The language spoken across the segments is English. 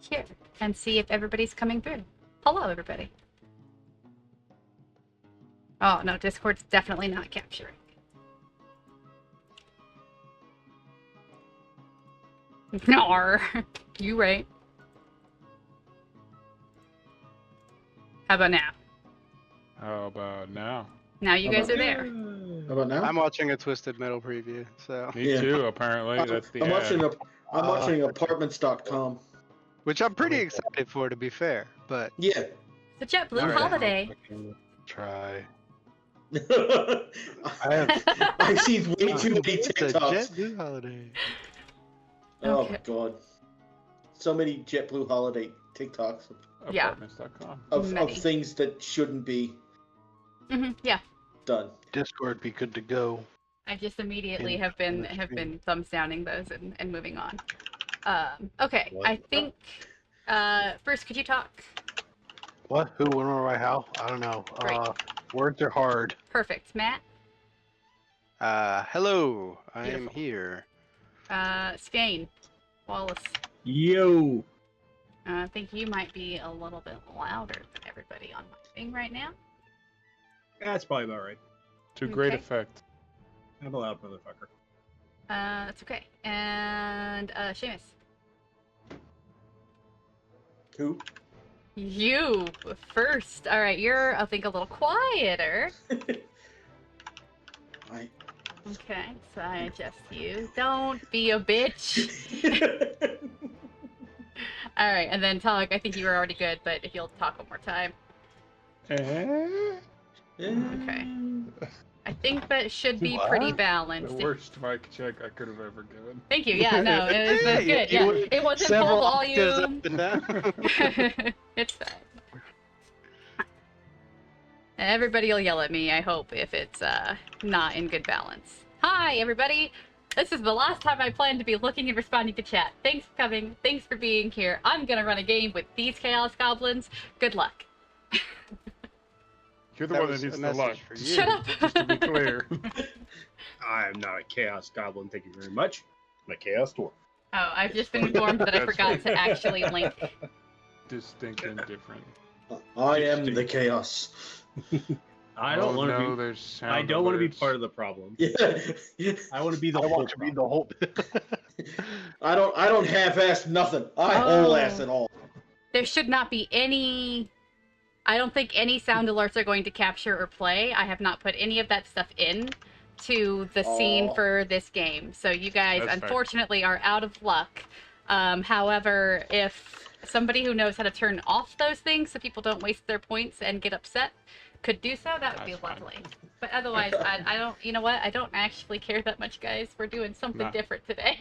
here and see if everybody's coming through. Hello, everybody. Oh, no, Discord's definitely not capturing. Nar. You right. How about now? How about now? Now you guys are there. How about now? I'm watching a Twisted Metal preview, so. Me too, apparently. That's the I'm watching apartments.com. Which I'm pretty excited for, to be fair, but. Yeah. The JetBlue holiday. Try. I've seen way too many It's a TikToks. JetBlue holiday. Oh Okay. my god. So many JetBlue holiday TikToks Yeah. Apartments.com. of Many. things that shouldn't be Yeah. done. Discord be good to go. I just immediately In- have in been the stream. thumbs downing those and moving on. Okay, What? I think first could you talk? What? Who? When, where, why, how? I don't know. Great. Words are hard. Perfect. Matt? Hello. I am Beautiful. here. Skane. Wallace. Yo. I think you might be a little bit louder than everybody on my thing right now. That's probably about right. To great Okay. effect. I'm a loud motherfucker. That's okay. And Seamus. Who? You first. All right, you're I think a little quieter. I Okay, so I adjust you. Don't be a bitch. All right, and then talk. I think you were already good, but if you'll talk one more time. Okay. I think that should be pretty What? balanced. The worst mic check I could have ever given. Thank you. Yeah, no, it was good. Yeah, it wasn't full Several octaves volume. up and down. It's fine. Everybody will yell at me, I hope, if it's not in good balance. Hi, everybody. This is the last time I plan to be looking and responding to chat. Thanks for coming. Thanks for being here. I'm gonna run a game with these Chaos Goblins. Good luck. You're the That one was that a needs the message luck. for you. Shut up. Just to be clear. I am not a Chaos Goblin, thank you very much. I'm a Chaos Dwarf. Oh, I've just been informed that I That's forgot right. to actually link. Distinct and different. I am the chaos. I don't want to no, be. there's sound I don't want to be alerts. part of the problem. Yeah. I want to be the. I whole want to be problem. the whole. I don't half-ass nothing. I Oh. whole-ass it all. There should not be any... I don't think any sound alerts are going to capture or play. I have not put any of that stuff in to the scene Aw. for this game. So you guys, That's fair. unfortunately, are out of luck. However, if somebody who knows how to turn off those things so people don't waste their points and get upset could do so, that would be That's fine. lovely. But otherwise, I don't, you know what? I don't actually care that much, guys. We're doing something Nah. different today.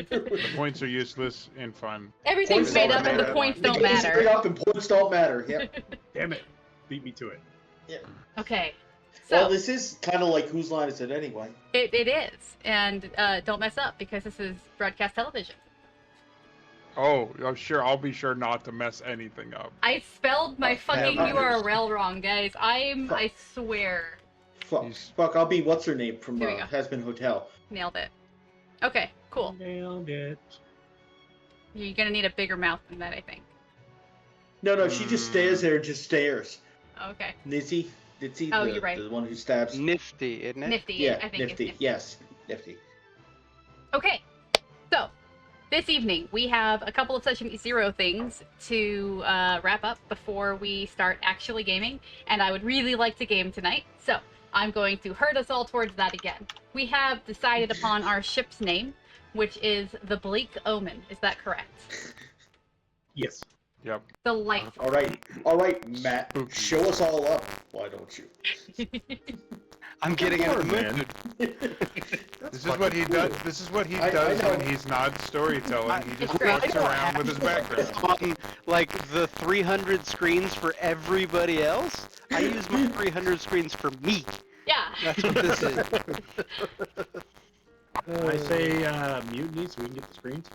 The points are useless and fun. Everything's Points made don't up and the matter. points The don't game's straight matter. up and points don't matter. Yep. Damn it! Beat me to it. Okay. Well, So, this is kind of like whose line is it anyway? it is. And don't mess up because this is broadcast television. Oh, I'm sure. I'll be sure not to mess anything up. I spelled my Oh, fucking damn. URL wrong, guys. I swear. Fuck. He's- Fuck. I'll be what's her name from Here we go. Has Been Hotel. Nailed it. Okay, cool. Nailed it. You're gonna need a bigger mouth than that, I think. No, she just stares there and just stares. Okay. Nitzy, Oh, the, you're right. the one who stabs. Nifty, isn't it? Nifty, Yeah, I think nifty. it's nifty. Yes, nifty. Okay, so this evening we have a couple of Session 0 things to wrap up before we start actually gaming, and I would really like to game tonight, so I'm going to herd us all towards that again. We have decided upon our ship's name, which is the Bleak Omen. Is that correct? Yes. Yep. Delightful. All right, Matt. Spooky. Show us all up. Why don't you? I'm getting in the Lord, man. mood. This is what he does. This is what he I does know. when he's not storytelling. He just Right. fucks around with his background. On like the 300 screens for everybody else, I use my 300 screens for me. Yeah. That's what this is. I say mutiny so we can get the screens.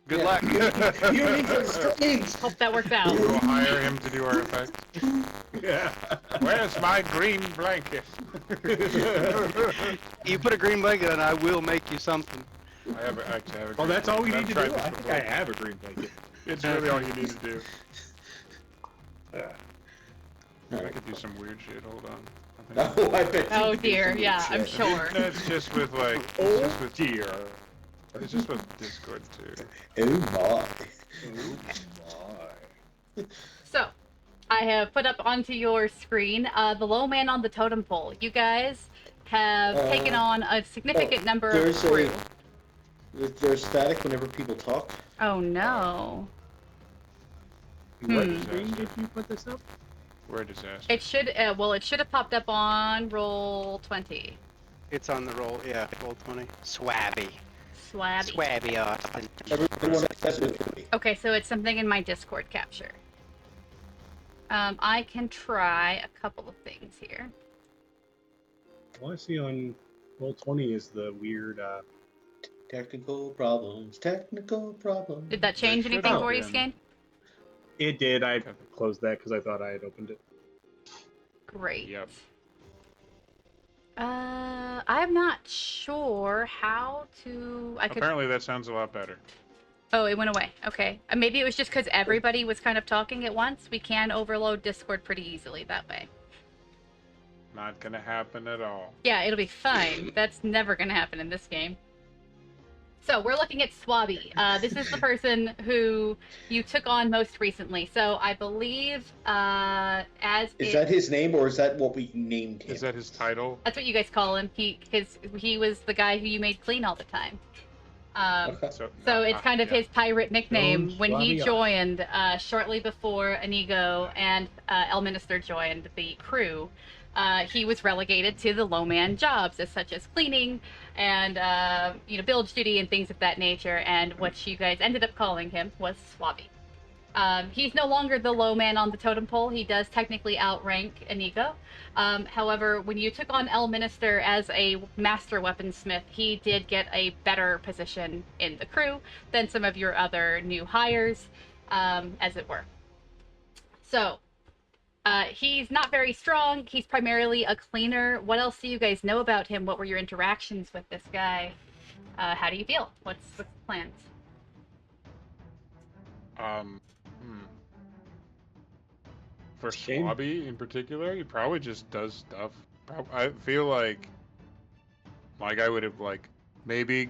Good Yeah. luck. You need the screens. Hope that works out. We'll hire him to do our effects. Yeah. Where's my green blanket? You put a green blanket on, I will make you something. I actually have a Well, green that's all we blanket. need to I've do. tried I this think I before. have a green blanket. It's really all you need to do. All I right. could do some weird shit. Hold on. I think Oh, I bet you Oh could do dear, some yeah, shit. I'm sure. No, it's just with like. Oh It's just with, dear. it's just with Discord too. Oh my. Oh my. So, I have put up onto your screen the low man on the totem pole. You guys have taken on a significant number of there's crew. There's static whenever people talk. Oh no. What Hmm. screen did you put this up? We're a disaster. It should, it should have popped up on roll 20. It's on the roll, yeah, roll 20. Swabby. Swabby. Swabby Austin. Everyone has it with me. Okay, so it's something in my Discord capture. I can try a couple of things here. All I see on roll 20 is the weird. Technical problems. Technical problems. Did that change should anything have for you, been. Skin? It did. I closed that because I thought I had opened it. Great. Yep. I'm not sure how to. I could. Apparently that sounds a lot better. Oh, it went away. Okay. Maybe it was just because everybody was kind of talking at once. We can overload Discord pretty easily that way. Not gonna happen at all. Yeah, it'll be fine. That's never gonna happen in this game. So we're looking at Swabby. This is the person who you took on most recently. So I believe Is that his name, or is that what we named him? Is that his title? that's what you guys call him. He was the guy who you made clean all the time. Okay. So it's kind of yeah. his pirate nickname. Jones When he Swabby. joined, shortly before Inigo and Elminster joined the crew, he was relegated to the low man jobs, as such as cleaning and bilge duty and things of that nature. And what you guys ended up calling him was Swabby. He's no longer the low man on the totem pole. He does technically outrank Inigo. However, when you took on Elminster as a master weaponsmith, he did get a better position in the crew than some of your other new hires, as it were. So, he's not very strong. He's primarily a cleaner. What else do you guys know about him? What were your interactions with this guy? How do you feel? What's the plans? For Shame. Swabby in particular, he probably just does stuff. I feel like I would have maybe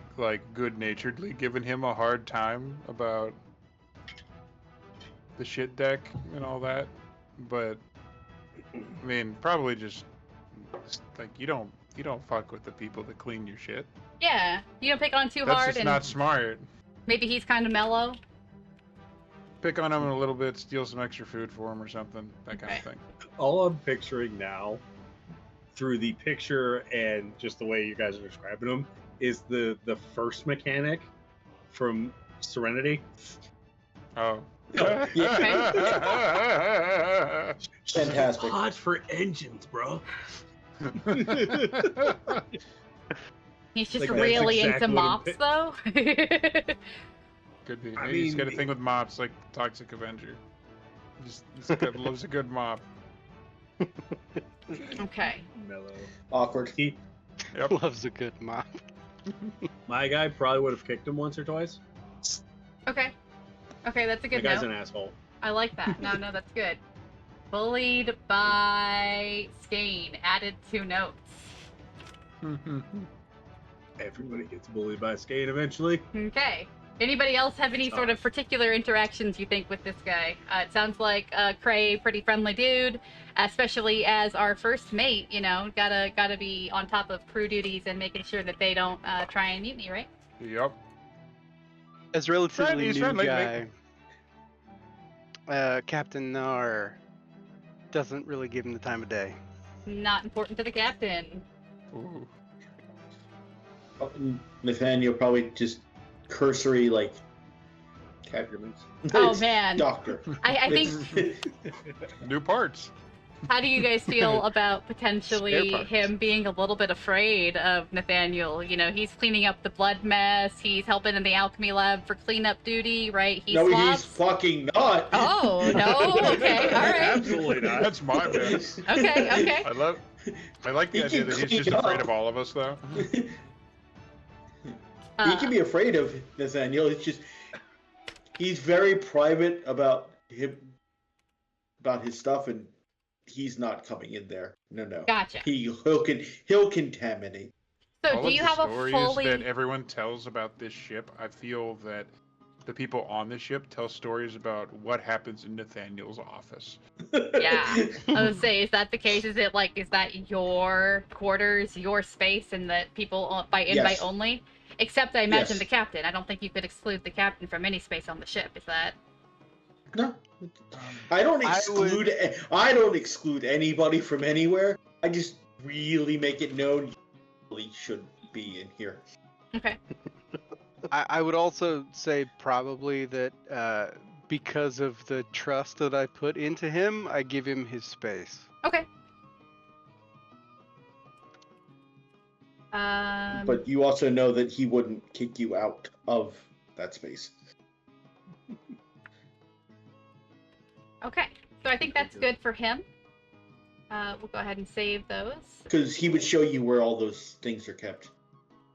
good-naturedly given him a hard time about the shit deck and all that, but I mean probably just you don't fuck with the people that clean your shit. Yeah, you don't pick on him too That's hard, just and not smart. maybe he's kind of mellow. Pick on him a little bit, steal some extra food for him or something, that kind of Okay. thing. All I'm picturing now, through the picture and just the way you guys are describing him, is the first mechanic from Serenity. Oh. Fantastic. Hot for engines, bro. He's just Like, that's really exactly into what I'm mops, though. Could be. I Maybe he's got a mean- thing with mops, like Toxic Avenger. Loves a good mop. Okay. Mellow. Awkward. Yep. Loves a good mop. My guy probably would have kicked him once or twice. Okay. Okay, that's a The good guy's note. an asshole. I like that. No, that's good. Bullied by Skane. Added 2 notes. Everybody gets bullied by Skate eventually. Okay. Anybody else have any sort of particular interactions you think with this guy? It sounds like Cray, pretty friendly dude, especially as our first mate. Gotta be on top of crew duties and making sure that they don't try and mutiny, right? Yep. As relatively He's new friendly, guy, Captain Nar doesn't really give him the time of day. Not important to the captain. Ooh. Nathaniel probably just cursory Capulins. Oh man. Doctor. I think. New parts. How do you guys feel about potentially Spare parts. him being a little bit afraid of Nathaniel? He's cleaning up the blood mess. He's helping in the alchemy lab for cleanup duty, right? He No, swaps. he's fucking not. Oh no! Okay, all right. Absolutely not. That's my best. Okay. I like the He idea can that he's clean just afraid up. of all of us, though. He can be afraid of Nathaniel. It's just He's very private about his stuff, and he's not coming in there. No. Gotcha. He'll contaminate. So All do of you the have a stories fully... that everyone tells about this ship, I feel that the people on the ship tell stories about what happens in Nathaniel's office. Yeah. I would say, is that the case? Is that your quarters, your space, and that people by invite Yes. only? Except, I imagine, Yes. the captain. I don't think you could exclude the captain from any space on the ship. Is that... No. I don't exclude anybody from anywhere. I just really make it known you really should be in here. Okay. I would also say probably that because of the trust that I put into him, I give him his space. Okay. But you also know that he wouldn't kick you out of that space. Okay. So I think that's good for him. We'll go ahead and save those. Because he would show you where all those things are kept.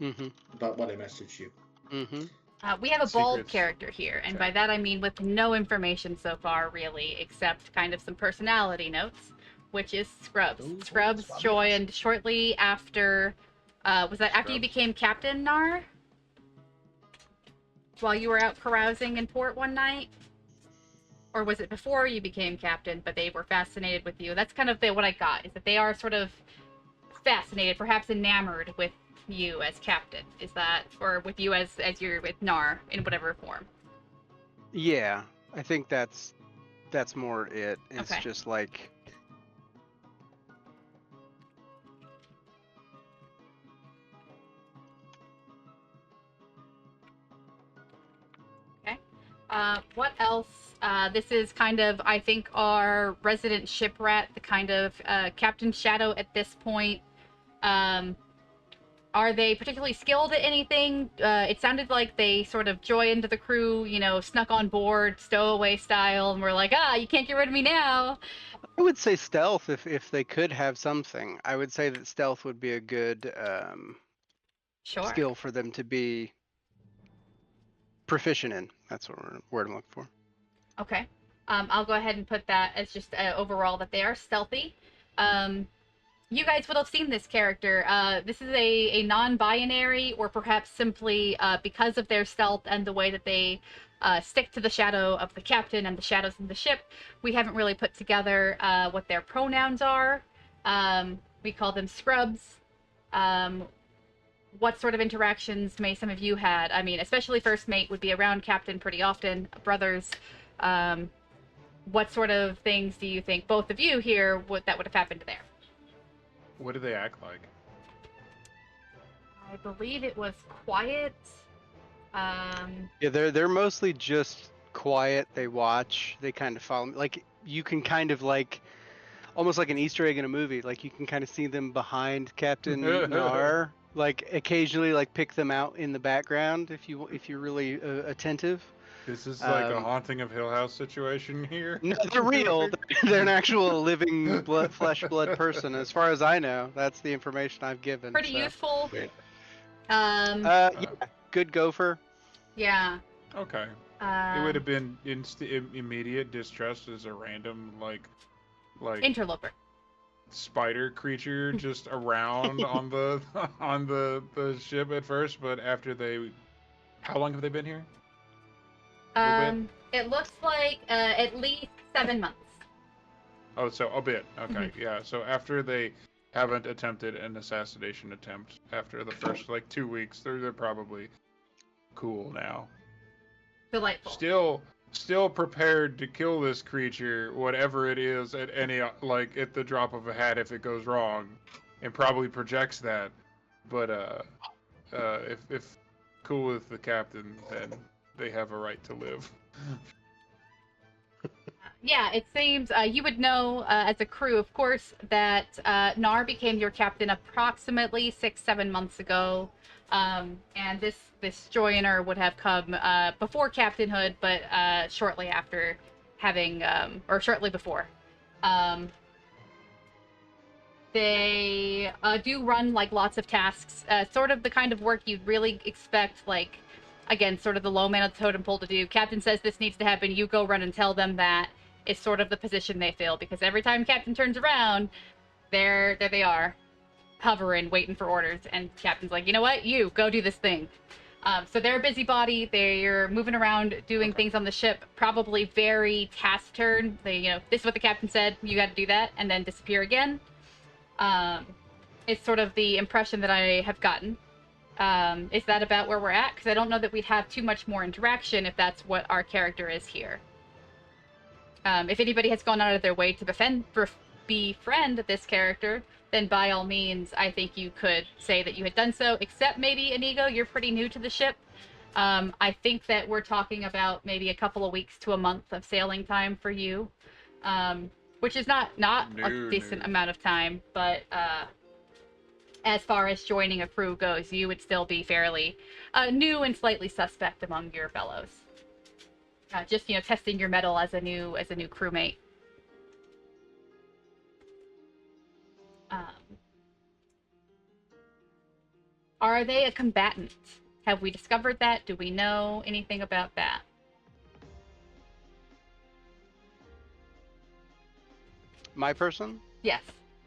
Mm-hmm. About what I messaged you. Mm-hmm. We have a bald Secrets. character here, and by that I mean with no information so far, really, except kind of some personality notes, which is Scrubs. Scrubs joined shortly after... was that after you Scrubs. became Captain, Nar? While you were out carousing in port one night? Or was it before you became Captain, but they were fascinated with you? That's kind of what I got, is that they are sort of fascinated, perhaps enamored with you as Captain. Is that... or with you as you're with Nar, in whatever form? Yeah, I think that's more it. It's Okay. just like... What else? This is kind of, I think, our resident shiprat, the kind of Captain Shadow at this point. Are they particularly skilled at anything? It sounded like they sort of joined the crew, snuck on board, stowaway style, and were like, you can't get rid of me now. I would say stealth if they could have something. I would say that stealth would be a good Sure. skill for them to be proficient in. That's what word I'm looking for. Okay. I'll go ahead and put that as just overall that they are stealthy. You guys would have seen this character. This is a non-binary, or perhaps simply because of their stealth and the way that they stick to the shadow of the captain and the shadows in the ship. We haven't really put together what their pronouns are. We call them Scrubs. What sort of interactions may some of you had? I mean, especially first mate would be around captain pretty often. Brothers. What sort of things do you think both of you here would have happened there? What do they act like? I believe it was quiet. Yeah, they're mostly just quiet. They watch. They kind of follow. Like you can kind of like, almost like an Easter egg in a movie. Like you can kind of see them behind Captain Nar. Like occasionally, like pick them out in the background if you're really attentive. This is like a Haunting of Hill House situation here. No, they're real. They're an actual living flesh blood person, as far as I know. That's the information I've given. Pretty so. useful. Yeah, good gopher. Yeah. Okay. It would have been immediate distrust as a random like interloper. spider creature just around on the ship at first, but after how long have they been here? It looks like at least 7 months. Oh, so a bit. Okay, yeah. So after they haven't attempted an assassination attempt after the first 2 weeks, they're probably cool now. Delightful. Still prepared to kill this creature, whatever it is, at any at the drop of a hat if it goes wrong, and probably projects that. But if cool with the captain, then they have a right to live. Yeah, it seems you would know as a crew, of course, that Nar became your captain approximately 6-7 months ago, and this joiner would have come before captainhood, but shortly after having, or shortly before. They do run lots of tasks, sort of the kind of work you'd really expect again, sort of the low man of the totem pole to do. Captain says this needs to happen. You go run and tell them that. Is sort of the position they fill, because every time Captain turns around, there they are, hovering, waiting for orders. And Captain's like, you know what? You go do this thing. So they're a busybody. They're moving around, doing things on the ship, probably very taciturn. They, this is what the captain said. You got to do that, and then disappear again. It's sort of the impression that I have gotten. Is that about where we're at? Because I don't know that we'd have too much more interaction if that's what our character is here. If anybody has gone out of their way to befriend this character, then by all means, I think you could say that you had done so, except maybe Inigo, you're pretty new to the ship. I think that we're talking about maybe a couple of weeks to a month of sailing time for you, which is not a decent amount of time, but as far as joining a crew goes, you would still be fairly new and slightly suspect among your fellows. Just, testing your mettle as a new crewmate. Are they a combatant? Have we discovered that? Do we know anything about that? My person? Yes,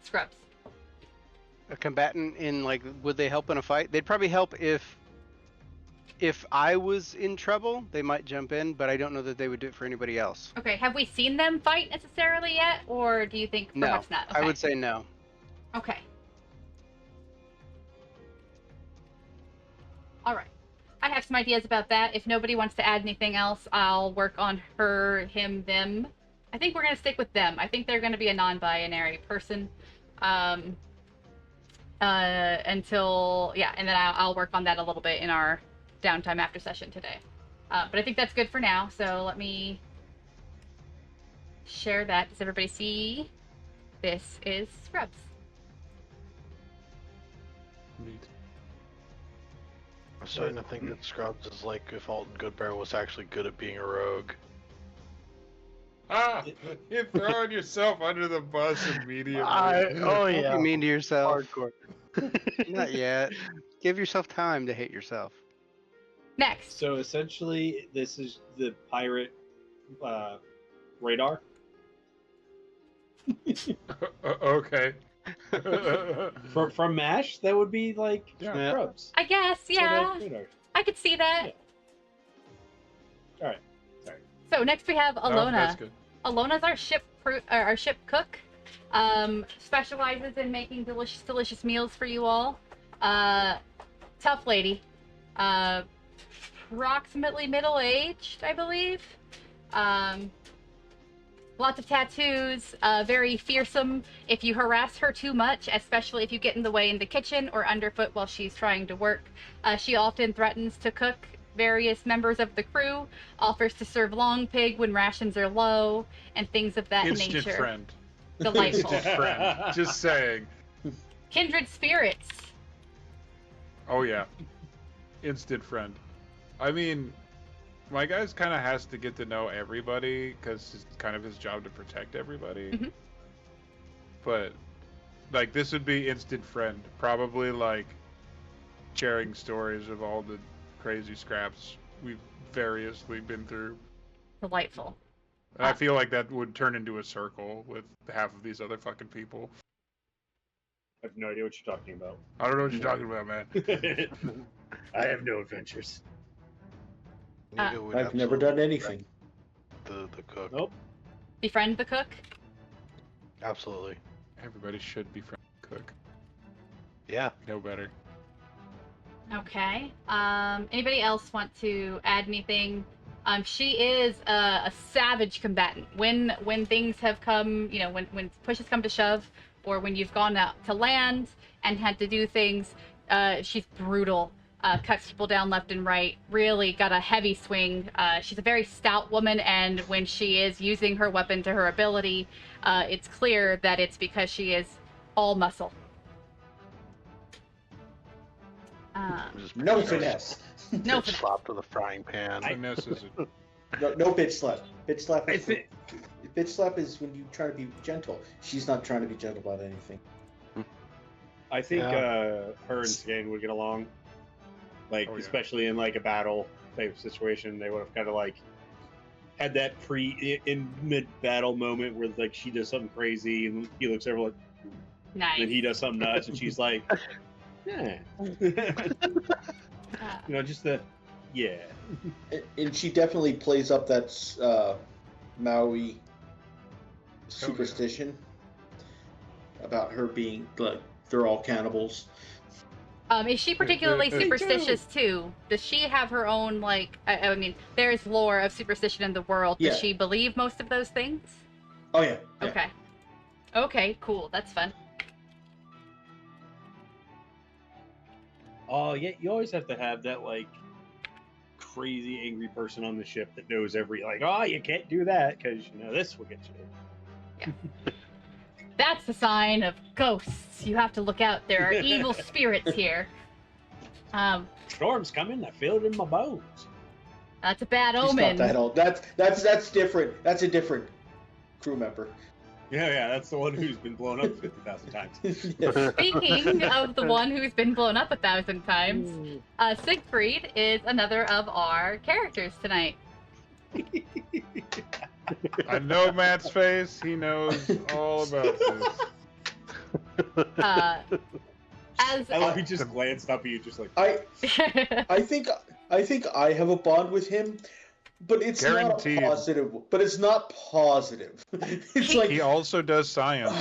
Scrubs. A combatant in, like, would they help in a fight? They'd probably help if I was in trouble, they might jump in, but I don't know that they would do it for anybody else. Okay, have we seen them fight necessarily yet, or do you think perhaps not? Okay. I would say no. Okay. All right. I have some ideas about that. If nobody wants to add anything else, I'll work on her, him, them. I think we're going to stick with them. I think they're going to be a non-binary person. Until, and then I'll work on that a little bit in our downtime after session today. But I think that's good for now, so let me share that. Does everybody see? This is Scrubs. Neat. I'm starting to think that Scrubs is like if Alton Goodbear was actually good at being a rogue. Ah! You're throwing yourself under the bus immediately. Oh Don't yeah. be mean to yourself. Hardcore. Not yet. Give yourself time to hate yourself. Next. So essentially, this is the pirate radar. Okay. From MASH, that would be like Yeah. Scrubs. I guess, yeah. So radar. I could see that. Yeah. All right. Sorry. So next we have No, Alona. that's good. Alona's our ship cook. Specializes in making delicious meals for you all. Tough lady. Approximately middle-aged, I believe. Lots of tattoos, very fearsome. If you harass her too much, especially if you get in the way in the kitchen or underfoot while she's trying to work, she often threatens to cook various members of the crew, offers to serve long pig when rations are low, and things of that Instant nature. friend. Delightful. Instant friend. Just saying. Kindred spirits. Oh yeah. Instant friend. I mean, my guy's kind of has to get to know everybody because it's kind of his job to protect everybody. Mhm. But like this would be instant friend. Probably like sharing stories of all the crazy scraps we've variously been through. Delightful. And I feel like that would turn into a circle with half of these other fucking people. I have no idea what you're talking about. I don't know what you're talking about, man. I have no adventures. Nita would I've never done anything. The cook. Nope. Befriend the cook. Absolutely. Everybody should be friend cook. Yeah. No better. Okay. Anybody else want to add anything? She is a savage combatant. When things have come, when push has come to shove, or when you've gone out to land and had to do things, she's brutal. Cuts people down left and right. Really got a heavy swing. She's a very stout woman, and when she is using her weapon to her ability, it's clear that it's because she is all muscle. Just No bitch finesse. No finesse. slap to the frying pan. Finesse is No bitch slap. Bitch slap. I Is, think bitch slap is when you try to be gentle. She's not trying to be gentle about anything. her Yeah. and Skane would get along. Like Oh, yeah. especially in like a battle, type of situation. They would have kind of like had that in mid battle moment where like she does something crazy and he looks over like, Nice. and then he does something nuts and she's like, yeah, just the yeah. And she definitely plays up that Maui superstition about her being like they're all cannibals. Is she particularly superstitious too? Does she have her own like? I mean, there's lore of superstition in the world. Does she believe most of those things? Oh yeah. Okay. Okay. Cool. That's fun. Oh yeah, you always have to have that like crazy angry person on the ship that knows every like, oh, you can't do that because this will get you. Yeah. That's a sign of ghosts. You have to look out. There are evil spirits here. Storm's coming. I feel it in my bones. That's a bad She's omen. not that old. That's different. That's a different crew member. Yeah, that's the one who's been blown up 50,000 times. Yes. Speaking of the one who's been blown up 1,000 times, Siegfried is another of our characters tonight. I know Matt's face. He knows all about this. He just glanced up at you, just like I think I have a bond with him, but it's Guaranteed. not positive. But it's not positive. It's like He also does science,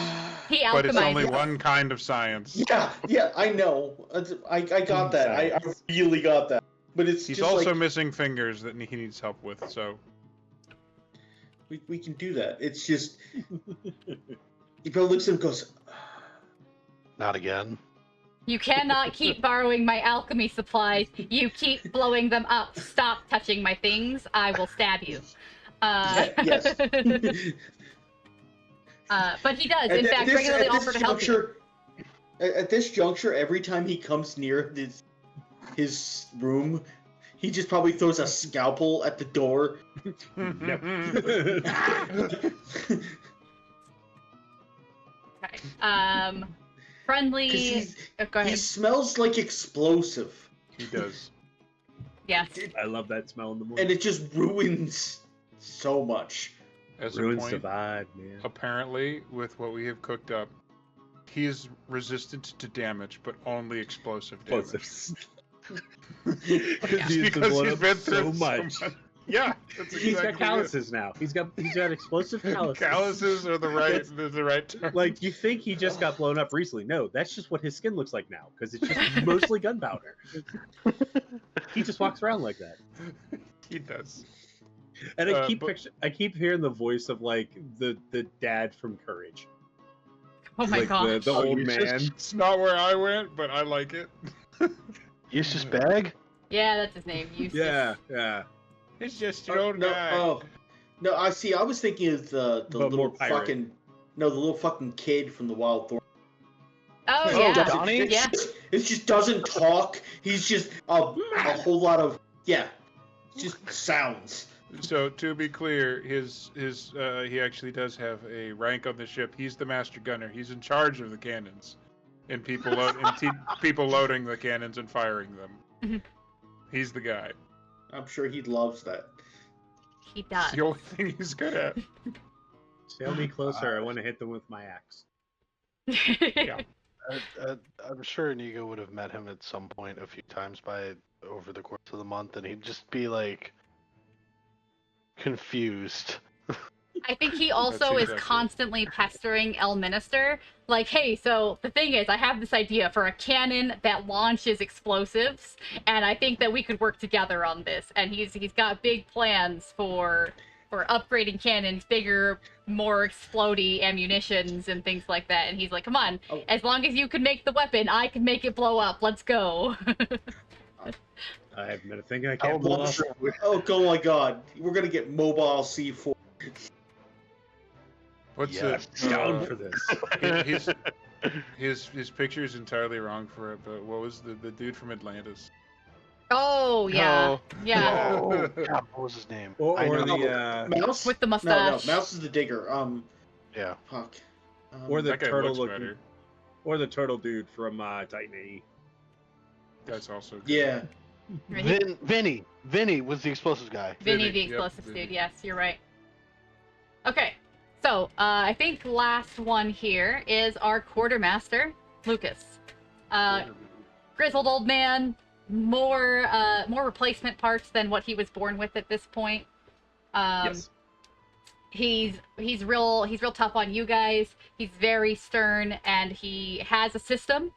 He but it's only alchemizes. one kind of science. yeah, I know. I got that. I really got that. But it's He's just also like missing fingers that he needs help with. So we can do that. It's just Ivo looks at him and goes, Not again. You cannot keep borrowing my alchemy supplies. You keep blowing them up. Stop touching my things. I will stab you. yes. But he does, in fact, regularly offer to help you. At this juncture, every time he comes near his room, he just probably throws a scalpel at the door. Okay. Friendly. Go ahead. He smells like explosive. he does. Yes. I love that smell in the morning. And it just ruins so much. As a Ruins the point, vibe, man. apparently, with what we have cooked up, he is resistant to damage, but only explosive damage. Explosives. Because he's been through so much. Yeah, that's He's got exactly it. calluses now. He's got explosive calluses. Calluses are the right term. Like, you think he just got blown up recently? No, that's just what his skin looks like now, because it's just mostly gunpowder. He just walks around like that. He does. And I keep hearing the voice of like the dad from Courage. Oh my like gosh. the old Eustace? man. It's not where I went, but I like it. Eustace Bag? Yeah, that's his name. Eustace. Yeah. It's just your old guy. No, I see. I was thinking of the But little more pirate. the little fucking kid from the Wild Thorn. Oh, Oh, yeah. Donnie? Yeah. It just doesn't talk. He's just a whole lot of just sounds. So to be clear, he actually does have a rank on the ship. He's the master gunner. He's in charge of the cannons, and people people loading the cannons and firing them. Mhm. He's the guy. I'm sure he loves that. He It's does. the only thing he's good at. Sail me closer. I want to hit them with my axe. Yeah. I'm sure Inigo would have met him at some point a few times over the course of the month, and he'd just be like confused. I think he also is exactly. constantly pestering El Minister. Like, hey, so the thing is, I have this idea for a cannon that launches explosives, and I think that we could work together on this. And he's got big plans for upgrading cannons, bigger, more explodey ammunitions and things like that. And he's like, come on, as long as you can make the weapon, I can make it blow up. Let's go. I haven't met a thing I can't blow up. Oh my god. We're gonna get mobile C4. What's Yes. Down for this. his picture is entirely wrong for it, but what was the dude from Atlantis? Oh, yeah. No. Yeah. Oh, God, what was his name? Or I know. the Mouse? With the No, mustache. Mouse is the digger. Yeah. Fuck. or the That guy turtle looks looking, better. or the turtle dude from Titan AE. That's also good. Yeah. Vinny was the explosives guy. Vinny, the Yep, explosives Vinny. dude. Yes, you're right. Okay, so I think last one here is our quartermaster, Lucas. Grizzled old man, more replacement parts than what he was born with at this point. Yes. He's real tough on you guys. He's very stern, and he has a system.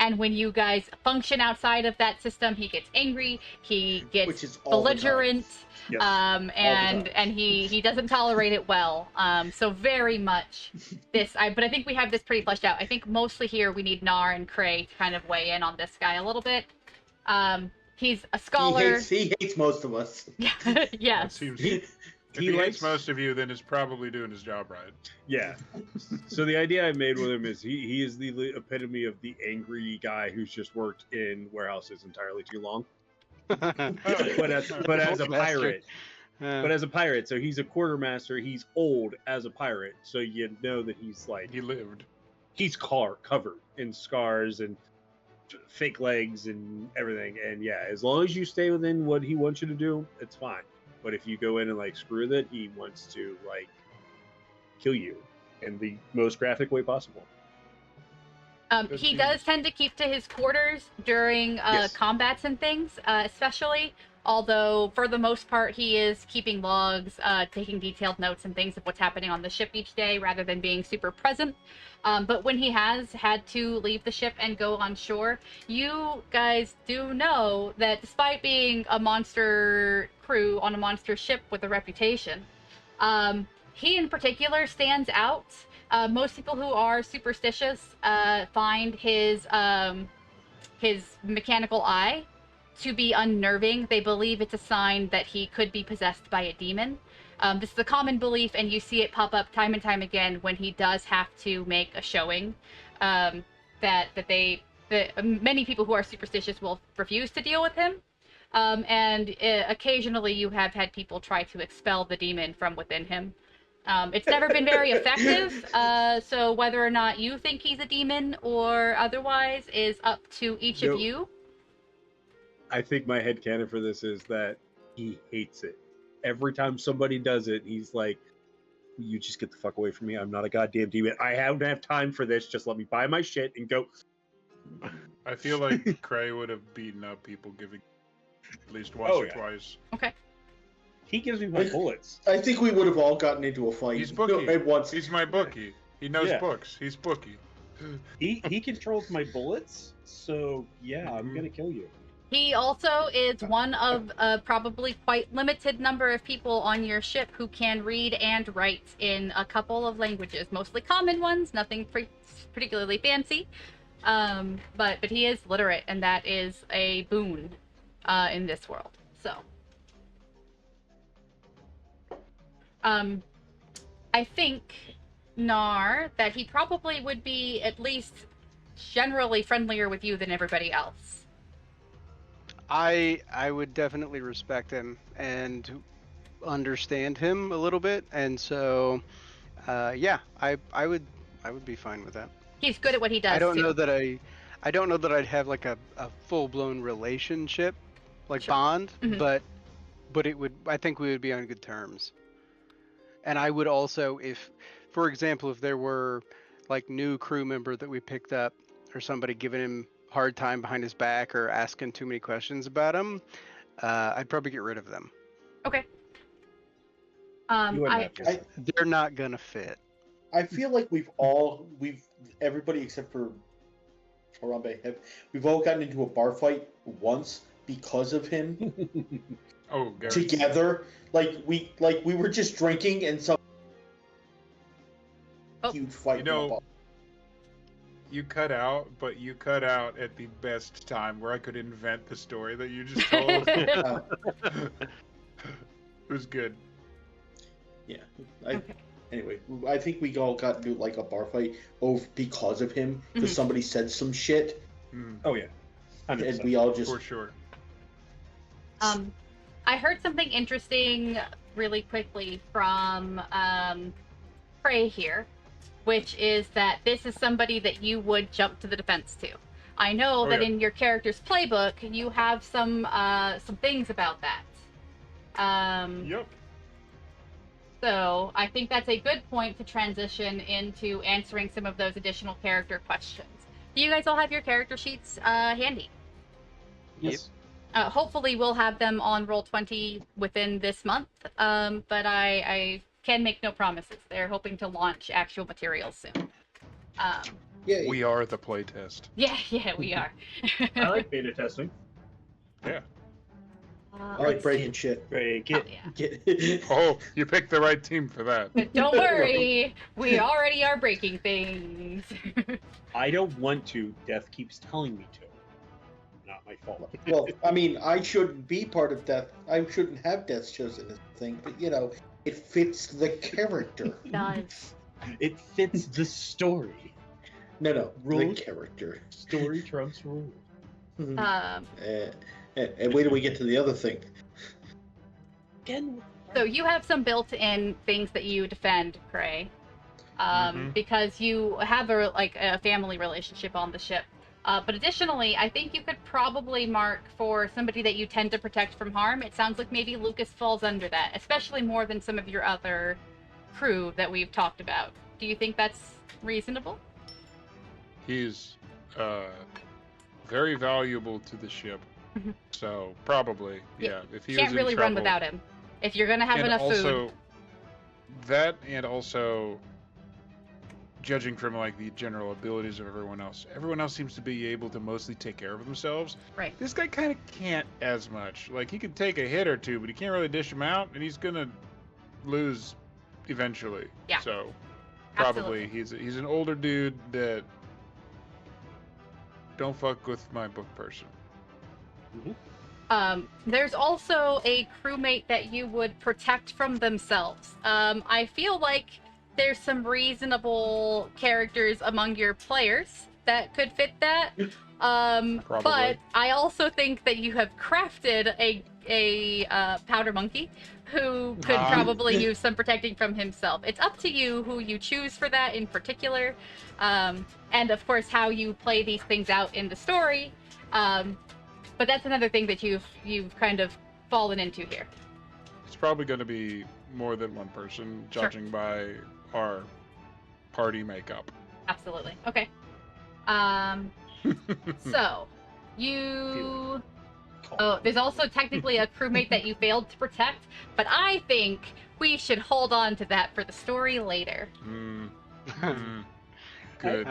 And when you guys function outside of that system, he gets angry. He Which gets is all the time. belligerent. Yes. And he doesn't tolerate it well. So very much this. But I think we have this pretty fleshed out. I think mostly here we need Nar and Cray to kind of weigh in on this guy a little bit. He's a scholar. He hates most of us. That Yes. seems. He, If he hates most of you, then he's probably doing his job right. Yeah. So the idea I made with him is he is the epitome of the angry guy who's just worked in warehouses entirely too long. But as a pirate. But as a pirate, so he's a quartermaster. He's old as a pirate, so you know that he's like He lived. he's covered in scars and fake legs and everything. And yeah, as long as you stay within what he wants you to do, it's fine. But if you go in and like screw with it, he wants to like kill you in the most graphic way possible. He does tend to keep to his quarters during Yes. combats and things, especially. Although, for the most part, he is keeping logs, taking detailed notes and things of what's happening on the ship each day, rather than being super present. But when he has had to leave the ship and go on shore, you guys do know that despite being a monster crew on a monster ship with a reputation, he in particular stands out. Most people who are superstitious find his mechanical eye to be unnerving. They believe it's a sign that he could be possessed by a demon. This is a common belief, and you see it pop up time and time again when he does have to make a showing. That many people who are superstitious will refuse to deal with him. And occasionally you have had people try to expel the demon from within him. It's never been very effective, so whether or not you think he's a demon or otherwise is up to each of you. I think my headcanon for this is that he hates it. Every time somebody does it, he's like, you just get the fuck away from me. I'm not a goddamn demon. I don't have time for this. Just let me buy my shit and go. I feel like Cray would have beaten up people giving at least once or twice. Okay. He gives me my bullets. I think we would have all gotten into a fight. He's bookie. At once. He's my bookie. He knows Yeah. books. He's bookie. He controls my bullets. So yeah, I'm gonna kill you. He also is one of a probably quite limited number of people on your ship who can read and write in a couple of languages, mostly common ones, nothing particularly fancy. But he is literate, and that is a boon in this world. So, I think, Nar, that he probably would be at least generally friendlier with you than everybody else. I would definitely respect him and understand him a little bit, and so yeah, I would be fine with that. He's good at what he does. I don't too. know that I don't know that I'd have like a full-blown relationship like Sure. bond, Mhm. but I think we would be on good terms. And I would also, if for example, if there were like new crew member that we picked up or somebody giving him hard time behind his back or asking too many questions about him, I'd probably get rid of them. Okay. You wouldn't have to. They're not gonna fit. I feel like everybody except for Harambe, we've all gotten into a bar fight once because of him. Oh, Gary. Together, like we were just drinking and some huge fight. You know, you cut out, but you cut out at the best time where I could invent the story that you just told. It was good. Yeah. Okay. Anyway, I think we all got into like a bar fight because of him, because somebody said some shit, Oh yeah. 100%. and we all just For sure. I heard something interesting really quickly from Prey here, which is that this is somebody that you would jump to the defense to. I know Oh, that yeah. in your character's playbook, you have some things about that. Yep. So I think that's a good point to transition into answering some of those additional character questions. Do you guys all have your character sheets handy? Yes. Hopefully we'll have them on Roll20 within this month, but I can make no promises. They're hoping to launch actual materials soon. Yeah, We are the playtest. Yeah, we are. I like beta testing. Yeah. I like breaking shit. Break Oh, it. yeah. Oh, you picked the right team for that. But don't worry, we already are breaking things. I don't want to. Death keeps telling me to. Not my fault. Well, I mean, I shouldn't be part of Death. I shouldn't have Death chosen as a thing, but you know, it fits the character. Does. It fits the story. No, the Rules. character. Story trumps rules. And wait till we get to the other thing. Again. So you have some built-in things that you defend, Cray, because you have a family relationship on the ship. But additionally, I think you could probably mark for somebody that you tend to protect from harm. It sounds like maybe Lucas falls under that, especially more than some of your other crew that we've talked about. Do you think that's reasonable? He's very valuable to the ship. Mhm. So probably, yeah. If he Can't was really in run trouble, without him. If you're gonna have and enough also, food. that, and also, judging from like the general abilities of everyone else seems to be able to mostly take care of themselves. Right. This guy kind of can't as much. Like he can take a hit or two, but he can't really dish them out, and he's gonna lose eventually. Yeah. So probably Absolutely. he's an older dude that don't fuck with my book person. There's also a crewmate that you would protect from themselves. I feel like there's some reasonable characters among your players that could fit that. But I also think that you have crafted a powder monkey who could probably use some protecting from himself. It's up to you who you choose for that in particular, and of course how you play these things out in the story. But that's another thing that you've kind of fallen into here. It's probably going to be more than one person, Sure. judging by our party makeup. Absolutely. Okay. So, you... Oh, there's also technically a crewmate that you failed to protect, but I think we should hold on to that for the story later. Good.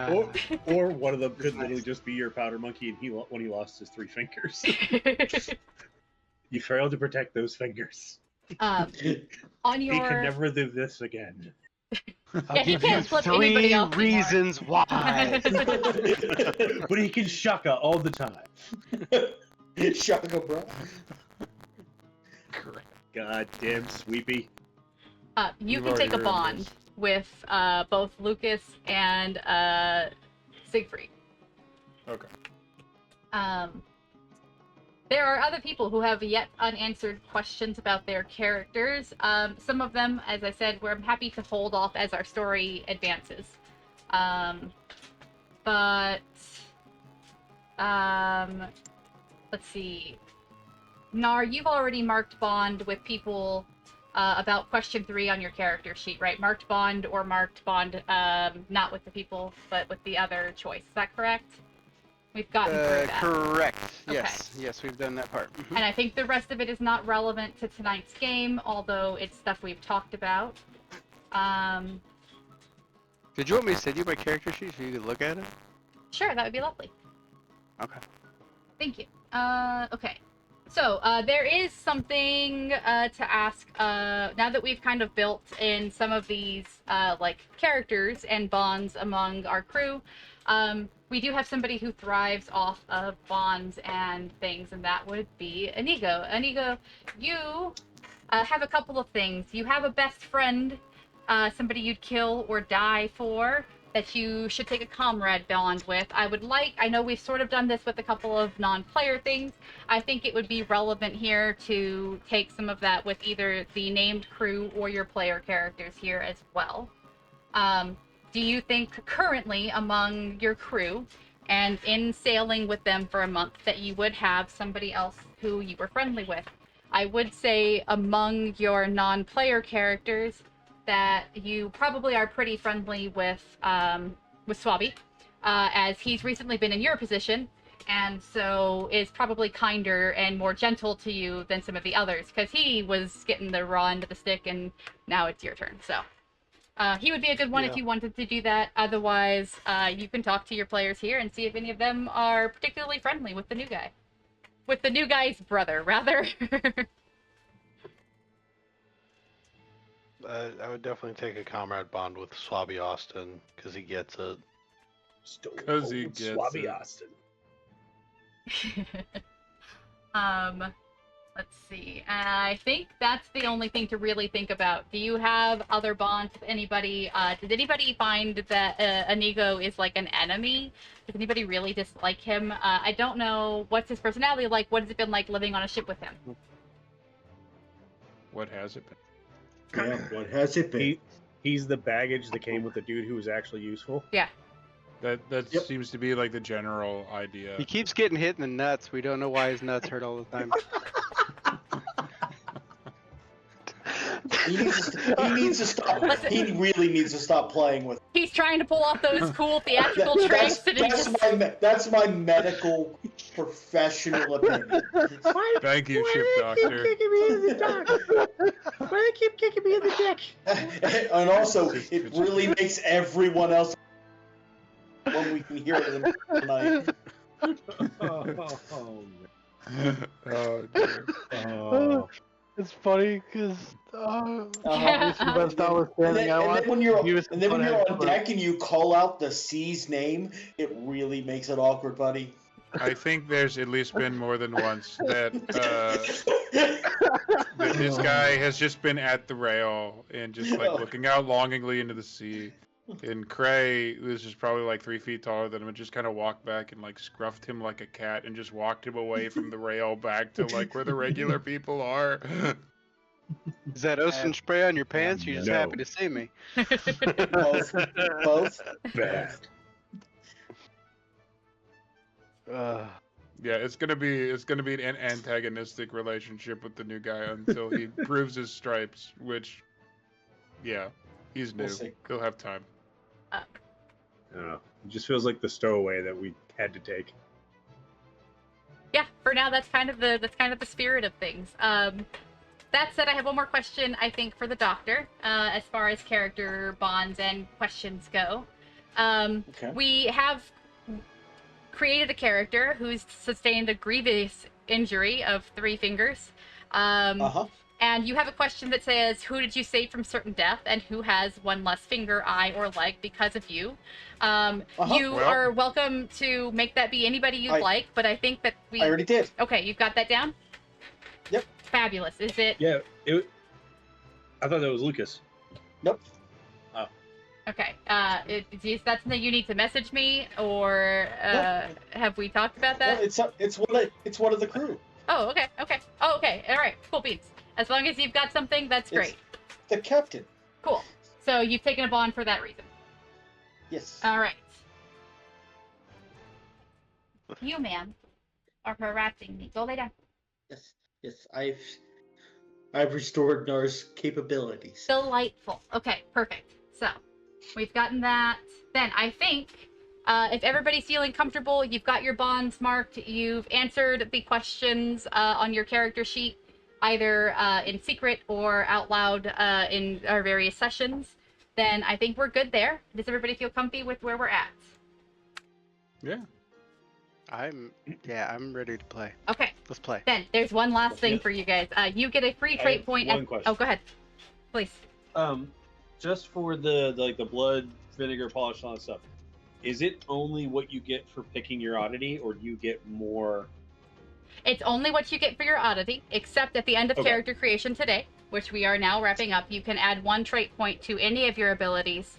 Or one of them could literally just be your powder monkey, and when he lost his 3 fingers, you failed to protect those fingers. On your... He can never do this again. Yeah, he can't flip anybody off anymore. reasons why. But he can shaka all the time. Shaka, bro. God damn sweepy. You You've can take a already heard bond this. with both Lucas and Siegfried. Okay. There are other people who have yet unanswered questions about their characters. Some of them, as I said, we're happy to hold off as our story advances. Let's see. Nar, you've already marked bond with people about question 3 on your character sheet, right? Marked bond or marked bond, not with the people, but with the other choice. Is that correct? We've gotten through that. Correct. Okay. Yes, we've done that part. And I think the rest of it is not relevant to tonight's game, although it's stuff we've talked about. Did you want me to send you my character sheet so you could look at it? Sure, that would be lovely. Okay. Thank you. Okay. So, there is something to ask, now that we've kind of built in some of these, characters and bonds among our crew. We do have somebody who thrives off of bonds and things, and that would be Inigo. Inigo, you have a couple of things. You have a best friend, somebody you'd kill or die for, that you should take a comrade bond with. I know we've sort of done this with a couple of non-player things. I think it would be relevant here to take some of that with either the named crew or your player characters here as well. Do you think currently among your crew, and in sailing with them for a month that you would have somebody else who you were friendly with. I would say among your non-player characters that you probably are pretty friendly with Swabby, as he's recently been in your position, and so is probably kinder and more gentle to you than some of the others, because he was getting the raw end of the stick, and now it's your turn. So he would be a good one if you wanted to do that. Otherwise, you can talk to your players here and see if any of them are particularly friendly with the new guy. With the new guy's brother, rather. I would definitely take a comrade bond with Swabby Austin because he gets it. Because he gets Swabby it. Austin. Let's see. I think that's the only thing to really think about. Do you have other bonds with anybody? Did anybody find that Inigo is like an enemy? Does anybody really dislike him? I don't know what's his personality like. What has it been like living on a ship with him? What has it been? Yeah, what has it been? He's the baggage that came with the dude who was actually useful. Yeah. That Yep. seems to be like the general idea. He keeps getting hit in the nuts. We don't know why his nuts hurt all the time. He needs to stop. Listen. He really needs to stop playing with. He's trying to pull off those cool theatrical tricks. That's my medical professional opinion. Thank you, ship doctor. Why do you keep kicking me in the dick? And also, it really makes everyone else when we can hear it tonight. Oh, dear. Oh. It's funny because that's And then when you're on deck and you call out the C's name, it really makes it awkward, buddy. I think there's at least been more than once that this guy has just been at the rail and just like looking out longingly into the sea. And Cray, who's just probably like 3 feet taller than him, just kind of walked back and like scruffed him like a cat and just walked him away from the rail back to like where the regular people are. Is that ocean spray on your pants? You're just No. happy to see me. Both. Bad. Yeah, it's gonna be an antagonistic relationship with the new guy until he proves his stripes, which, yeah, he's new. We'll see. He'll have time. I don't know. It just feels like the stowaway that we had to take. Yeah, for now that's kind of the spirit of things. That said, I have one more question, I think, for the Doctor, as far as character bonds and questions go. Okay. We have created a character who's sustained a grievous injury of 3 fingers. And you have a question that says, who did you save from certain death, and who has 1 less finger, eye, or leg because of you? You are welcome to make that be anybody you'd like, but I think that we... I already did. Okay, you've got that down? Yep. Fabulous. Is it... Yeah, I thought that was Lucas. Nope. Okay. Is that something you need to message me, or have we talked about that? No, it's one of the crew. Oh, okay. Oh, okay. All right. Cool beans. As long as you've got something, that's great. The captain. Cool. So you've taken a bond for that reason. Yes. All right. You, ma'am, are harassing me. Go lay down. Yes. I've restored Nar's capabilities. Delightful. Okay, perfect. So we've gotten that. Then I think if everybody's feeling comfortable, you've got your bonds marked, you've answered the questions on your character sheet, either in secret or out loud in our various sessions, then I think we're good there. Does everybody feel comfy with where we're at? Yeah. I'm ready to play. Okay. Let's play. Then there's one last thing for you guys. You get a free trait point. one question. Oh, go ahead, please. Just for the blood, vinegar, polish, and all that stuff. Is it only what you get for picking your oddity, or do you get more? It's only what you get for your oddity, except at the end of character creation today, which we are now wrapping up. You can add 1 trait point to any of your abilities,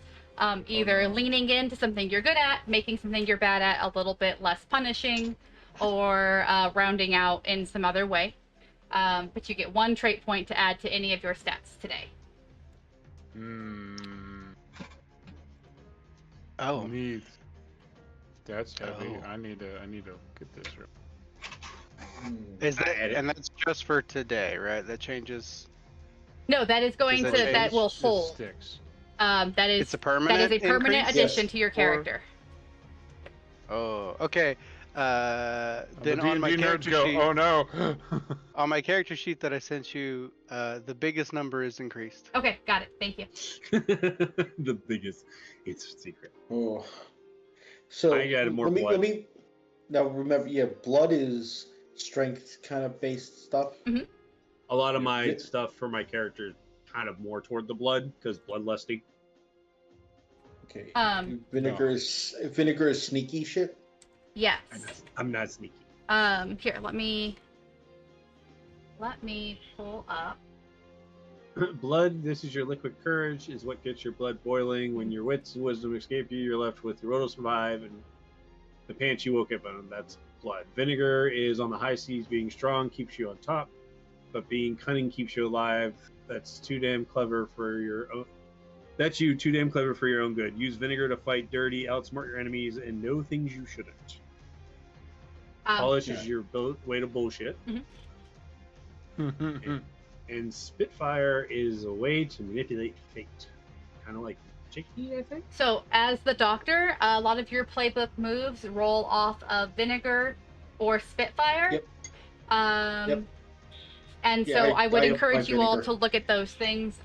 either leaning into something you're good at, making something you're bad at a little bit less punishing, or rounding out in some other way. But you get 1 trait point to add to any of your stats today. Oh, neat. That's heavy. Oh. I need to get this right. Is that, add it. and that's just for today, right? That changes. No, that is going Does to that that change? will This hold. sticks. That is It's a permanent. that is a permanent increase? addition Yes. to your Or- character. Oh, okay. Then the on my D&D nerds character go, sheet, oh no. on my character sheet that I sent you, the biggest number is increased. Okay, got it. Thank you. The biggest. It's a secret. Oh. So I got more let me blood. let me now remember. Yeah, blood is strength kind of based stuff. A lot of my Yeah. stuff for my character is kind of more toward the blood because bloodlusty. Okay. Um, Vinegar is sneaky shit. Yes. I'm not sneaky. Here, let me pull up. Blood, this is your liquid courage, is what gets your blood boiling. When your wits and wisdom escape you, you're left with your will to survive, and the pants you woke up on, that's blood. Vinegar is on the high seas, being strong keeps you on top, but being cunning keeps you alive. That's too damn clever for your own. That's you, too damn clever for your own good. Use vinegar to fight dirty, outsmart your enemies, and know things you shouldn't. Polish is your way to bullshit. And Spitfire is a way to manipulate fate. Kind of like Chicky, I think? So, as the doctor, a lot of your playbook moves roll off of vinegar or Spitfire. Yep. Yep. And Yeah, so I would I encourage you all vinegar. to look at those things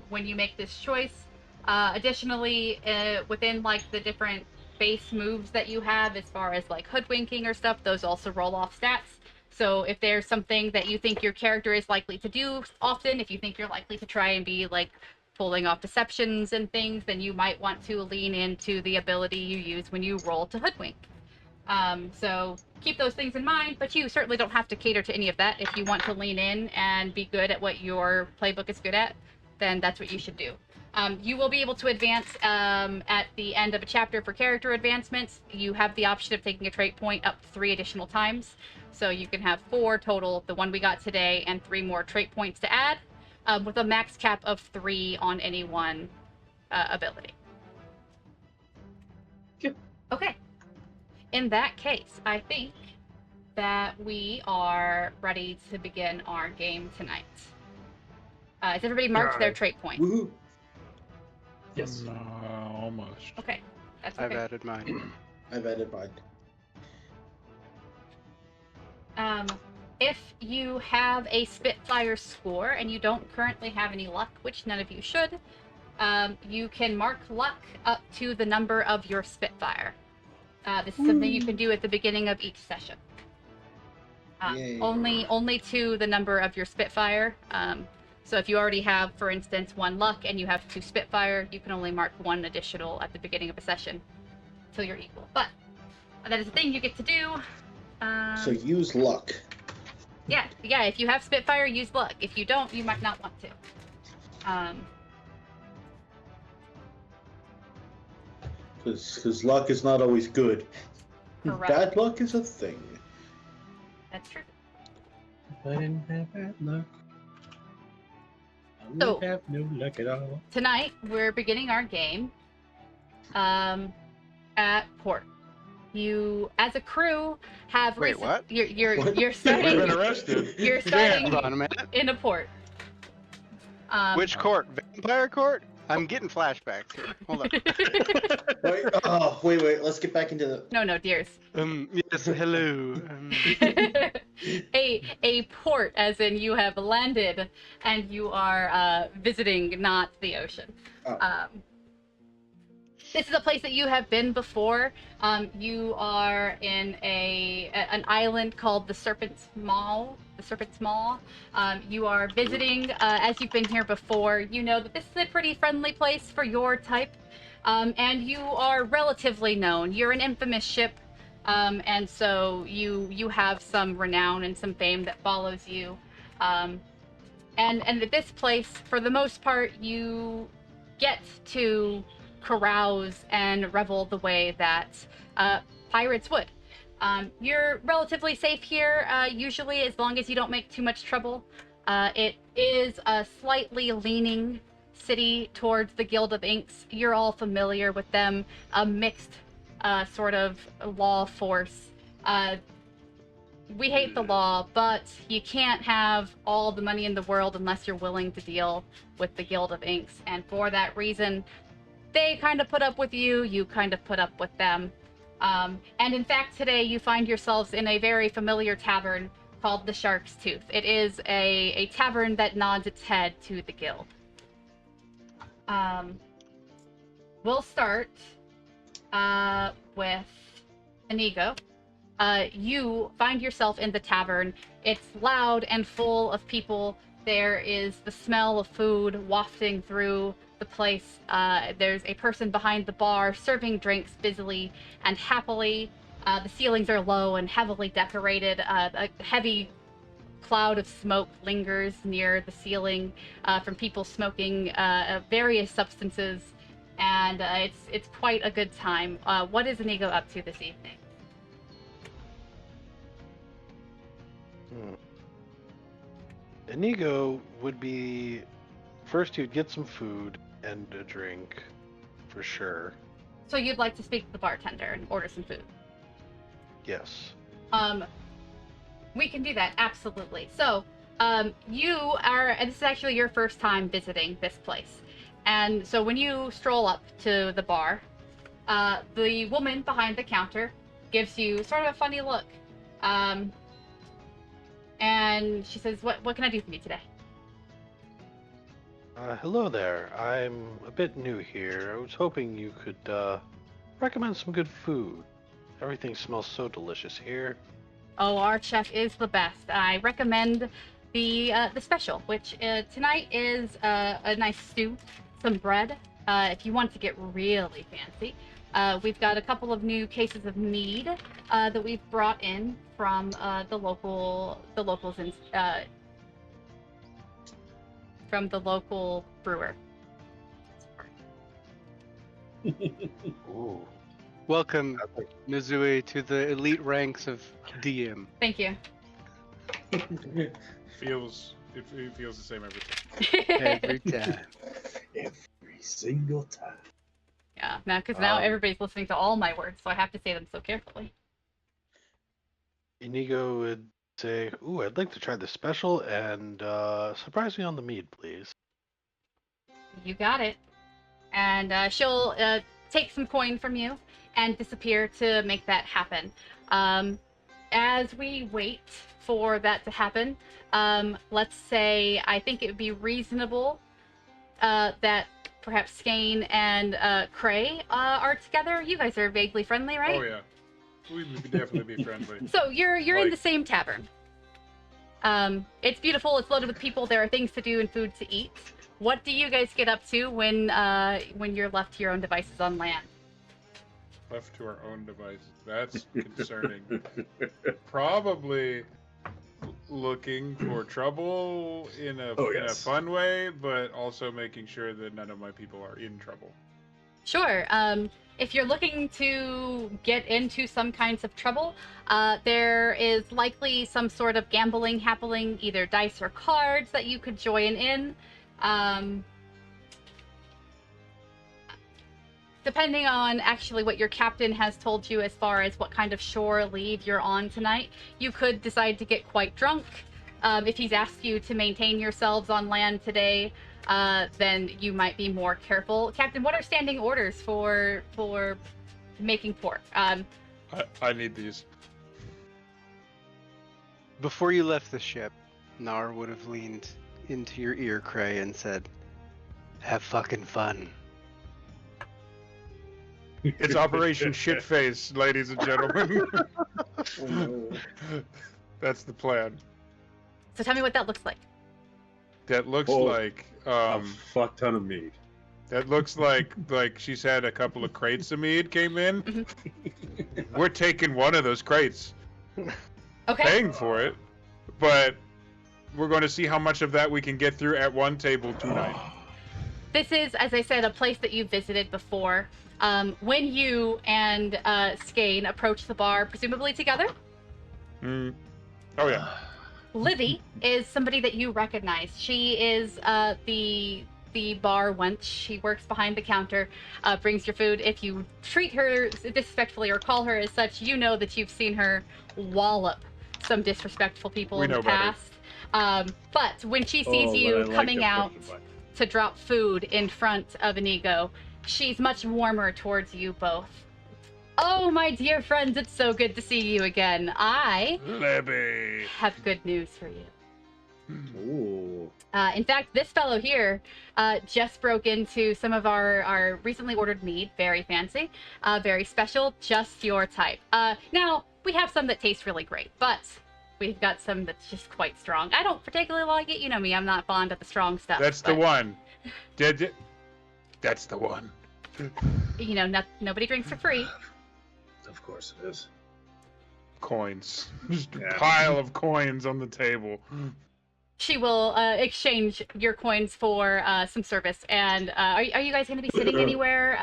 when you make this choice. Additionally, within like the different base moves that you have, as far as like hoodwinking or stuff, those also roll off stats. So if there's something that you think your character is likely to do often, if you think you're likely to try and be like pulling off deceptions and things, then you might want to lean into the ability you use when you roll to hoodwink. So keep those things in mind, but you certainly don't have to cater to any of that. If you want to lean in and be good at what your playbook is good at, then that's what you should do. You will be able to advance at the end of a chapter for character advancements. You have the option of taking a trait point up to 3 additional times. So you can have 4 total, the one we got today, and 3 more trait points to add, with a max cap of 3 on any one ability. Yep. Okay. In that case, I think that we are ready to begin our game tonight. Has everybody marked their trait point? Woohoo! Yes. Almost. Okay, that's I've okay. added mine. I've added mine. If you have a Spitfire score and you don't currently have any luck, which none of you should, you can mark luck up to the number of your Spitfire. This is something you can do at the beginning of each session. Yay. Only to the number of your Spitfire. So if you already have, for instance, 1 luck and you have 2 Spitfire, you can only mark 1 additional at the beginning of a session until you're equal. But that is a thing you get to do. So use luck. Yeah. If you have Spitfire, use luck. If you don't, you might not want to. Because luck is not always good. Correct. Bad luck is a thing. That's true. I didn't have bad luck. I So- would have no luck at all. Tonight we're beginning our game at port. You, as a crew, have Wait, what? You're What? you're I've been starting. arrested. You're starting Hold on a minute. in a port. Which court? Vampire court? I'm getting flashbacks here. Hold on. Wait. Let's get back into the. No, dears. Yes, hello. a port, as in you have landed and you are visiting, not the ocean. Oh. This is a place that you have been before. You are in an island called the Serpent's Maw. You are visiting, as you've been here before. You know that this is a pretty friendly place for your type, and you are relatively known. You're an infamous ship, and so you have some renown and some fame that follows you. And at this place, for the most part, you get to carouse and revel the way that pirates would. You're relatively safe here, usually, as long as you don't make too much trouble. It is a slightly leaning city towards the Guild of Inks. You're all familiar with them. A mixed sort of law force. We hate the law, but you can't have all the money in the world unless you're willing to deal with the Guild of Inks. And for that reason, they kind of put up with you, you kind of put up with them. And in fact, today you find yourselves in a very familiar tavern called the Shark's Tooth. It is a tavern that nods its head to the guild. We'll start with Inigo. You find yourself in the tavern. It's loud and full of people. There is the smell of food wafting through the place. There's a person behind the bar serving drinks busily and happily. The ceilings are low and heavily decorated. A heavy cloud of smoke lingers near the ceiling from people smoking various substances, and it's quite a good time. What is Inigo up to this evening? Inigo would be first. You'd get some food and a drink, for sure. So you'd like to speak to the bartender and order some food? Yes. We can do that, absolutely. So, you are, and this is actually your first time visiting this place. And so when you stroll up to the bar, the woman behind the counter gives you sort of a funny look. And she says, what can I do for you today? Hello there. I'm a bit new here. I was hoping you could recommend some good food. Everything smells so delicious here. Oh, our chef is the best. I recommend the special, which tonight is a nice stew, some bread. If you want to get really fancy, we've got a couple of new cases of mead that we've brought in from the locals from the local brewer. Ooh. Welcome, Mizue, to the elite ranks of DM. Thank you. It feels the same every time. Every time. Every single time. Yeah, because now everybody's listening to all my words, so I have to say them so carefully. Inigo would say, "Ooh, I'd like to try the special and surprise me on the mead, please." You got it. And she'll take some coin from you and disappear to make that happen. As we wait for that to happen, let's say I think it would be reasonable that perhaps Skane and Cray are together. You guys are vaguely friendly, right? Oh yeah, we would definitely be friendly. So you're in the same tavern. It's beautiful. It's loaded with people. There are things to do and food to eat. What do you guys get up to when you're left to your own devices on land? Left to our own devices. That's concerning. Probably looking for trouble in a fun way, but also making sure that none of my people are in trouble. Sure. If you're looking to get into some kinds of trouble, there is likely some sort of gambling happening, either dice or cards that you could join in. Depending on actually what your captain has told you as far as what kind of shore leave you're on tonight, you could decide to get quite drunk. If he's asked you to maintain yourselves on land today, then you might be more careful. Captain, what are standing orders for making port? I need these. Before you left the ship, Nar would have leaned into your ear, Cray, and said, "Have fucking fun." It's Operation Shitface, ladies and gentlemen. That's the plan. So tell me what that looks like. That looks like a fuck ton of meat. That looks like she's had a couple of crates of mead came in. Mm-hmm. We're taking one of those crates. Okay. Paying for it, but we're going to see how much of that we can get through at one table tonight. This is, as I said, a place that you've visited before. When you and Skane approach the bar, presumably together? Oh yeah. Livy is somebody that you recognize. She is the the bar once. She works behind the counter, brings your food. If you treat her disrespectfully or call her as such, you know that you've seen her wallop some disrespectful people in the past. But when she sees you coming out to drop food in front of Inigo, she's much warmer towards you both. Oh, my dear friends, it's so good to see you again. I Libby have good news for you. Ooh. In fact, this fellow here just broke into some of our recently ordered mead. Very fancy, very special, just your type. Now, we have some that taste really great, but we've got some that's just quite strong. I don't particularly like it. You know me, I'm not fond of the strong stuff. That's the one. That's the one. You know, nobody drinks for free. Of course it is. Coins. Just a pile of coins on the table. She will exchange your coins for some service. And are you guys going to be sitting anywhere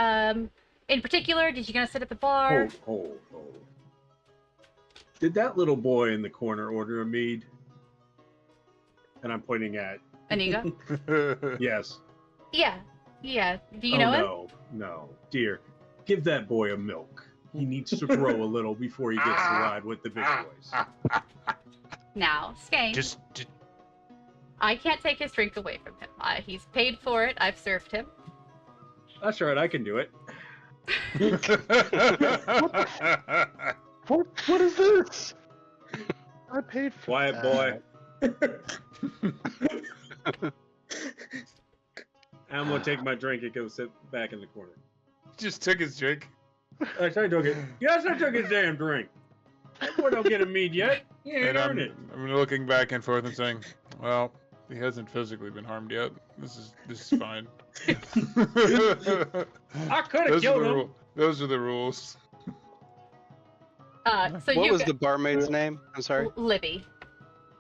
in particular? Did you going to sit at the bar? Hold. Did that little boy in the corner order a mead? And I'm pointing at... Inigo? Yes. Yeah. Do you know him? No. Dear, give that boy a milk. He needs to grow a little before he gets to ride with the big boys. Now, Skane. Just I can't take his drink away from him. He's paid for it. I've served him. That's right, I can do it. What is this? I paid for Quiet that. boy. I'm gonna take my drink and go sit back in the corner. just took his drink. I took it. Yes, I took his damn drink. That boy don't get a mead yet. He ain't earned it. I'm looking back and forth and saying, well, he hasn't physically been harmed yet. This is fine. I could have killed him. Those are the rules. So What was the barmaid's name? I'm sorry. Libby.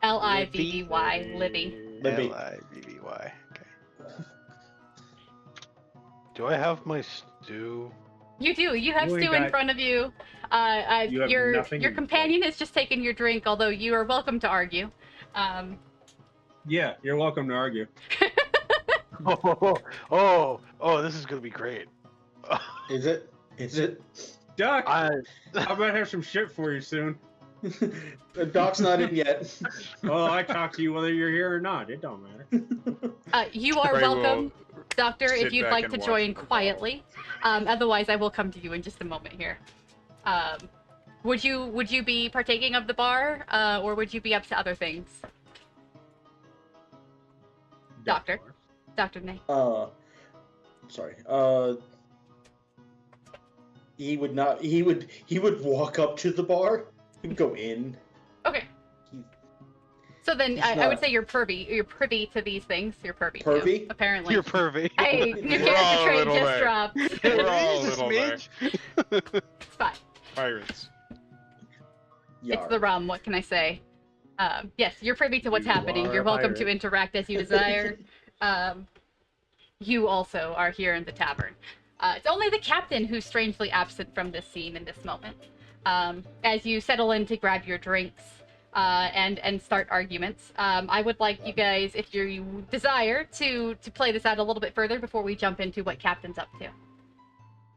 Livby. Libby. Libby. Okay. Do I have my stew? You do. You have You ain't stew in got- front of you. You have Your nothing in companion has just taken your drink, although you are welcome to argue. Yeah, you're welcome to argue. Oh, this is gonna be great. Is it? Doc, I might have some shit for you soon. The Doc's not in yet. Well, I talk to you whether you're here or not. It don't matter. You are Trey welcome, will Doctor, sit if you'd back like and to watch join the ball. quietly. Otherwise, I will come to you in just a moment here. Would you be partaking of the bar, or would you be up to other things? Doctor. Dr. Nay. Sorry. He would not. He would walk up to the bar and go in. Okay. So then He's I would not- say you're privy. You're privy to these things. You're privy. To, Pervy? apparently. You're pervy. Hey, new We're all character a trait little just there. dropped. We're all a Just little there. smidge. It's fine. Pirates. It's the rum. What can I say? Yes, you're privy to what's You happening. are You're a welcome to pirate. interact as you desire. You also are here in the tavern. It's only the captain who's strangely absent from this scene in this moment. As you settle in to grab your drinks and start arguments, I would like you guys, if you desire, to play this out a little bit further before we jump into what Captain's up to.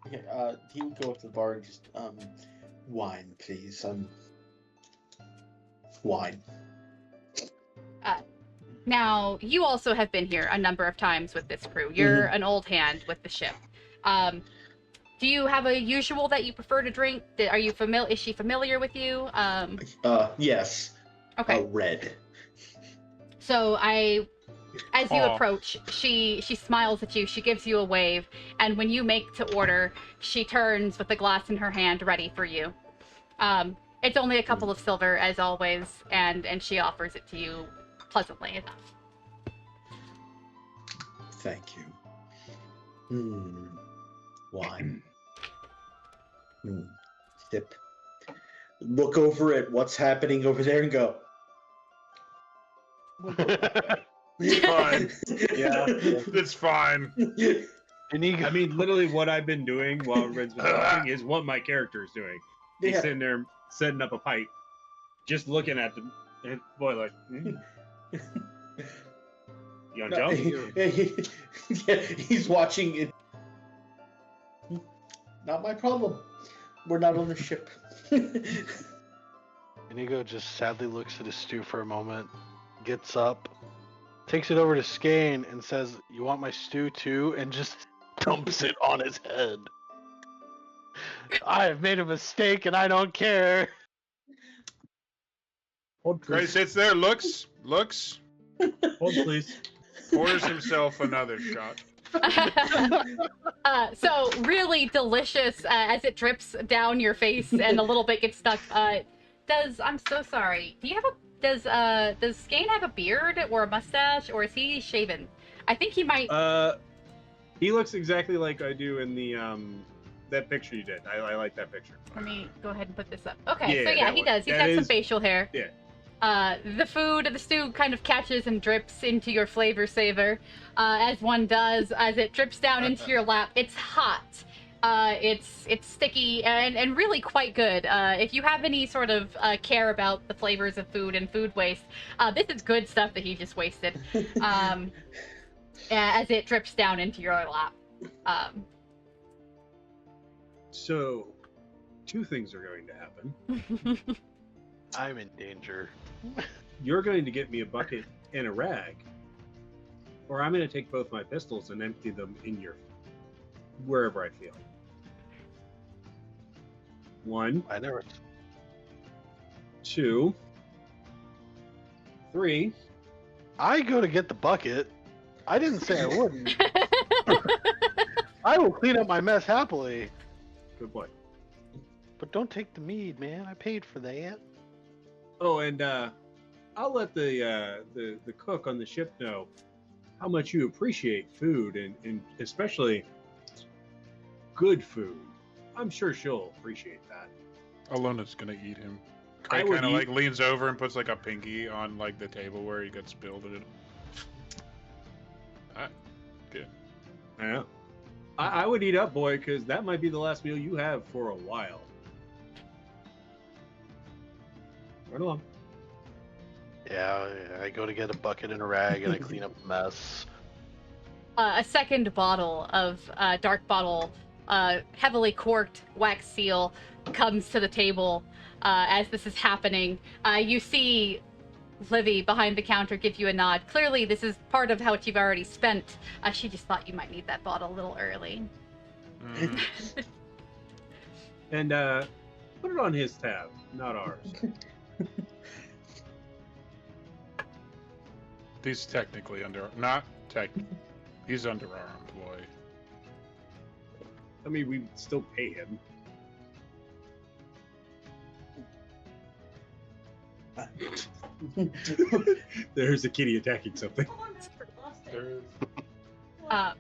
Okay, he would go up to the bar and just wine, please. Wine. Now, you also have been here a number of times with this crew. You're an old hand with the ship. Do you have a usual that you prefer to drink? Are you familiar? Is she familiar with you? Yes. Okay. Red. So as you Aw. approach, she smiles at you. She gives you a wave, and when you make to order, she turns with the glass in her hand, ready for you. It's only a couple of silver, as always, and she offers it to you pleasantly enough. Thank you. Wine. Sip. Look over at what's happening over there and go. It's fine. Yeah. It's fine. Inigo. I mean, literally what I've been doing while everyone's been talking is what my character is doing. He's Yeah. sitting there setting up a pipe, just looking at the boy like, You want No, jump? yeah, he's watching it. Not my problem. We're not on the ship. Inigo just sadly looks at his stew for a moment, gets up, takes it over to Skane and says, "You want my stew too?" and just dumps it on his head. I have made a mistake and I don't care. Hold, Guy please. sits there, looks, Hold, please. pours himself another shot. So really delicious as it drips down your face and a little bit gets stuck. I'm so sorry. Do you have does Skane have a beard or a mustache, or is he shaven? I think he might. He looks exactly like I do in the that picture you did. I like that picture. Let me go ahead and put this up. Okay, so Yeah, yeah, that he one. does. He's That got some is- facial hair. Yeah. The stew kind of catches and drips into your flavor saver, as one does, as it drips down into your lap. It's hot. It's sticky and really quite good. If you have any sort of care about the flavors of food and food waste, this is good stuff that he just wasted. As it drips down into your lap. So, two things are going to happen. I'm in danger. You're going to get me a bucket and a rag, or I'm going to take both my pistols and empty them in your wherever I feel. One, I never. 2, 3. I go to get the bucket. I didn't say I wouldn't. I will clean up my mess happily. Good boy. But don't take the mead, man. I paid for that. Oh, and I'll let the cook on the ship know how much you appreciate food and especially good food. I'm sure she'll appreciate that. Alona's gonna eat him. I Kai would kind of eat- like leans over and puts like a pinky on like the table where he got spilled in. Yeah. I would eat up, boy, because that might be the last meal you have for a while. Right along. Yeah, I go to get a bucket and a rag and I clean up the mess. A second bottle of dark bottle, heavily corked wax seal, comes to the table as this is happening. You see Livy behind the counter give you a nod. Clearly, this is part of how much you've already spent. She just thought you might need that bottle a little early. Mm. And put it on his tab, not ours. He's technically not technically. He's under our employ. I mean, we still pay him. There's a kitty attacking something.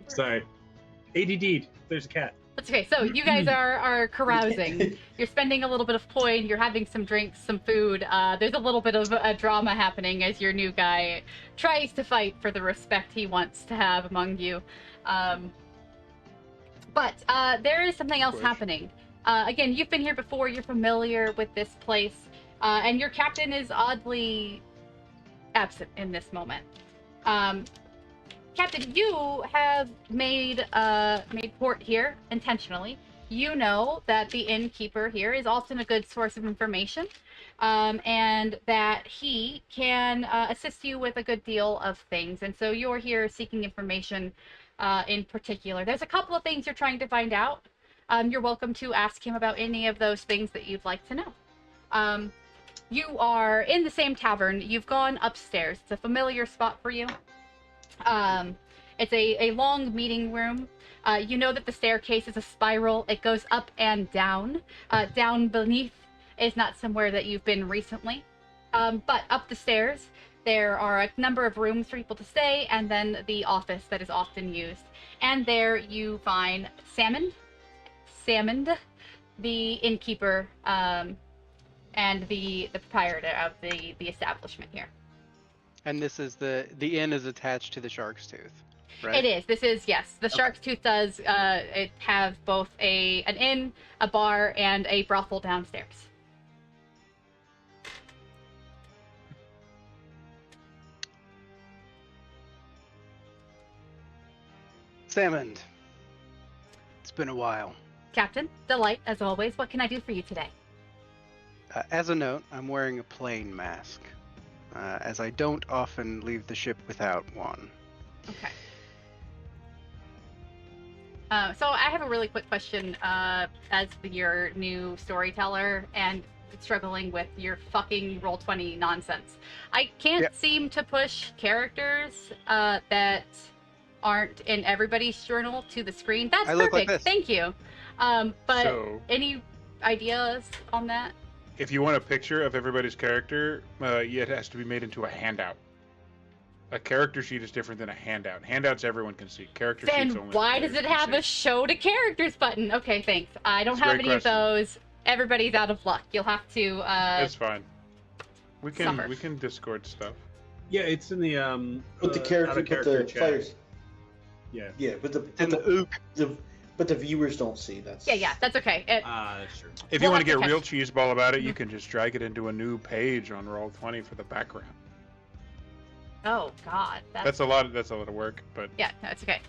Sorry. ADD. There's a cat. That's okay. So you guys are carousing. You're spending a little bit of coin. You're having some drinks, some food. There's a little bit of a drama happening as your new guy tries to fight for the respect he wants to have among you. But there is something else happening. Again, you've been here before. You're familiar with this place. And your captain is oddly absent in this moment. Captain, you have made port here intentionally. You know that the innkeeper here is often a good source of information, and that he can assist you with a good deal of things. And so you're here seeking information in particular. There's a couple of things you're trying to find out. You're welcome to ask him about any of those things that you'd like to know. You are in the same tavern. You've gone upstairs. It's a familiar spot for you. It's a long meeting room. You know that the staircase is a spiral. It goes up and down. Down beneath is not somewhere that you've been recently. But up the stairs, there are a number of rooms for people to stay, and then the office that is often used. And there you find Salmond, the innkeeper, and the proprietor of the establishment here. And this is the inn is attached to the Shark's Tooth, right? It is. This is, yes. The Shark's Tooth does it have both an inn, a bar, and a brothel downstairs. Salmond. It's been a while. Captain, delight as always. What can I do for you today? As a note, I'm wearing a plain mask, as I don't often leave the ship without one. Okay. So I have a really quick question as your new storyteller and struggling with your fucking Roll20 nonsense. I can't seem to push characters that aren't in everybody's journal to the screen. That's look perfect. like this. Thank you. But So- any ideas on that? If you want a picture of everybody's character, it has to be made into a handout. A character sheet is different than a handout. Handouts everyone can see. Character sheets Then only. why does players it can have see. a show to characters button? Okay, thanks. I don't That's a have great any question. of those. Everybody's out of luck. You'll have to It's fine. We suffer. can Discord stuff. Yeah, it's in the Put the out character, of put the chat. players. Yeah. Yeah, but In the ook. but the viewers don't see. That's Yeah, that's okay. That's true. If We'll you want to have get to real catch- cheeseball about it, you can just drag it into a new page on Roll20 for the background. Oh God, That's a lot of work, but yeah, no, it's okay.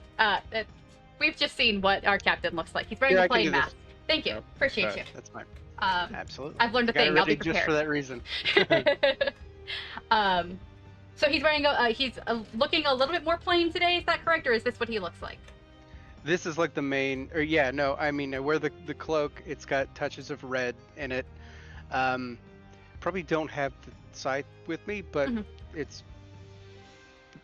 We've just seen what our captain looks like. He's wearing Yeah, a I can plain do this. mask. Thank you. Yep. Appreciate you. That's fine. Um, Absolutely. I've learned a Got it thing. I'll be ready just for prepared. that reason. So he's wearing he's looking a little bit more plain today. Is that correct, or is this what he looks like? This is like the main, or yeah, no, I mean, I wear the cloak. It's got touches of red in it. Probably don't have the scythe with me, but it's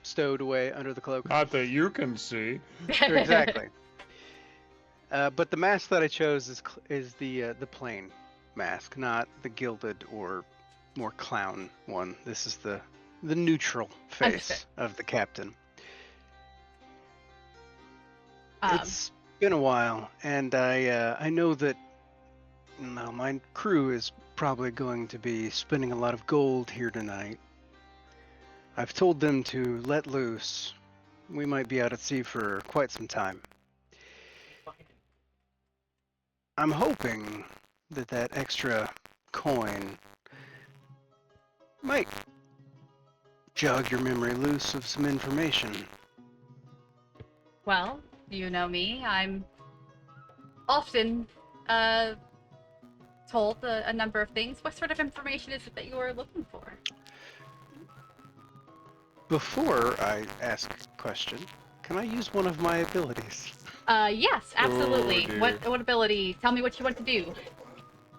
stowed away under the cloak. not that you can see. Exactly. But the mask that I chose is the plain mask, not the gilded or more clown one. This is the neutral face Understood. of the captain. Um, It's been a while, and I know that my crew is probably going to be spending a lot of gold here tonight. I've told them to let loose. We might be out at sea for quite some time. I'm hoping that extra coin might jog your memory loose of some information. Well, you know me. I'm often told a number of things. What sort of information is it that you are looking for? Before I ask a question, can I use one of my abilities? Yes, absolutely. dear. What ability? Tell me what you want to do.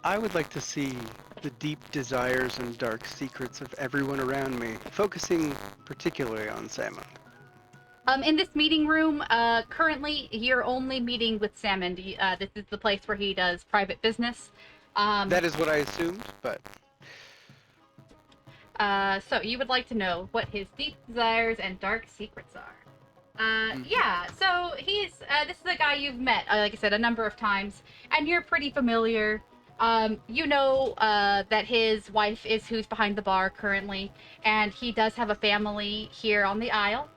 I would like to see the deep desires and dark secrets of everyone around me, focusing particularly on Salmon. In this meeting room, currently you're only meeting with Salmon. This is the place where he does private business. That is what I assumed, but So you would like to know what his deep desires and dark secrets are. Yeah, so he's, this is a guy you've met, like I said, a number of times, and you're pretty familiar. You know, that his wife is who's behind the bar currently, and he does have a family here on the Isle.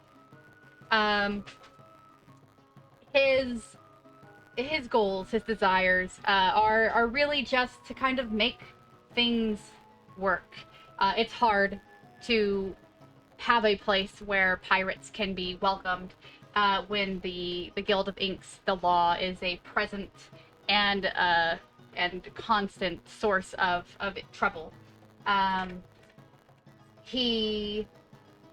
His goals, his desires, are really just to kind of make things work. It's hard to have a place where pirates can be welcomed when the Guild of Inks, the law, is a present and constant source of trouble. He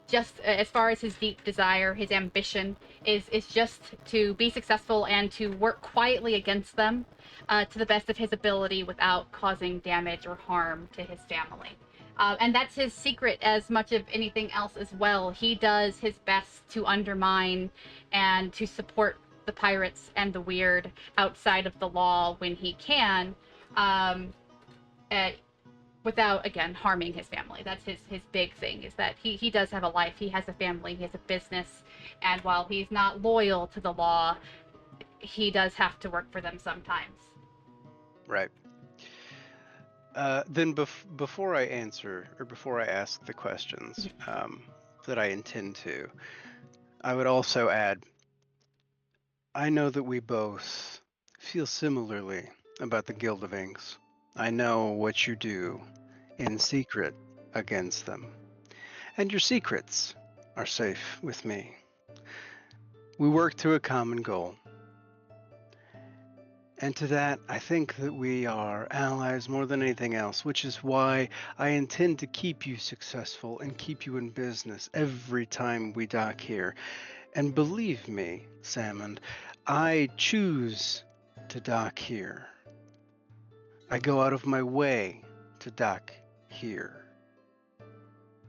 just, as far as his deep desire, his ambition is just to be successful and to work quietly against them to the best of his ability without causing damage or harm to his family. And that's his secret as much of anything else as well. He does his best to undermine and to support the pirates and the weird outside of the law when he can, without, again, harming his family. That's his big thing, is that he does have a life. He has a family. He has a business. And while he's not loyal to the law, he does have to work for them sometimes. right. Then before I answer, or before I ask the questions that I intend to, I would also add, I know that we both feel similarly about the Guild of Inks. I know what you do in secret against them, and your secrets are safe with me. We work to a common goal. And to that, I think that we are allies more than anything else, which is why I intend to keep you successful and keep you in business every time we dock here. And believe me, Salmon, I choose to dock here. I go out of my way to dock here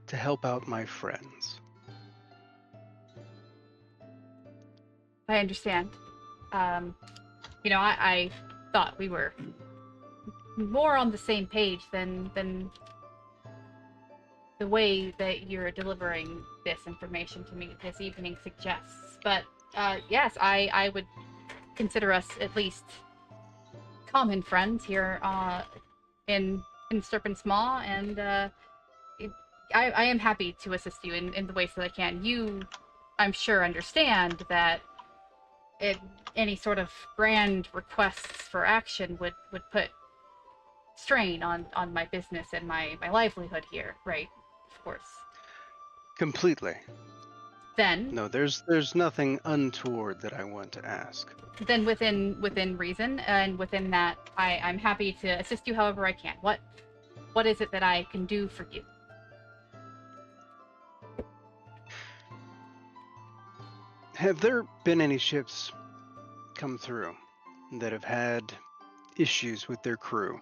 to help out my friends. I understand. I thought we were more on the same page than the way that you're delivering this information to me this evening suggests. But yes, I would consider us at least common friends here in Serpent's Maw, and I am happy to assist you in the ways that I can. You, I'm sure, understand that any sort of grand requests for action would put strain on my business and my livelihood here, right? Of course. Completely. Then No, there's nothing untoward that I want to ask. Then within reason and within that, I'm happy to assist you however I can. What is it that I can do for you? Have there been any ships come through that have had issues with their crew?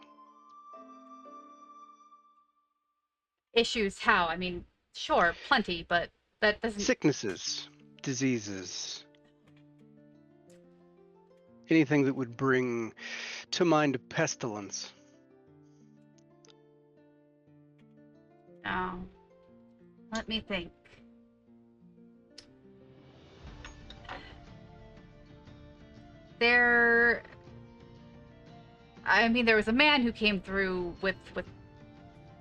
Issues how? I mean, sure, plenty, but that doesn't... Sicknesses, diseases, anything that would bring to mind a pestilence. Oh. Let me think. There was a man who came through with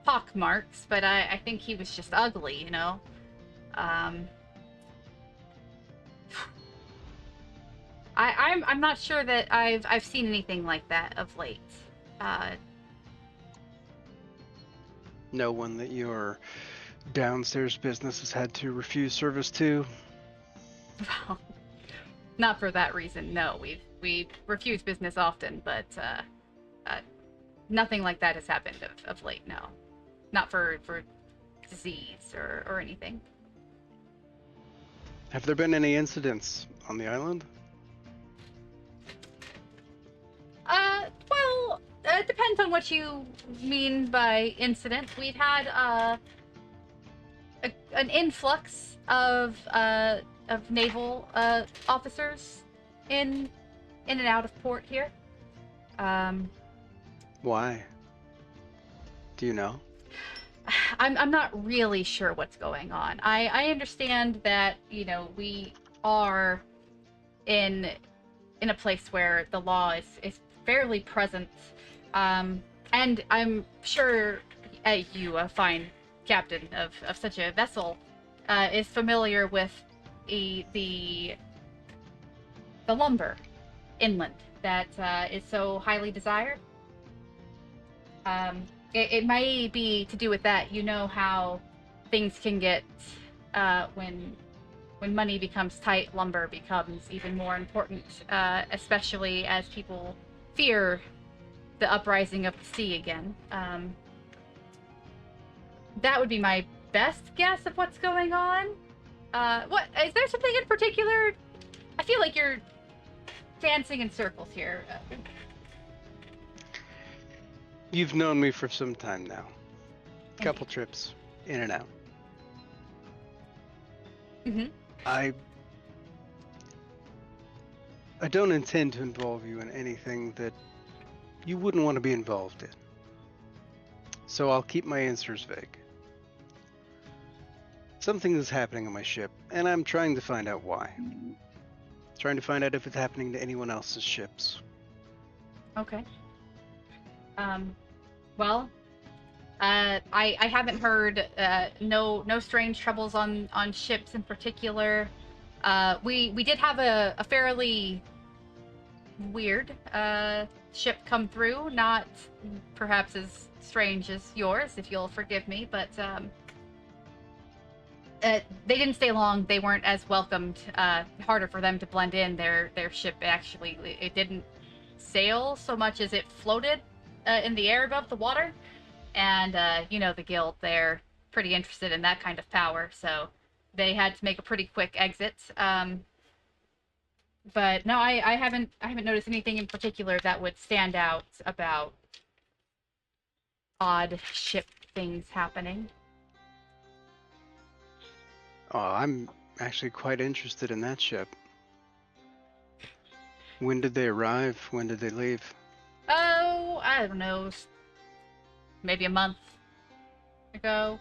pock marks, but I think he was just ugly, you know? I'm not sure that I've seen anything like that of late. No one that your downstairs business has had to refuse service to? Well, not for that reason, no. We refuse business often, but nothing like that has happened of late, no. Not for disease or anything. Have there been any incidents on the island? Well, it depends on what you mean by incident. We've had an influx of naval officers in and out of port here. Why? Do you know? I'm not really sure what's going on. I understand that, you know, we are in a place where the law is fairly present. And I'm sure you, a fine captain of such a vessel, is familiar with the lumber inland that is so highly desired. It may be to do with that. You know how things can get when money becomes tight, lumber becomes even more important, especially as people fear the uprising of the sea again. That would be my best guess of what's going on. What is there something in particular? I feel like you're dancing in circles here. You've known me for some time now. Couple trips in and out. Mm-hmm. I don't intend to involve you in anything that you wouldn't want to be involved in. So I'll keep my answers vague. Something is happening on my ship, and I'm trying to find out why. Trying to find out if it's happening to anyone else's ships. Okay. Well, I haven't heard no strange troubles on ships in particular. We did have a fairly weird ship come through, not perhaps as strange as yours, if you'll forgive me, but they didn't stay long. They weren't as welcomed. Harder for them to blend in. Their ship actually, it didn't sail so much as it floated in the air above the water. And the guild, they're pretty interested in that kind of power, so they had to make a pretty quick exit. But no, I haven't noticed anything in particular that would stand out about odd ship things happening. Oh, I'm actually quite interested in that ship. When did they arrive? When did they leave? Oh, I don't know, maybe a month ago.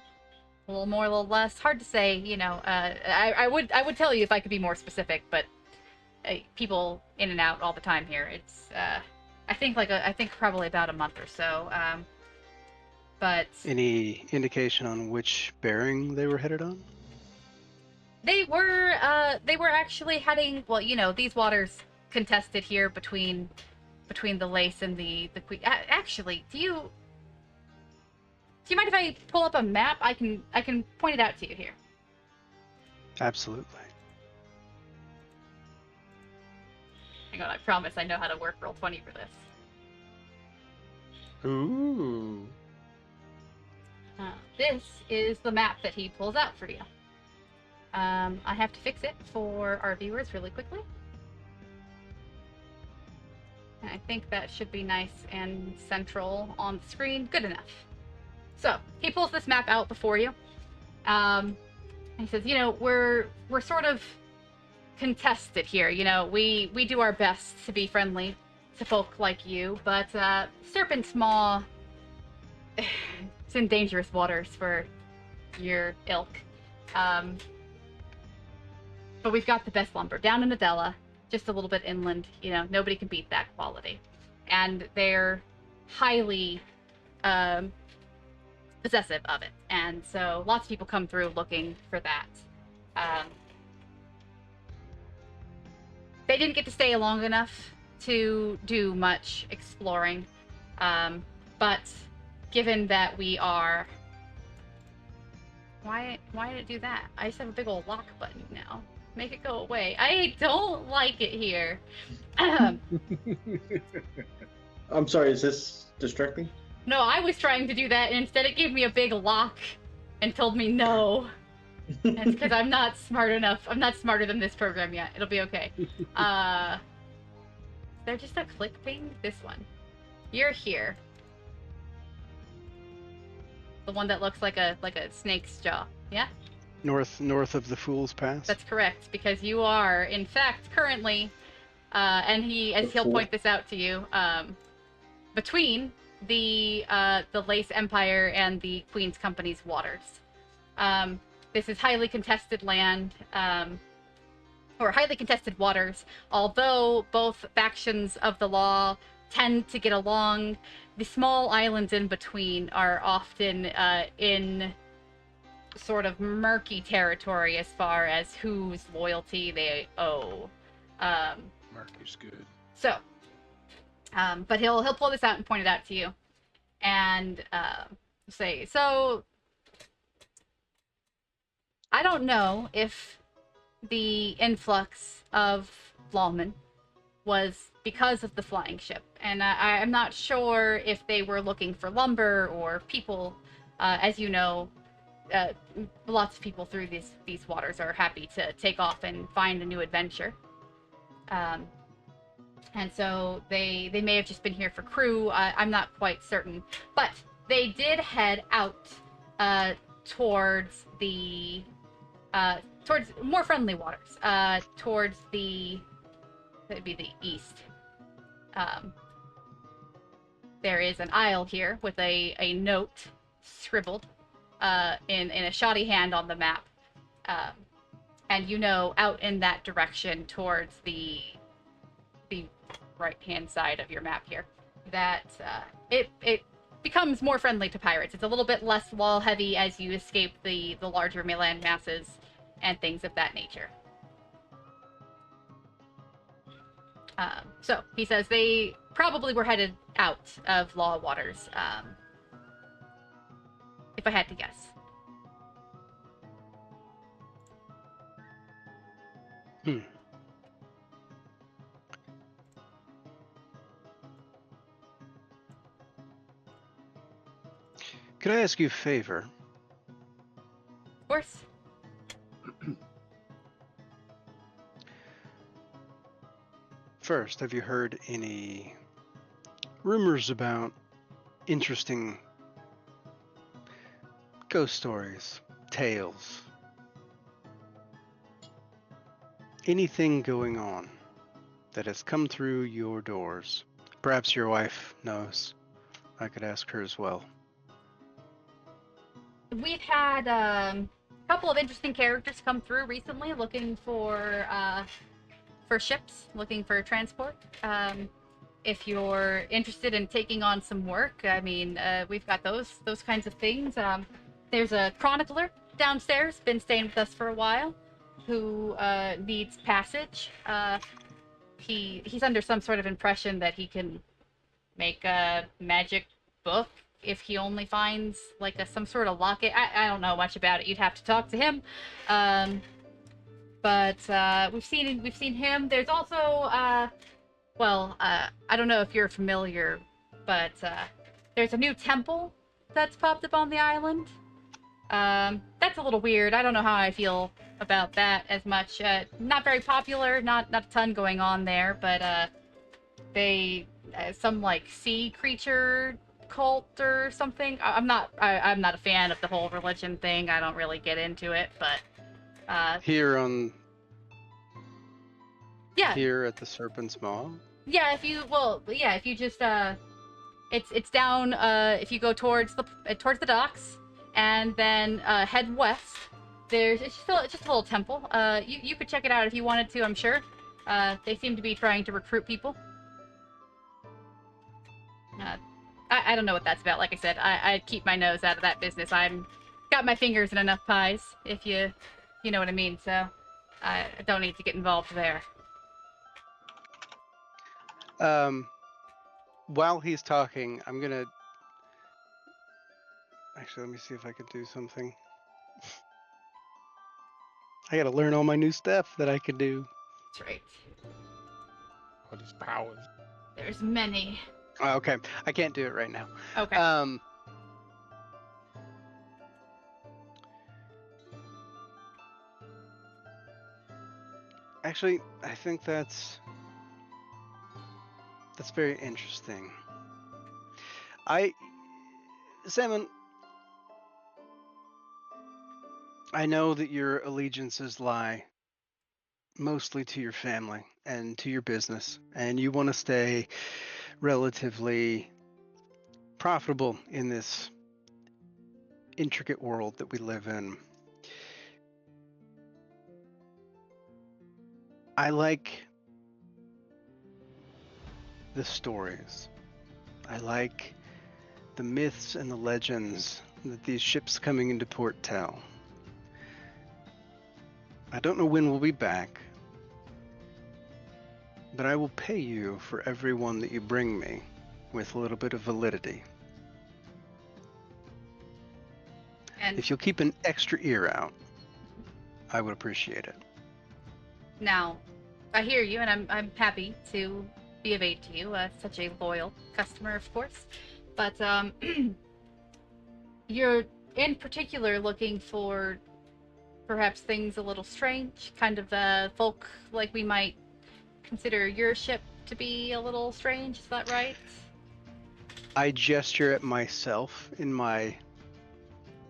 A little more, a little less. Hard to say, I would tell you if I could be more specific, but people in and out all the time here. It's I think probably about a month or so. But any indication on which bearing they were headed on? They were actually heading, well, these waters contested here between the Lace and the Queen. Actually, do you mind if I pull up a map? I can point it out to you here. Absolutely. Hang on, I promise I know how to work Roll20 for this. Ooh. This is the map that he pulls out for you. I have to fix it for our viewers really quickly. And I think that should be nice and central on the screen. Good enough. So, he pulls this map out before you. And he says, we're sort of contested here. We do our best to be friendly to folk like you, but Serpent's Maw, it's in dangerous waters for your ilk. But we've got the best lumber down in Adela, just a little bit inland. Nobody can beat that quality, and they're highly possessive of it, and so lots of people come through looking for that. They didn't get to stay long enough to do much exploring, but given that we are... Why did it do that? I just have a big old lock button now. Make it go away. I don't like it here. I'm sorry, is this distracting? No, I was trying to do that, and instead it gave me a big lock and told me no. That's because I'm not smart enough. I'm not smarter than this program yet. It'll be okay. Is there just a click ping? This one. You're here. The one that looks like a snake's jaw. Yeah? North of the Fool's Pass? That's correct, because you are, in fact, currently, and he'll point this out to you, between the Lace Empire and the Queen's Company's waters. This is highly contested land, or highly contested waters. Although both factions of the law tend to get along, the small islands in between are often in sort of murky territory as far as whose loyalty they owe. Murky's good. So, but he'll pull this out and point it out to you, and say, so I don't know if the influx of lawmen was because of the flying ship, and I'm not sure if they were looking for lumber or people. As you know, lots of people through these waters are happy to take off and find a new adventure. And so they may have just been here for crew. I'm not quite certain, but they did head out towards more friendly waters, towards that'd be the east. There is an isle here with a note scribbled in a shoddy hand on the map, and out in that direction towards the right-hand side of your map here, that it becomes more friendly to pirates. It's a little bit less wall-heavy as you escape the larger land masses and things of that nature. So he says they probably were headed out of law waters, if I had to guess. Hmm. Could I ask you a favor? Of course. First, have you heard any rumors about interesting ghost stories, tales? Anything going on that has come through your doors? Perhaps your wife knows. I could ask her as well. We've had a couple of interesting characters come through recently looking for ships, looking for transport. If you're interested in taking on some work, I mean, we've got those kinds of things. There's a chronicler downstairs, been staying with us for a while, who needs passage. He's under some sort of impression that he can make a magic book if he only finds like some sort of locket. I don't know much about it. You'd have to talk to him. But we've seen him. There's also I don't know if you're familiar, but there's a new temple that's popped up on the island. That's a little weird. I don't know how I feel about that as much. Not very popular. Not a ton going on there, but they some like sea creature cult or something. I'm not a fan of the whole religion thing. I don't really get into it, but Here on yeah, here at the Serpent's Maw. yeah. If you just it's down. If you go towards the docks and then head west, it's just a little temple. You could check it out if you wanted to. I'm sure. They seem to be trying to recruit people. I don't know what that's about. Like I said, I keep my nose out of that business. I'm got my fingers in enough pies, if you know what I mean. So I don't need to get involved there. While he's talking, I'm gonna actually let me see if I can do something. I gotta learn all my new stuff that I can do. That's right. What is powers? There's many. Okay, I can't do it right now. Okay. Actually, I think that's very interesting. Salmon, I know that your allegiances lie mostly to your family and to your business, and you want to stay relatively profitable in this intricate world that we live in. I like the stories. I like the myths and the legends that these ships coming into port tell. I don't know when we'll be back, but I will pay you for every one that you bring me with a little bit of validity. And if you'll keep an extra ear out, I would appreciate it. now, I hear you, and I'm happy to be of aid to you. Such a loyal customer, of course. But you're in particular looking for perhaps things a little strange, kind of folk like we might consider your ship to be a little strange. Is that right? I gesture at myself in my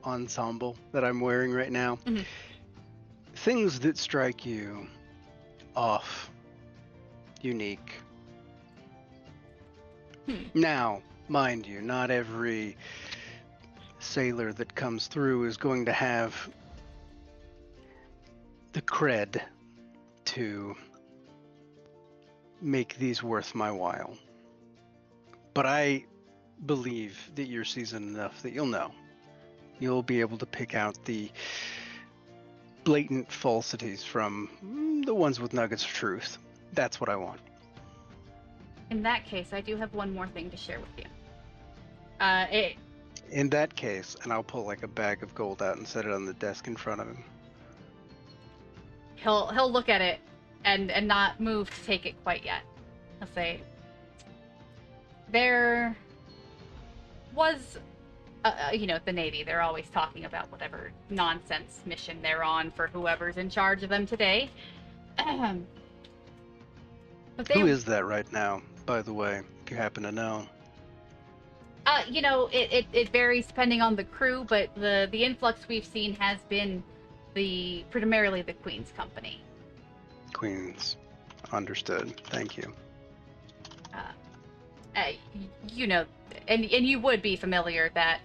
ensemble that I'm wearing right now. Mm-hmm. Things that strike you off, unique. Now, mind you, not every sailor that comes through is going to have the cred to make these worth my while. But I believe that you're seasoned enough that you'll know. You'll be able to pick out the blatant falsities from the ones with nuggets of truth. That's what I want. In that case, I do have one more thing to share with you. In that case, and I'll pull like a bag of gold out and set it on the desk in front of him. He'll look at it and not move to take it quite yet. I'll say there was, the Navy. They're always talking about whatever nonsense mission they're on for whoever's in charge of them today. But Who is that right now, by the way, if you happen to know? It varies depending on the crew, but the influx we've seen has been primarily the Queen's Company. Queens. Understood. Thank you. And you would be familiar that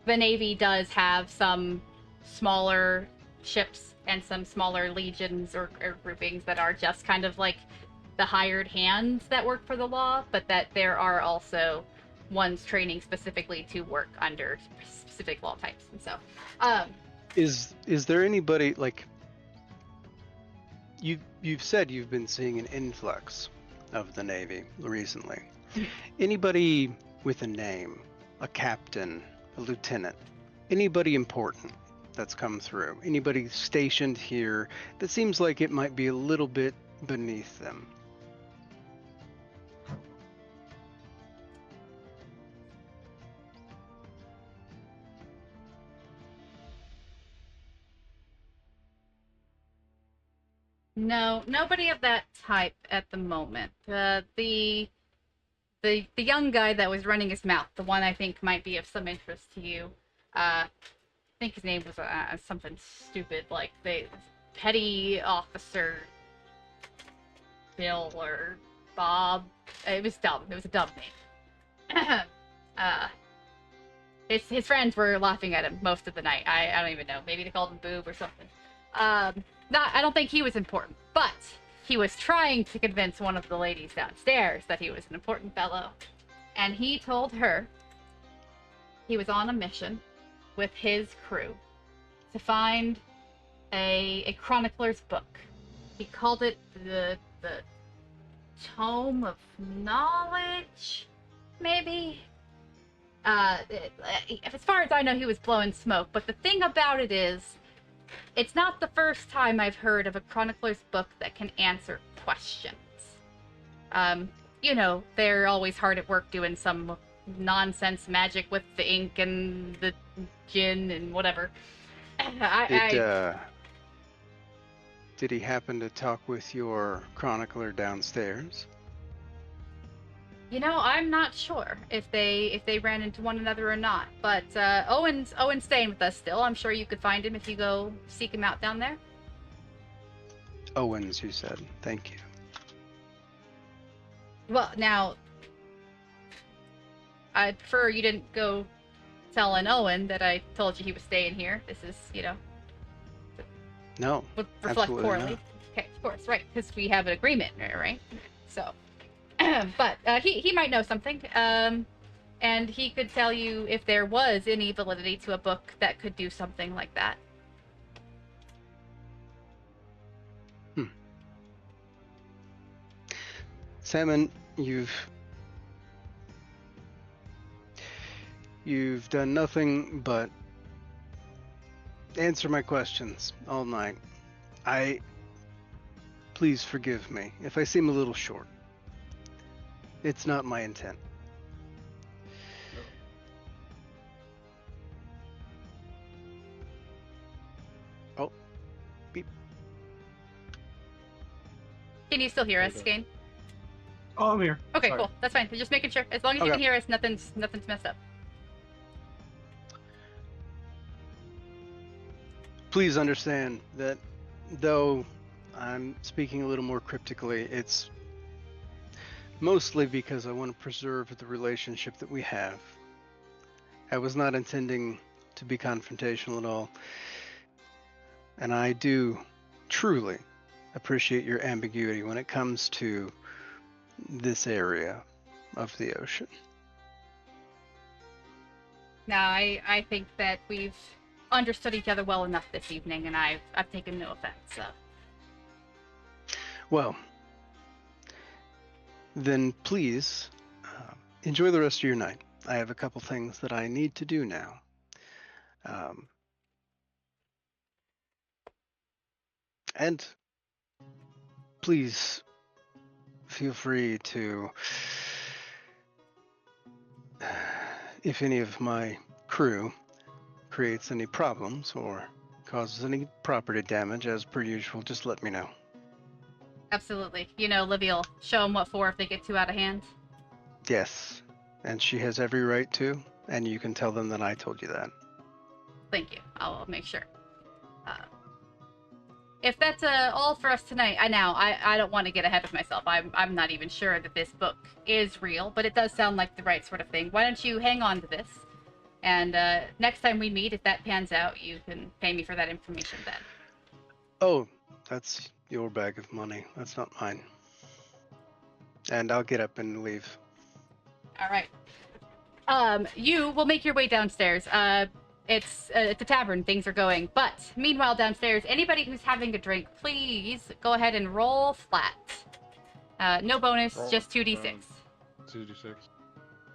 the Navy does have some smaller ships and some smaller legions or groupings that are just kind of like the hired hands that work for the law, but that there are also ones training specifically to work under specific law types. And so, is there anybody like you've said you've been seeing an influx of the Navy recently? Anybody with a name, a captain, a lieutenant, anybody important that's come through? Anybody stationed here that seems like it might be a little bit beneath them? No, nobody of that type at the moment. The young guy that was running his mouth, the one I think might be of some interest to you. I think his name was something stupid like the Petty Officer Bill or Bob. It was dumb. It was a dumb name. His friends were laughing at him most of the night. I don't even know. Maybe they called him Boob or something. I don't think he was important, but he was trying to convince one of the ladies downstairs that he was an important fellow. And he told her he was on a mission with his crew to find a chronicler's book. He called it the Tome of Knowledge, maybe? As far as I know, he was blowing smoke, but the thing about it is, it's not the first time I've heard of a chronicler's book that can answer questions. They're always hard at work doing some nonsense magic with the ink and the gin and whatever. Did he happen to talk with your chronicler downstairs? I'm not sure if they ran into one another or not, but Owen's staying with us still. I'm sure you could find him if you go seek him out down there. Owens, you said. Thank you. Well, now, I'd prefer you didn't go telling Owen that I told you he was staying here. This is, No, would reflect poorly. not. Okay, of course, right, because we have an agreement, right? So, but he might know something, and he could tell you if there was any validity to a book that could do something like that. Salmon, you've done nothing but answer my questions all night. Please forgive me if I seem a little short. It's not my intent. Oh, beep. Can you still hear us, Skane? Oh, I'm here. Okay, Sorry. cool. That's fine. Just making sure. As long as you Okay. can hear us, nothing's messed up. Please understand that though I'm speaking a little more cryptically, it's mostly because I want to preserve the relationship that we have. I was not intending to be confrontational at all. And I do truly appreciate your ambiguity when it comes to this area of the ocean. No, I think that we've understood each other well enough this evening, and I've taken no offense. So. Well, then please enjoy the rest of your night. I have a couple things that I need to do now. And please feel free to, if any of my crew creates any problems or causes any property damage, as per usual, just let me know. Absolutely. You know, Livy will show them what for if they get too out of hand. Yes, and she has every right to, and you can tell them that I told you that. Thank you. I'll make sure. If that's all for us tonight, I don't want to get ahead of myself. I'm not even sure that this book is real, but it does sound like the right sort of thing. Why don't you hang on to this? And next time we meet, if that pans out, you can pay me for that information then. Oh, that's your bag of money. That's not mine. And I'll get up and leave. All right. You will make your way downstairs. It's a tavern. Things are going. But meanwhile, downstairs, anybody who's having a drink, please go ahead and roll flat. No bonus, just 2d6. 2d6.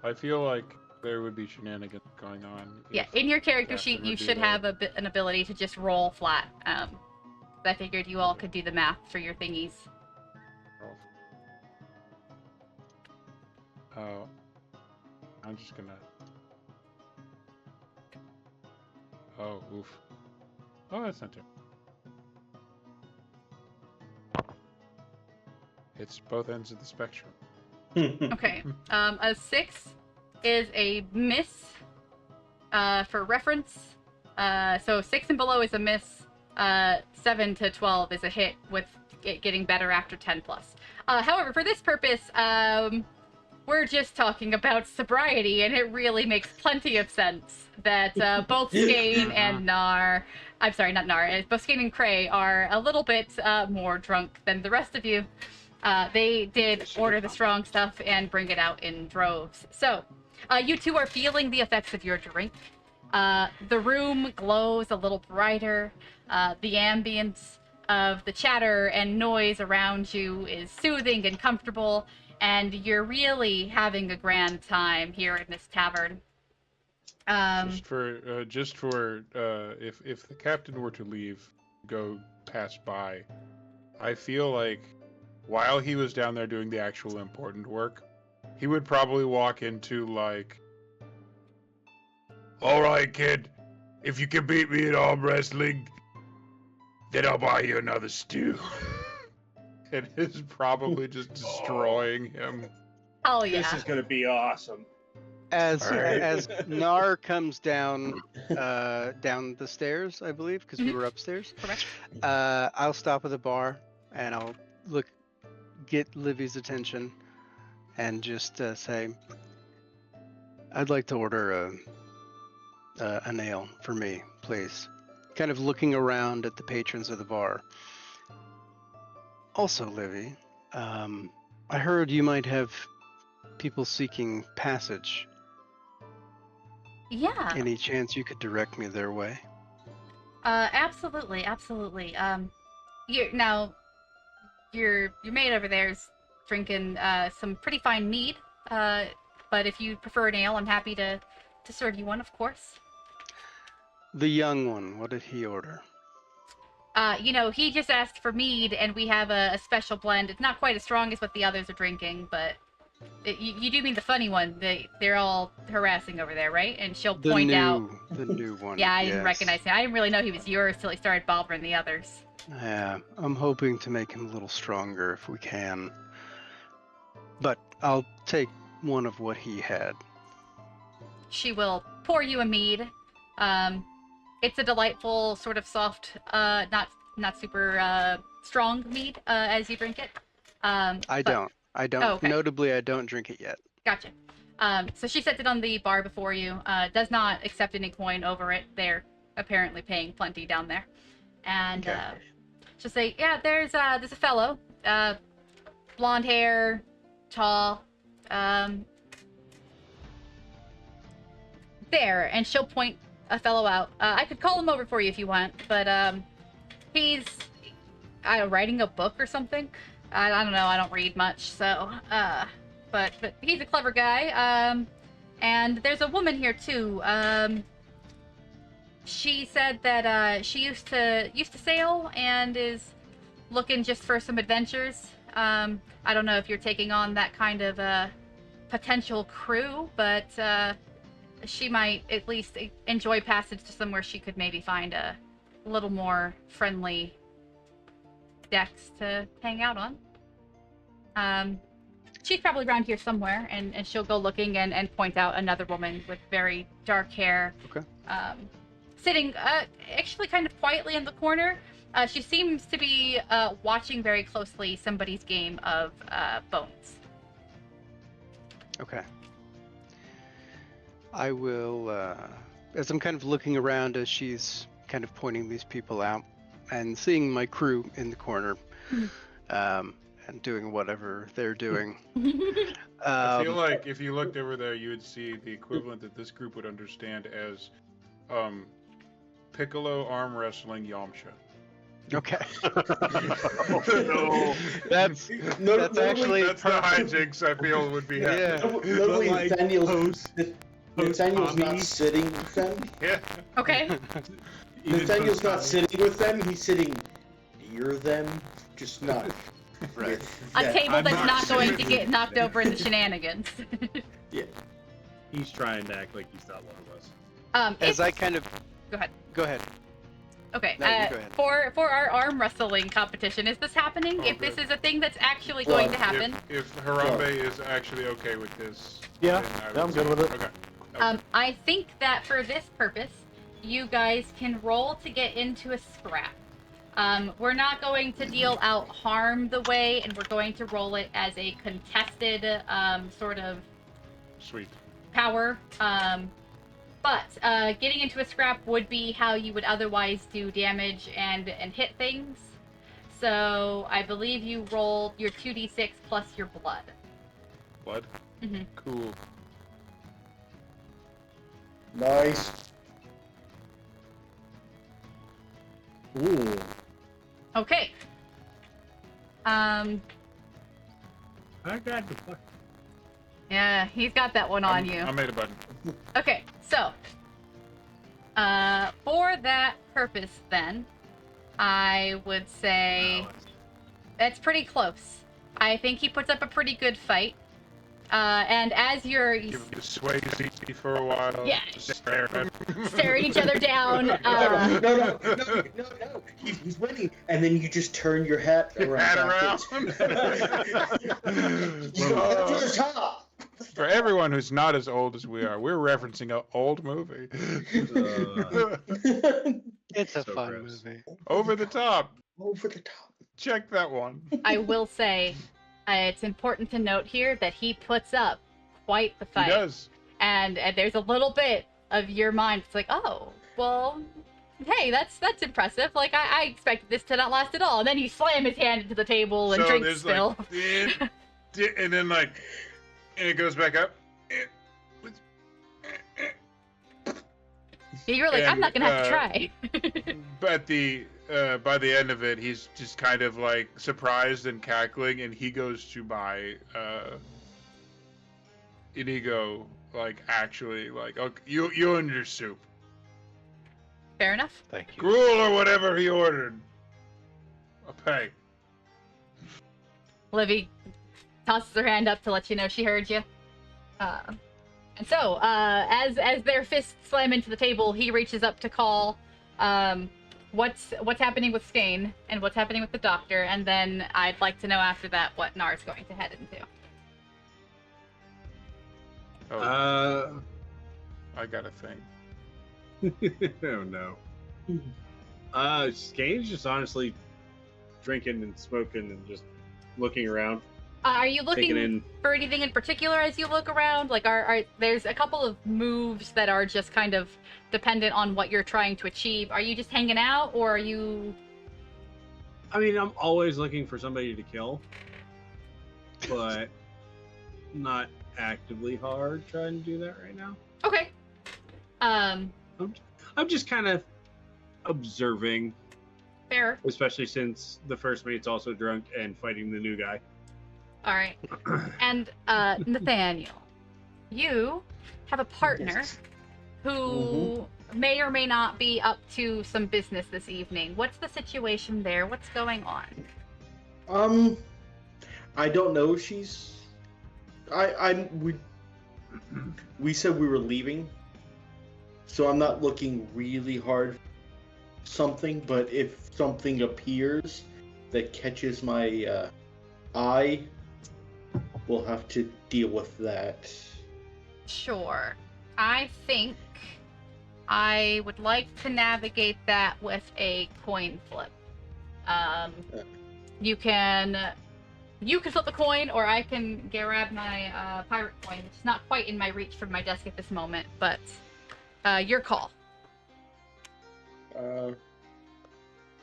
I feel like there would be shenanigans going on. Yeah, in your character Jackson sheet, would you be should there. have an ability to just roll flat. I figured you all could do the math for your thingies. Oh, I'm just gonna. Oh, oof. Oh, that's not too. It's both ends of the spectrum. Okay. A 6 is a miss. For reference, so 6 and below is a miss. 7 to 12 is a hit, with it getting better after 10 plus. However, for this purpose, we're just talking about sobriety, and it really makes plenty of sense that both Skane and Nar, I'm sorry, not Nar, both Skane and Cray are a little bit more drunk than the rest of you. They did order the strong stuff and bring it out in droves. So, you two are feeling the effects of your drink. The room glows a little brighter. The ambience of the chatter and noise around you is soothing and comfortable, and you're really having a grand time here in this tavern. Just for if the captain were to leave, pass by, I feel like while he was down there doing the actual important work, he would probably walk into like, "All right, kid, if you can beat me in arm wrestling, then I'll buy you another stew." It is probably just destroying him. Oh yeah. This is gonna be awesome. As Alright. as Nar comes down down the stairs, I believe, because we Mhm. were upstairs. Correct. I'll stop at the bar and I'll get Livy's attention, and just say, "I'd like to order an ale for me, please." Kind of looking around at the patrons of the bar. Also, Livy, I heard you might have people seeking passage. Yeah. Any chance you could direct me their way? Absolutely. Your maid over there is drinking some pretty fine mead. But if you prefer an ale, I'm happy to serve you one, of course. The young one, what did he order? He just asked for mead, and we have a special blend. It's not quite as strong as what the others are drinking, but you do mean the funny one. They're all harassing over there, right? And she'll point out. The new one. Yeah, I didn't yes. recognize him. I didn't really know he was yours till he started bothering the others. Yeah, I'm hoping to make him a little stronger if we can. But I'll take one of what he had. She will pour you a mead. It's a delightful, sort of soft, not super strong mead as you drink it. I don't. Oh, okay. Notably, I don't drink it yet. Gotcha. So she sets it on the bar before you. Does not accept any coin over it. They're apparently paying plenty down there. And Okay. she'll say, "Yeah, there's a fellow, blonde hair, tall, there," and she'll point a fellow out. I could call him over for you if you want, but he's writing a book or something. I don't know. I don't read much, so but he's a clever guy. And there's a woman here too. She said that she used to sail and is looking just for some adventures. I don't know if you're taking on that kind of potential crew, but she might at least enjoy passage to somewhere she could maybe find a little more friendly decks to hang out on. She's probably around here somewhere, and she'll go looking and point out another woman with very dark hair. Okay. Sitting actually kind of quietly in the corner. She seems to be watching very closely somebody's game of Bones. Okay. I will, as I'm kind of looking around as she's kind of pointing these people out and seeing my crew in the corner, and doing whatever they're doing. I feel like if you looked over there, you would see the equivalent that this group would understand as Piccolo arm wrestling Yamcha. Okay. No. That's actually That's the hijinks I feel would be happening. Yeah. Literally, But, like, Nathaniel's Tommy- not sitting with them. Yeah. Okay. Even Nathaniel's not post- sitting with them. He's sitting near them, just not Right. with A them. table I'm that's not not going to sure. get knocked over in the shenanigans. He's trying to act like he's not one of us. As I It's- kind of Go ahead. go ahead. Okay. No, you go ahead. For our arm wrestling competition, is this happening? If this Okay. is a thing that's actually going to happen, If Harambe is actually okay with this, Yeah, then I would I'm good say- with it. Okay. I think that for this purpose, you guys can roll to get into a scrap. We're not going to deal out harm the way, and we're going to roll it as a contested sort of Sweet. power. But getting into a scrap would be how you would otherwise do damage and hit things. So I believe you rolled your 2d6 plus your blood. Blood. Mhm. Cool. Nice. Ooh. Okay. I got the fuck. Yeah, he's got that one on you. I made a button. Okay, so for that purpose, then I would say that's pretty close. I think he puts up a pretty good fight. And as you're Give him the Swayze for a while. Yeah. Just stare at him. staring each other down, No. He's winning, and then you just turn your hat around. Hat backwards. around. You go up to the top. For everyone who's not as old as we are, we're referencing an old movie. It's a So fun gross. movie. Over the top. Over the top. Check that one. I will say it's important to note here that he puts up quite the He fight. does. And there's a little bit of your mind. It's like, oh, well, hey, that's impressive. Like I expected this to not last at all. And then you slam his hand into the table and So drinks there's spill. and then and it goes back up. You were like, I'm and, not gonna have to try. But by the end of it, he's just kind of like surprised and cackling, and he goes to buy Inigo, like actually, like, okay, you and your soup, Fair enough. Thank you. gruel or whatever he ordered. I'll pay. Livy tosses her hand up to let you know she heard you. And so, as their fists slam into the table, he reaches up to call what's happening with Skane and what's happening with the doctor, and then I'd like to know after that what Nar's going to head into. Oh, I got a thing. Oh no. Skane's just honestly drinking and smoking and just looking around, Are you taking looking in. for anything in particular as you look around? Like, are there's a couple of moves that are just kind of dependent on what you're trying to achieve. Are you just hanging out, or are you? I mean, I'm always looking for somebody to kill, but not actively hard trying to do that right now. Okay. I'm just kind of observing, Fair. especially since the first mate's also drunk and fighting the new guy. All right. And Nathaniel, you have a partner who may or may not be up to some business this evening. What's the situation there? What's going on? I don't know. We said we were leaving, so I'm not looking really hard for something, but if something appears that catches my eye, we'll have to deal with that. Sure. I think I would like to navigate that with a coin flip. You can flip the coin, or I can grab my pirate coin, which is not quite in my reach from my desk at this moment, but your call.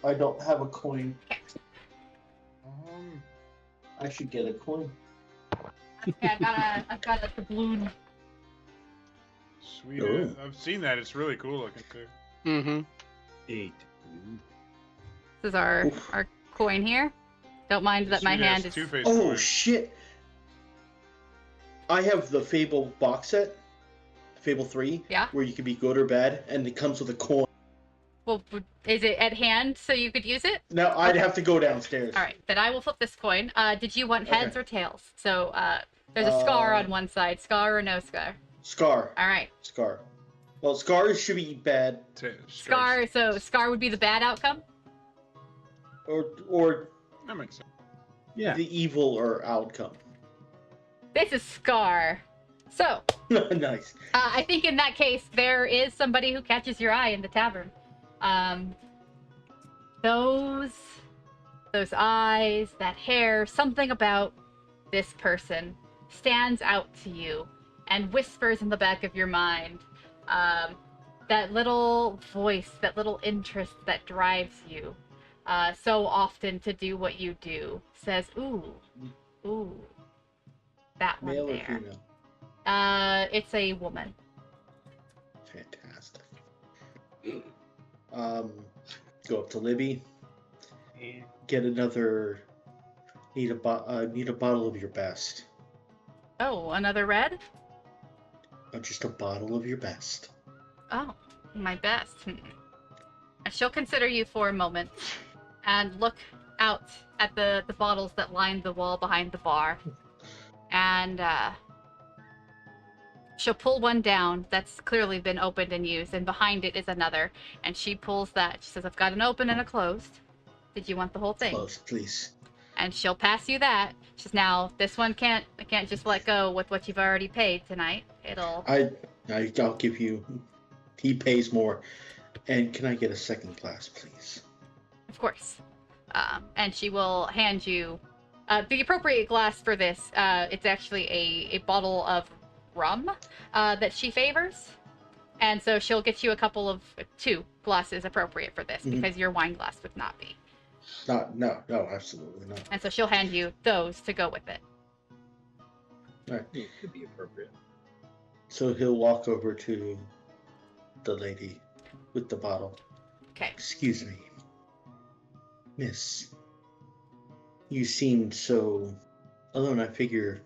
I don't have a coin. Okay. I should get a coin. Okay, I've got a doubloon. Sweet. Ooh. I've seen that. It's really cool looking too. Mm-hmm. 8. This is our coin here. Don't mind that my Sweet-ass hand is... Two-Face Oh coin. shit! I have the Fable box set, Fable 3, Yeah? where you can be good or bad, and it comes with a coin. Well, is it at hand so you could use it? Now I'd have to go downstairs. All right, then I will flip this coin. Did you want heads Okay. or tails? So there's a scar on one side. Scar or no scar? Scar. All right. Scar. Well, scars should be bad, Scar. So scar would be the bad outcome. or That makes sense. Yeah. the evil or outcome. This is scar. So Nice. I think in that case there is somebody who catches your eye in the tavern. Those eyes, that hair, something about this person stands out to you and whispers in the back of your mind. That little voice, that little interest that drives you so often to do what you do says, ooh, that one Male or there. female? It's a woman. Fantastic. Go up to Libby. Get another. Need a bottle of your best. Oh, another red? Just a bottle of your best. Oh, my best. And she'll consider you for a moment and look out at the bottles that line the wall behind the bar. And she'll pull one down that's clearly been opened and used, and behind it is another. And she pulls that. She says, I've got an open and a closed. Did you want the whole thing? Close, please. And she'll pass you that. She says, now, this one can't just let go with what you've already paid tonight. It'll... I'll give you. He pays more. And can I get a second glass, please? Of course. And she will hand you the appropriate glass for this. It's actually a bottle of rum that she favors. And so she'll get you two glasses appropriate for this, because your wine glass would not be. No, absolutely not. And so she'll hand you those to go with it. All right. It could be appropriate. So he'll walk over to the lady with the bottle. Okay. Excuse me. Miss, you seem so alone. I figure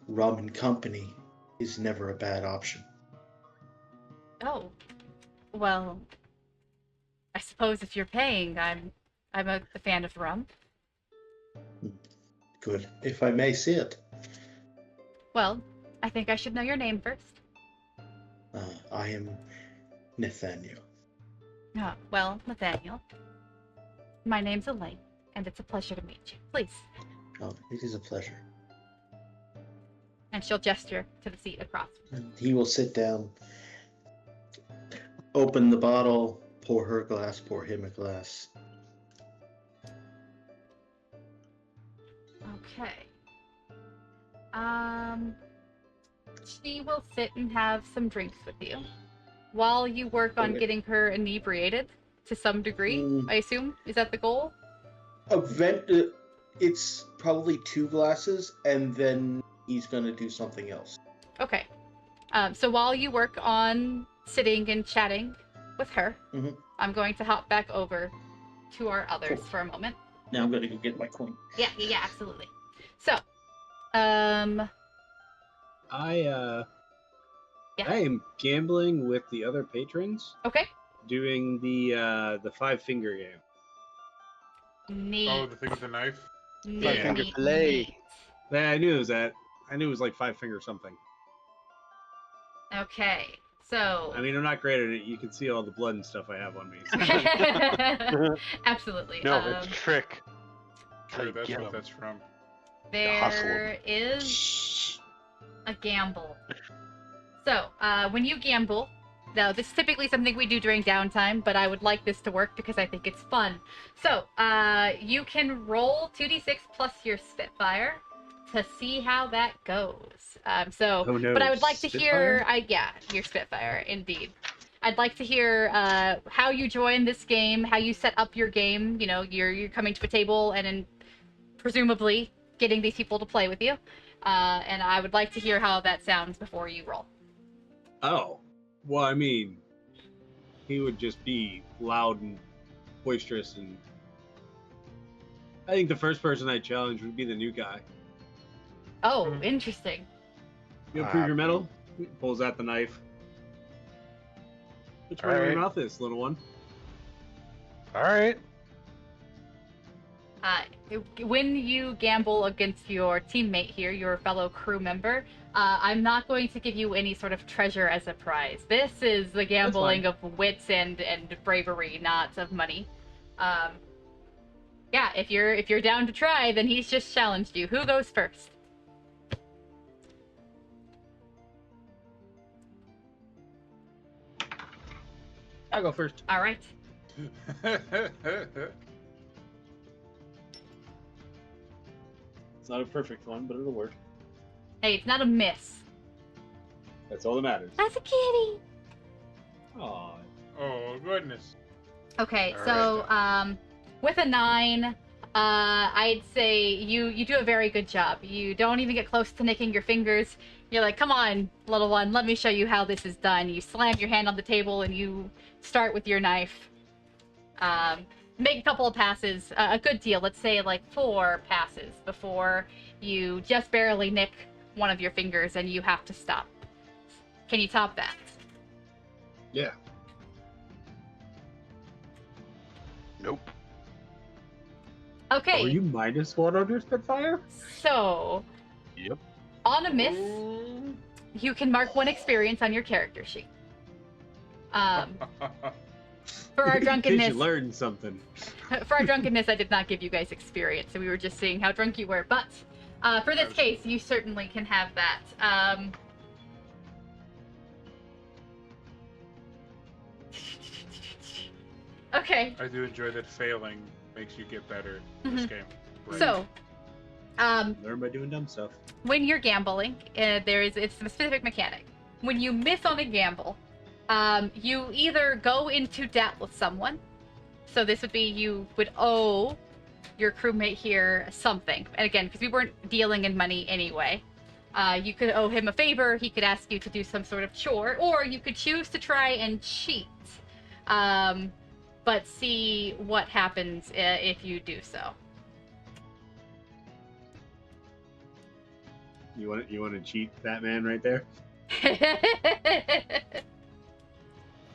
rum and company is never a bad option. Oh. Well, I suppose if you're paying, I'm a fan of rum. Good. If I may see it. Well, I think I should know your name first. I am Nathaniel. Oh, well, Nathaniel. My name's Elaine, and it's a pleasure to meet you. Please. Oh, it is a pleasure. And she'll gesture to the seat across. And he will sit down, open the bottle, pour her a glass, pour him a glass. Okay. She will sit and have some drinks with you while you work on Okay. getting her inebriated to some degree, I assume. Is that the goal? It's probably 2 glasses, and then he's gonna do something else. Okay. So while you work on sitting and chatting with her, I'm going to hop back over to our others for a moment. Now I'm gonna go get my coin. Yeah, absolutely. So, Yeah. I am gambling with the other patrons, Okay. doing the 5-finger game. Neat. Oh, the thing with the knife. Neat, Yeah. Finger neat, fillet. neat. Yeah, I knew it was that. I knew it was like 5-finger something. Okay. So. I mean, I'm not great at it. You can see all the blood and stuff I have on me. So. Absolutely. No, it's a trick. Sure, How that's you what get 'em. that's from. hustle 'em. There is a gamble. So, when you gamble, now this is typically something we do during downtime, but I would like this to work because I think it's fun. So, you can roll 2d6 plus your Spitfire to see how that goes. Oh, no, but I would like to hear, Spitfire? yeah, your Spitfire, indeed. I'd like to hear how you join this game, how you set up your game. You know, you're coming to a table and then presumably getting these people to play with you. And I would like to hear how that sounds before you roll. Oh. Well, I mean, he would just be loud and boisterous, and I think the first person I challenge would be the new guy. Oh, interesting. You approve your medal? He pulls out the knife. Which way Alright. your mouth is, little one? All right. When you gamble against your teammate here, your fellow crew member, I'm not going to give you any sort of treasure as a prize. This is the gambling of wits and bravery, not of money. Yeah, if you're down to try, then he's just challenged you. Who goes first? I'll go first. All right. It's not a perfect one, but it'll work. Hey, it's not a miss. That's all that matters. That's a kitty. Aw. Oh goodness. Okay, All so with a 9, I'd say you do a very good job. You don't even get close to nicking your fingers. You're like, come on, little one, let me show you how this is done. You slam your hand on the table and you start with your knife. Make a couple of passes, a good deal. Let's say like 4 passes before you just barely nick one of your fingers and you have to stop. Can you top that? Yeah. Nope. Okay, Are you -1 on your Spitfire? so Yep. on a miss, you can mark 1 experience on your character sheet. For our In case drunkenness, you learned something. I did not give you guys experience, so we were just seeing how drunk you were. But for this case, you certainly can have that. Okay. I do enjoy that failing makes you get better in this game. Right. So, Learn by doing dumb stuff. when you're gambling, it's a specific mechanic. When you miss on a gamble, you either go into debt with someone. So this would be you would owe your crewmate here something. And again, because we weren't dealing in money anyway, you could owe him a favor. He could ask you to do some sort of chore, or you could choose to try and cheat. But see what happens if you do so. You want to cheat Batman right there?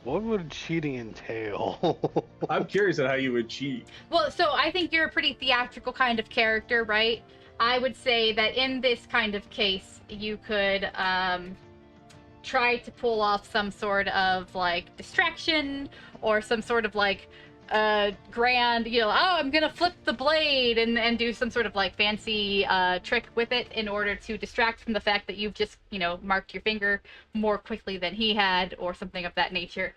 What would cheating entail? I'm curious on how you would cheat. Well, so I think you're a pretty theatrical kind of character, right? I would say that in this kind of case, you could try to pull off some sort of like distraction or some sort of like grand, oh, I'm gonna flip the blade and do some sort of like fancy trick with it in order to distract from the fact that you've just marked your finger more quickly than he had, or something of that nature.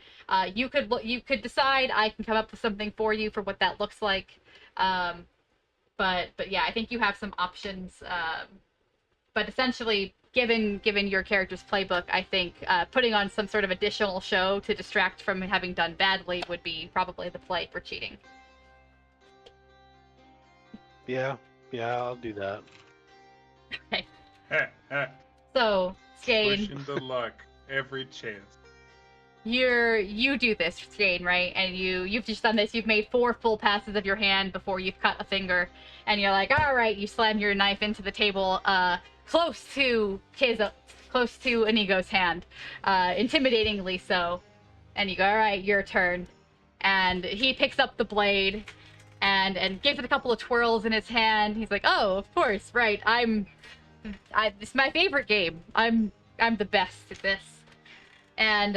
You could decide. I can come up with something for you for what that looks like. But yeah, I think you have some options. But essentially, given your character's playbook, I think putting on some sort of additional show to distract from having done badly would be probably the play for cheating. Yeah, I'll do that. Okay. So, Skane, Pushing the luck every chance. you do this, Skane, right? And you've just done this. You've made 4 full passes of your hand before you've cut a finger, and you're like, all right. You slam your knife into the table, close to close to Inigo's hand, intimidatingly so. And you go, all right, your turn. And he picks up the blade and gives it a couple of twirls in his hand. He's like, oh, of course, right. It's my favorite game. I'm the best at this. And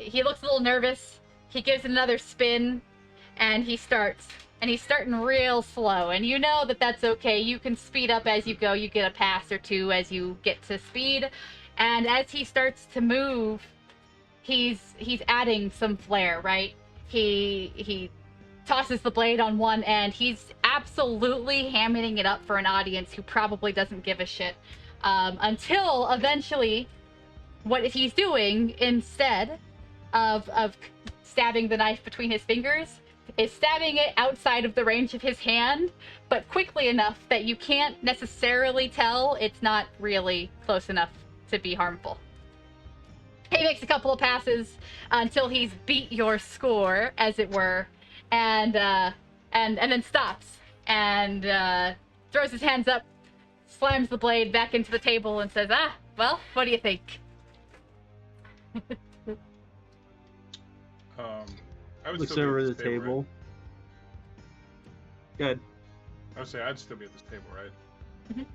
he looks a little nervous. He gives it another spin, and he's starting real slow. And you know that that's okay. You can speed up as you go. You get a pass or two as you get to speed. And as he starts to move, he's adding some flair, right? He tosses the blade on one end. He's absolutely hamming it up for an audience who probably doesn't give a shit. Until eventually, what he's doing instead of stabbing the knife between his fingers is stabbing it outside of the range of his hand, but quickly enough that you can't necessarily tell it's not really close enough to be harmful. He makes a couple of passes until he's beat your score, as it were, and then stops and throws his hands up, slams the blade back into the table, and says, "Ah, well, what do you think?" I would Looks still be over at the this table. table. Good. I would say I'd still be at this table, right? Mhm.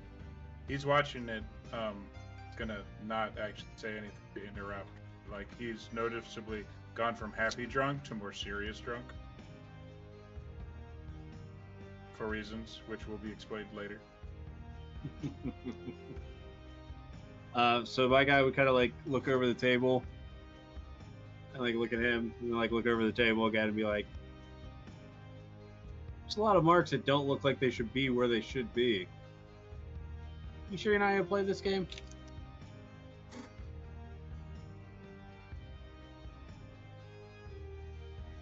He's watching it. He's gonna not actually say anything to interrupt. Like, he's noticeably gone from happy drunk to more serious drunk. For reasons which will be explained later. So my guy would kind of like look over the table and like look at him and like look over the table again and be like, there's a lot of marks that don't look like they should be where they should be. You sure you're not gonna play this game?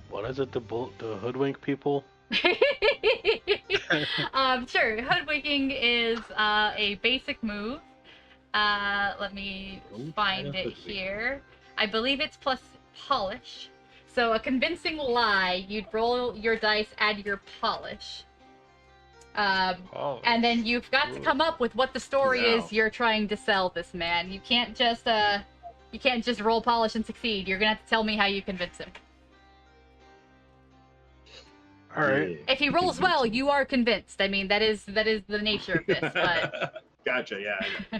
What is it? The hoodwink people? Sure. Hoodwinking is a basic move. Let me find it here. I believe it's plus polish. So a convincing lie, you'd roll your dice, add your polish. And then you've got to come up with what the story is you're trying to sell this man. You can't just roll polish and succeed. You're gonna have to tell me how you convince him. All right. If he rolls well, you are convinced. I mean, that is the nature of this. But Gotcha. Yeah.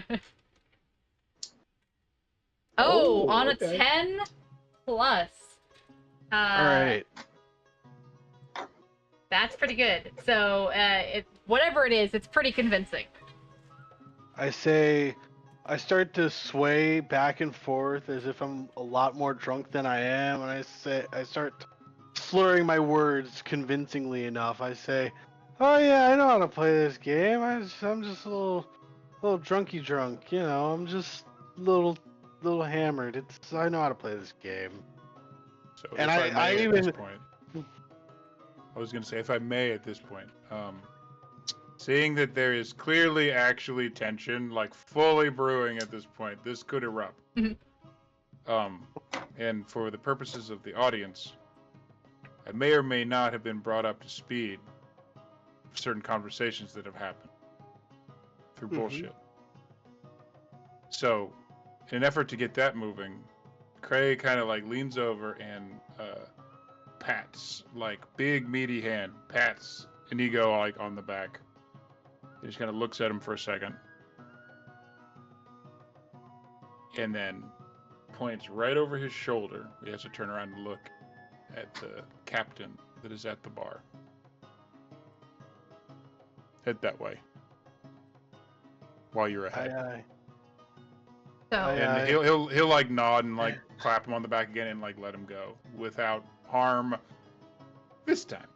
I know. on okay. a 10 plus. All right. That's pretty good. So, whatever it is, it's pretty convincing. I start to sway back and forth as if I'm a lot more drunk than I am, and I start slurring my words convincingly enough. I say, "Oh yeah, I know how to play this game. I'm just a little drunky drunk. You know, I'm just a little hammered. I know how to play this game." So And if I may even- at this point, I was gonna say, if I may at this point, seeing that there is clearly actually tension, like fully brewing at this point, this could erupt. Mhm. And for the purposes of the audience, I may or may not have been brought up to speed for certain conversations that have happened through bullshit. So, in an effort to get that moving, Cray kind of like leans over and pats, like big meaty hand, pats Inigo like on the back. He just kind of looks at him for a second, and then points right over his shoulder. He has to turn around and look at the captain that is at the bar. Head that way while you're ahead. Aye. So, And he'll like nod and like clap him on the back again and like let him go without harm this time.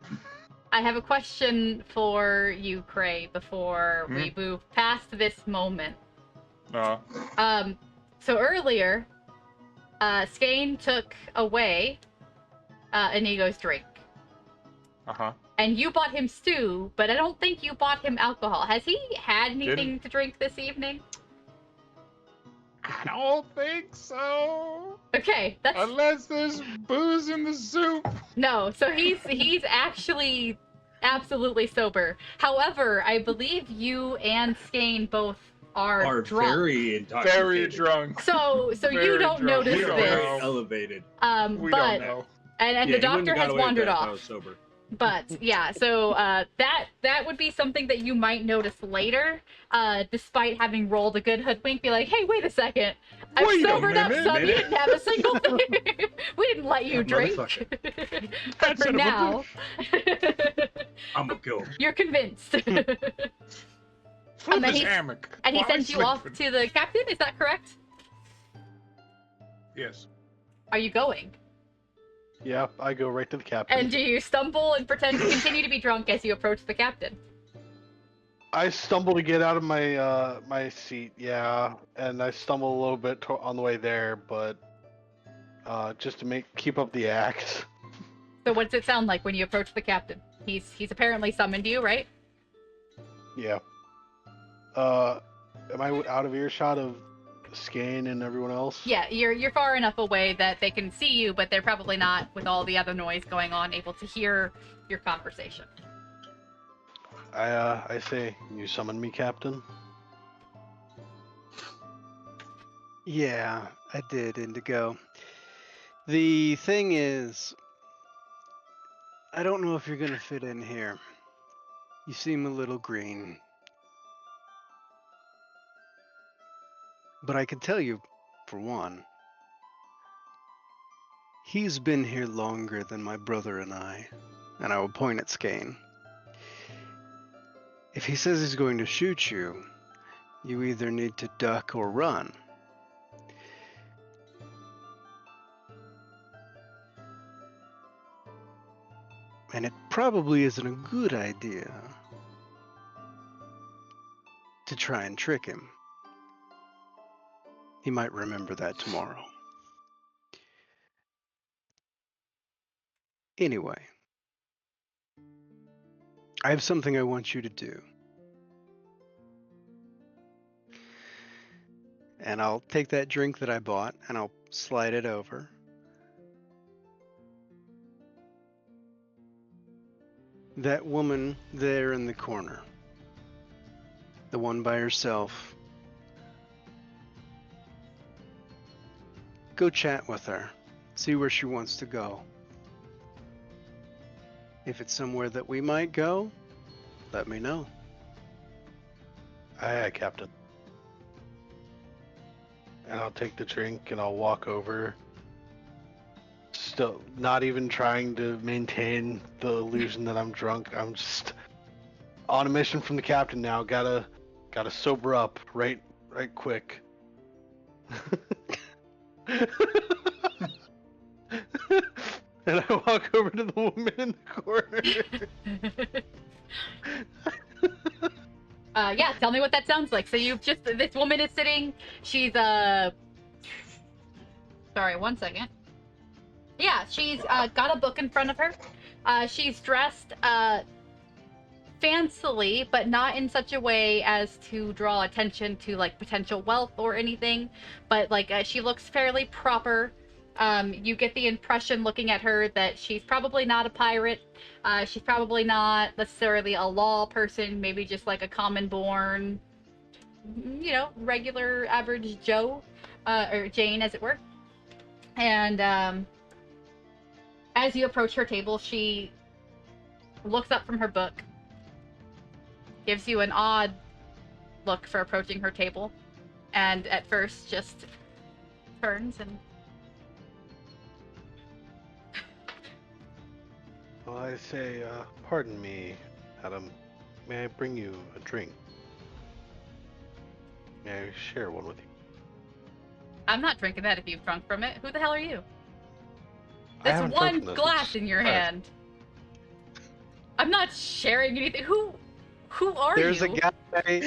I have a question for you, Cray, before we move past this moment. So earlier, Skane took away Inigo's drink. And you bought him stew, but I don't think you bought him alcohol. Has he had anything to drink this evening? I don't think so. Okay, that's Unless there's booze in the soup. no. So he's actually absolutely sober. However, I believe you and Skane both are drunk. very intoxicated. Very drunk. So Very you don't drunk. notice We don't Very this. know. elevated. We But don't know. and Yeah, the he wouldn't doctor have got has away with wandered that if I off. was sober. But yeah, so that would be something that you might notice later, despite having rolled a good hoodwink. Be like, hey, wait a second, I've Wait a sobered up, minute. son. You didn't have a single thing. We didn't let you That drink. motherfucker. But for Son of a now, I'm gonna kill him. you're convinced. Flip And then his he- hammock. And he while sends he's you off sleeping. to the captain. Is that correct? Yes. Are you going? Yeah, I go right to the captain. And do you stumble and pretend to continue to be drunk as you approach the captain? I stumble to get out of my my seat, yeah, and I stumble a little bit on the way there, but just to keep up the act. So what does it sound like when you approach the captain? He's apparently summoned you, right? Yeah. Am I out of earshot of Skane and everyone else? Yeah, you're far enough away that they can see you, but they're probably not, with all the other noise going on, able to hear your conversation. I say, you summoned me, Captain? Yeah, I did, Indigo. The thing is, I don't know if you're gonna fit in here. You seem a little green. But I can tell you, for one, he's been here longer than my brother and I will point at Skane. If he says he's going to shoot you, you either need to duck or run. And it probably isn't a good idea to try and trick him. He might remember that tomorrow. Anyway, I have something I want you to do. And I'll take that drink that I bought and I'll slide it over. That woman there in the corner, the one by herself, go chat with her, see where she wants to go. If it's somewhere that we might go, let me know. Aye, aye, Captain. And I'll take the drink and I'll walk over. Still not even trying to maintain the illusion that I'm drunk. I'm just on a mission from the captain now. Gotta sober up right quick. And I walk over to the woman in the corner. Yeah, tell me what that sounds like. So this woman is sitting, she's, sorry, 1 second. Yeah, she's, got a book in front of her. She's dressed, fancily, but not in such a way as to draw attention to, like, potential wealth or anything. But, like, she looks fairly proper. You get the impression looking at her that she's probably not a pirate. She's probably not necessarily a law person, maybe just like a common born, regular average Joe, or Jane as it were. And as you approach her table, she looks up from her book, gives you an odd look for approaching her table, and at first just turns and Well, I say, pardon me, Adam. May I bring you a drink? May I share one with you? I'm not drinking that if you've drunk from it. Who the hell are you? I This haven't drunk one from this. glass It's in your fresh. hand. I'm not sharing anything. Who are There's you? a guy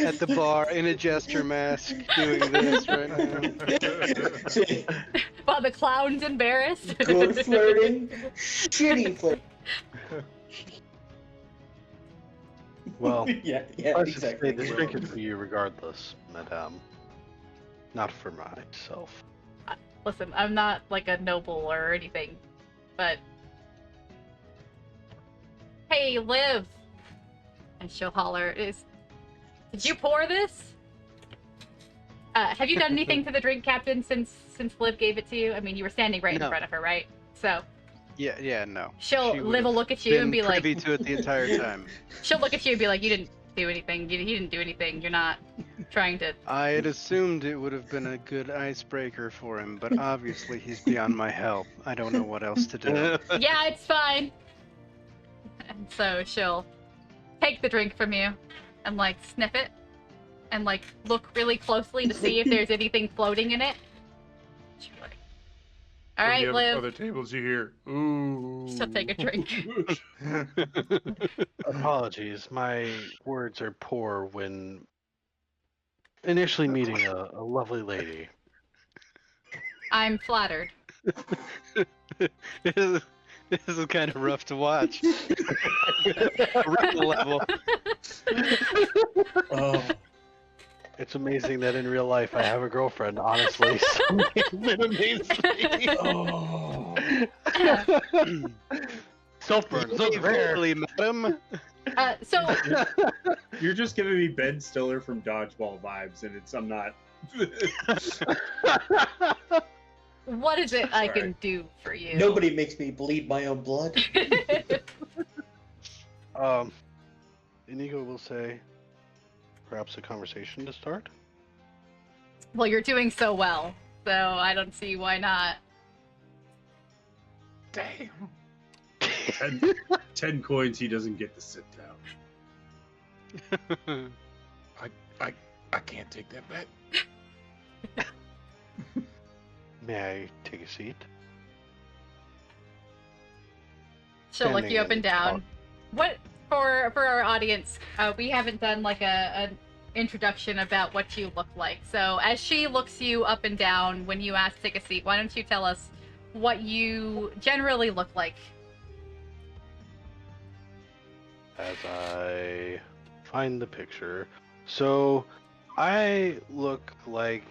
at the bar in a jester mask doing this right now. While the clown's embarrassed. Good flirting, shitty flirting. Well, yeah, I should exactly. say this drink is for you regardless, madame. Not for myself. Listen, I'm not like a noble or anything, but hey, Liv, and she'll holler, did you pour this? Have you done anything to the drink, Captain, since Liv gave it to you? I mean, you were standing right in No. front of her, right? So Yeah, no. she'll She Liv will would've look at you and been be like, privy to it the entire time. she'll look at you and be like, you didn't do anything. You didn't do anything. You're not trying to. I had assumed it would have been a good icebreaker for him, but obviously he's beyond my help. I don't know what else to do. Yeah, it's fine. And so she'll take the drink from you and like sniff it and like look really closely to see if there's anything floating in it. She'll be like, all right, From the Liv. other tables you hear, ooh. She'll take a drink. Apologies, my words are poor when initially meeting a lovely lady. I'm flattered. This is kind of rough to watch. Real level. Oh, It's amazing that in real life I have a girlfriend, honestly. So it amazes me. oh. Self-burn, so rare. Really, madam. So You're just giving me Ben Stiller from Dodgeball vibes, and I'm not. what is it I Sorry. can do for you? Nobody makes me bleed my own blood. Inigo will say, perhaps a conversation to start? Well, you're doing so well, so I don't see why not. Damn. 10 coins, he doesn't get to sit down. I can't take that bet. May I take a seat? She'll look Standing you up and down. talk. What for our audience? We haven't done like an introduction about what you look like. So as she looks you up and down when you ask to take a seat, why don't you tell us what you generally look like? As I find the picture. So, I look like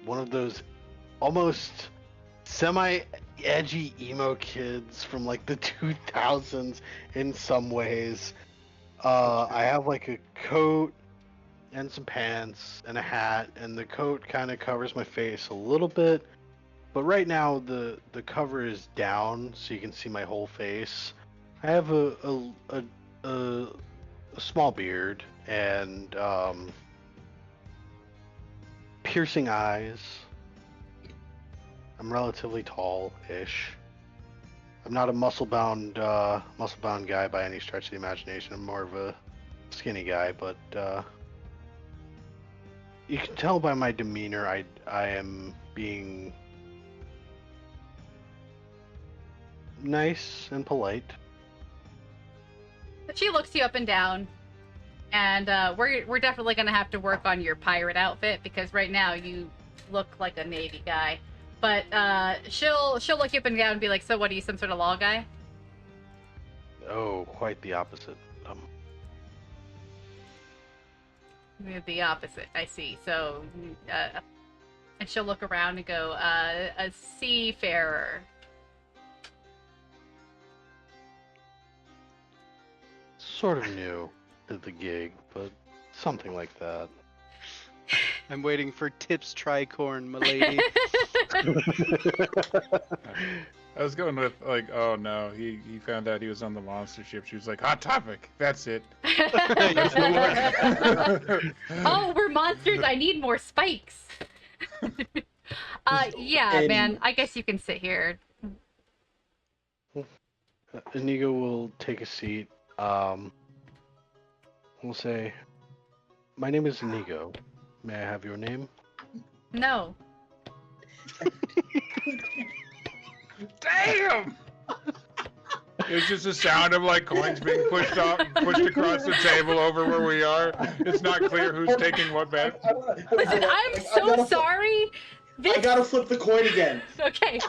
one of those almost semi-edgy emo kids from like the 2000s in some ways. I have like a coat and some pants and a hat, and the coat kind of covers my face a little bit. But right now the cover is down, so you can see my whole face. I have a small beard and piercing eyes. I'm relatively tall-ish. I'm not a muscle-bound guy by any stretch of the imagination. I'm more of a skinny guy, but you can tell by my demeanor I am being nice and polite. She looks you up and down, and we're definitely gonna have to work on your pirate outfit because right now you look like a Navy guy. But she'll look you up and down and be like, "So what? Are you some sort of law guy?" Oh, quite the opposite. The opposite. I see. So, and she'll look around and go, "A seafarer." Sort of new to the gig, but something like that. I'm waiting for tips tricorn, milady. I was going with like, oh no, he found out he was on the monster ship. She was like, hot topic. That's it. That's the one. Oh, we're monsters. I need more spikes. Yeah, And- man. I guess you can sit here. Inigo will take a seat. We'll say, "My name is Inigo. May I have your name?" No. Damn! It's just a sound of like coins being pushed across the table over where we are. It's not clear who's taking what bet. Listen, I'm so sorry. This... I gotta flip the coin again. Okay.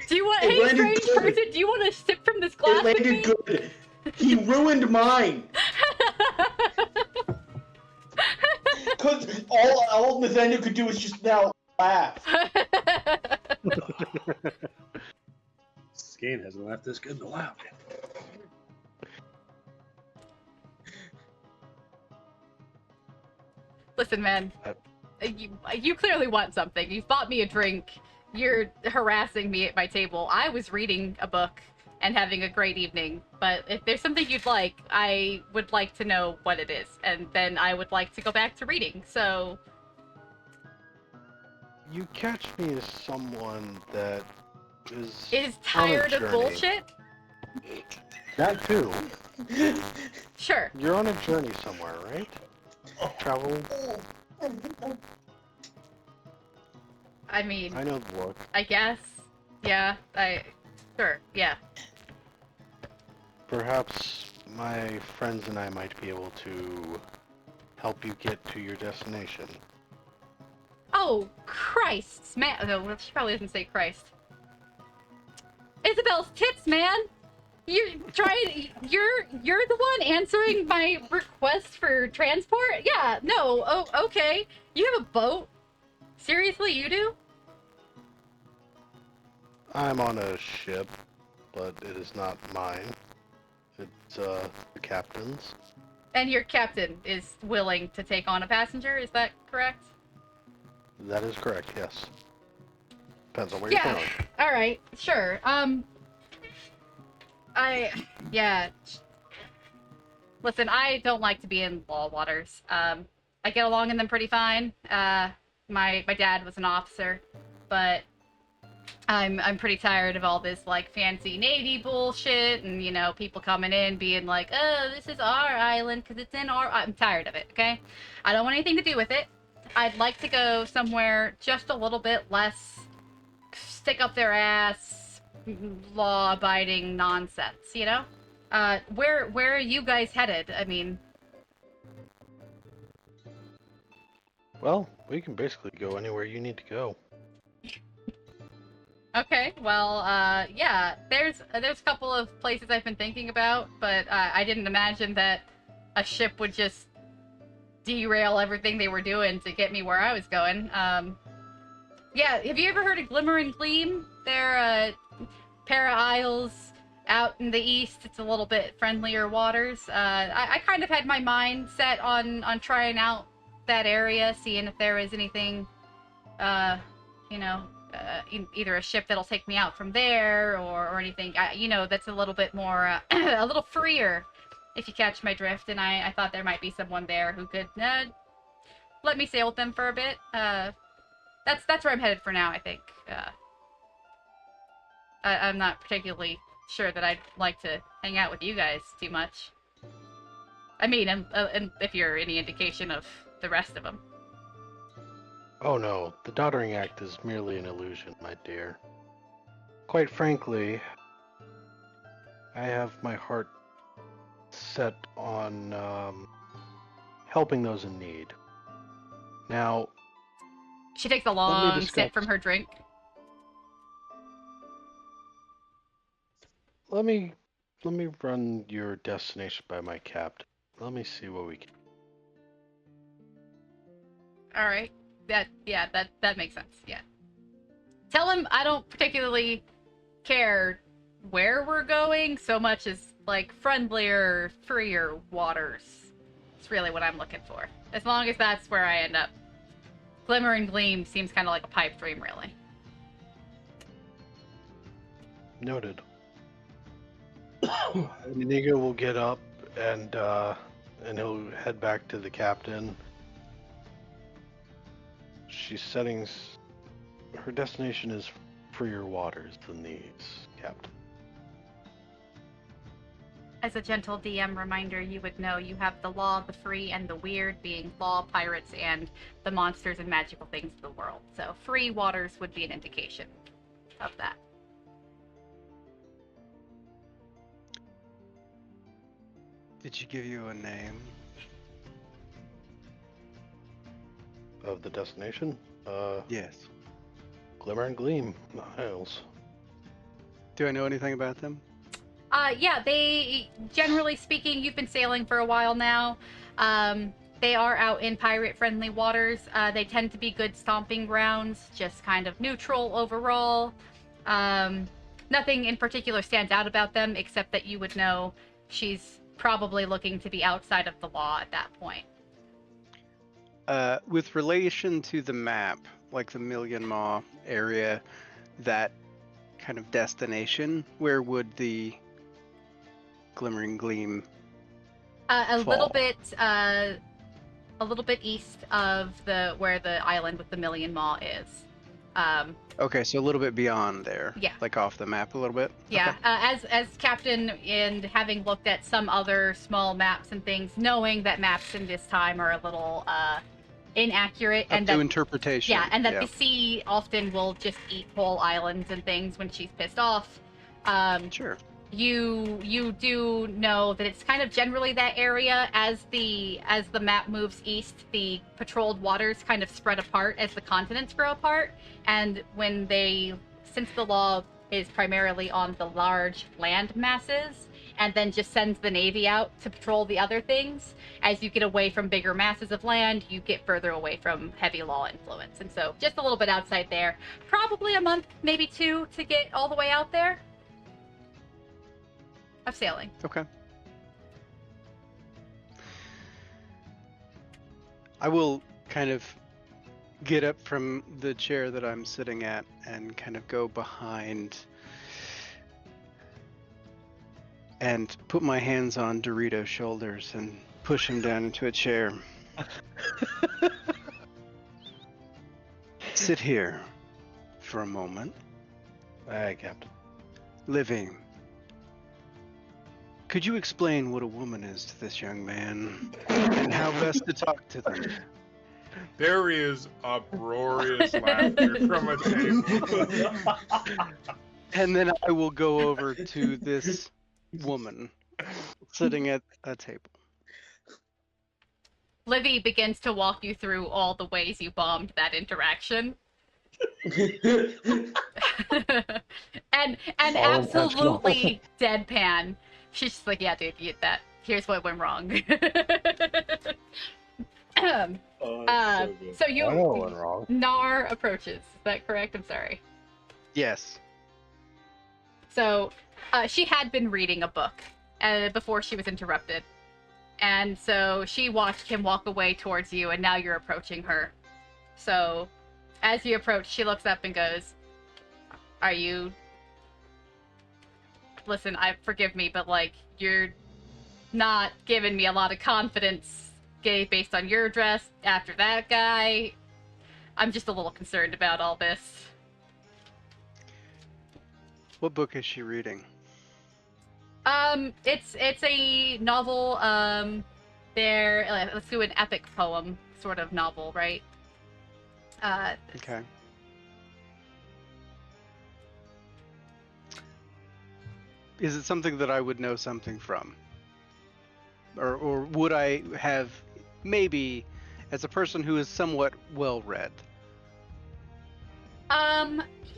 Do you want, It hey, landed strange good. person, do you want to sip from this glass It with me? landed good. He ruined mine. Cause all Nathaniel could do was just now laugh. Skane hasn't laughed this good in a while. Listen, man. You clearly want something. You've bought me a drink. You're harassing me at my table. I was reading a book and having a great evening. But if there's something you'd like, I would like to know what it is. And then I would like to go back to reading. So... You catch me as someone that is tired on a of journey. bullshit? That too. Sure. You're on a journey somewhere, right? Travel. I mean... I know the look. I guess. Yeah, Sure, yeah. Perhaps my friends and I might be able to help you get to your destination. Oh, Christ, man. No, she probably doesn't say Christ. Isabel's tits, man! You're the one answering my request for transport? Yeah, no, oh, okay. You have a boat? Seriously, you do? I'm on a ship, but it is not mine. It's the captain's. And your captain is willing to take on a passenger, is that correct? That is correct, yes. Depends on where you're going. Alright, sure. Yeah. Listen, I don't like to be in law waters. I get along in them pretty fine. My dad was an officer, but I'm pretty tired of all this, like, fancy Navy bullshit and, you know, people coming in being like, oh, this is our island because it's in our... I'm tired of it, okay? I don't want anything to do with it. I'd like to go somewhere just a little bit less stick up their ass, law-abiding nonsense, you know? Where are you guys headed? I mean... Well, we can basically go anywhere you need to go. Okay, well, yeah, there's a couple of places I've been thinking about, but I didn't imagine that a ship would just derail everything they were doing to get me where I was going. Yeah, have you ever heard of Glimmer and Gleam? They're a pair of isles out in the east. It's a little bit friendlier waters. I kind of had my mind set on trying out that area, seeing if there is anything, you know, either a ship that'll take me out from there or anything, you know, that's a little bit more, a little freer, if you catch my drift. And I thought there might be someone there who could let me sail with them for a bit. That's where I'm headed for now, I think. I'm not particularly sure that I'd like to hang out with you guys too much. I mean, and if you're any indication of the rest of them. Oh no, the Doddering Act is merely an illusion, my dear. Quite frankly, I have my heart set on helping those in need. Now, she takes a long sip from her drink. Let me run your destination by my captain. Let me see what we can. All right. That makes sense. Yeah. Tell him I don't particularly care where we're going so much as like friendlier, freer waters. It's really what I'm looking for. As long as that's where I end up. Glimmer and Gleam seems kind of like a pipe dream, really. Noted. Inigo will get up and he'll head back to the captain. She's setting... Her destination is freer waters than these, Captain. As a gentle DM reminder, you would know you have the law, the free, and the weird, being law, pirates, and the monsters and magical things of the world. So free waters would be an indication of that. Did she give you a name? Of the destination? Yes. Glimmer and Gleam, the Isles. Do I know anything about them? Yeah, they, generally speaking, you've been sailing for a while now. They are out in pirate-friendly waters. They tend to be good stomping grounds, just kind of neutral overall. Nothing in particular stands out about them, except that you would know she's probably looking to be outside of the law at that point. With relation to the map, like the Million Maw area, that kind of destination, where would the Glimmering Gleam A fall? little bit east of where the island with the Million Maw is. Okay, so a little bit beyond there. Yeah. Like off the map a little bit? Yeah, Okay. as captain and having looked at some other small maps and things, knowing that maps in this time are a little inaccurate, Up and to that interpretation. yeah, and that the sea often will just eat whole islands and things when she's pissed off. Sure. You do know that it's kind of generally that area. As the map moves east, the patrolled waters kind of spread apart as the continents grow apart, and since the law is primarily on the large land masses and then just sends the navy out to patrol the other things, as you get away from bigger masses of land, you get further away from heavy law influence. And so just a little bit outside there, probably a month, maybe two, to get all the way out there of sailing. Okay. I will kind of get up from the chair that I'm sitting at and kind of go behind and put my hands on Dorito's shoulders and push him down into a chair. Sit here for a moment. Aye, Captain. Livy, could you explain what a woman is to this young man and how best to talk to them? There is uproarious laughter from a table. And then I will go over to this woman sitting at a table. Livy begins to walk you through all the ways you bombed that interaction. and All absolutely deadpan. She's just like, yeah, dude, here's what went wrong. So good. So I know what went wrong. Nar approaches. Is that correct? I'm sorry. Yes. So she had been reading a book before she was interrupted. And so she watched him walk away towards you, and now you're approaching her. So as you approach, she looks up and goes, "Are you... Listen, forgive me, but, like, you're not giving me a lot of confidence based on your dress after that guy. I'm just a little concerned about all this." What book is she reading? It's a novel. Let's do an epic poem sort of novel, right? Okay. Is it something that I would know something from? Or would I have, maybe, as a person who is somewhat well-read?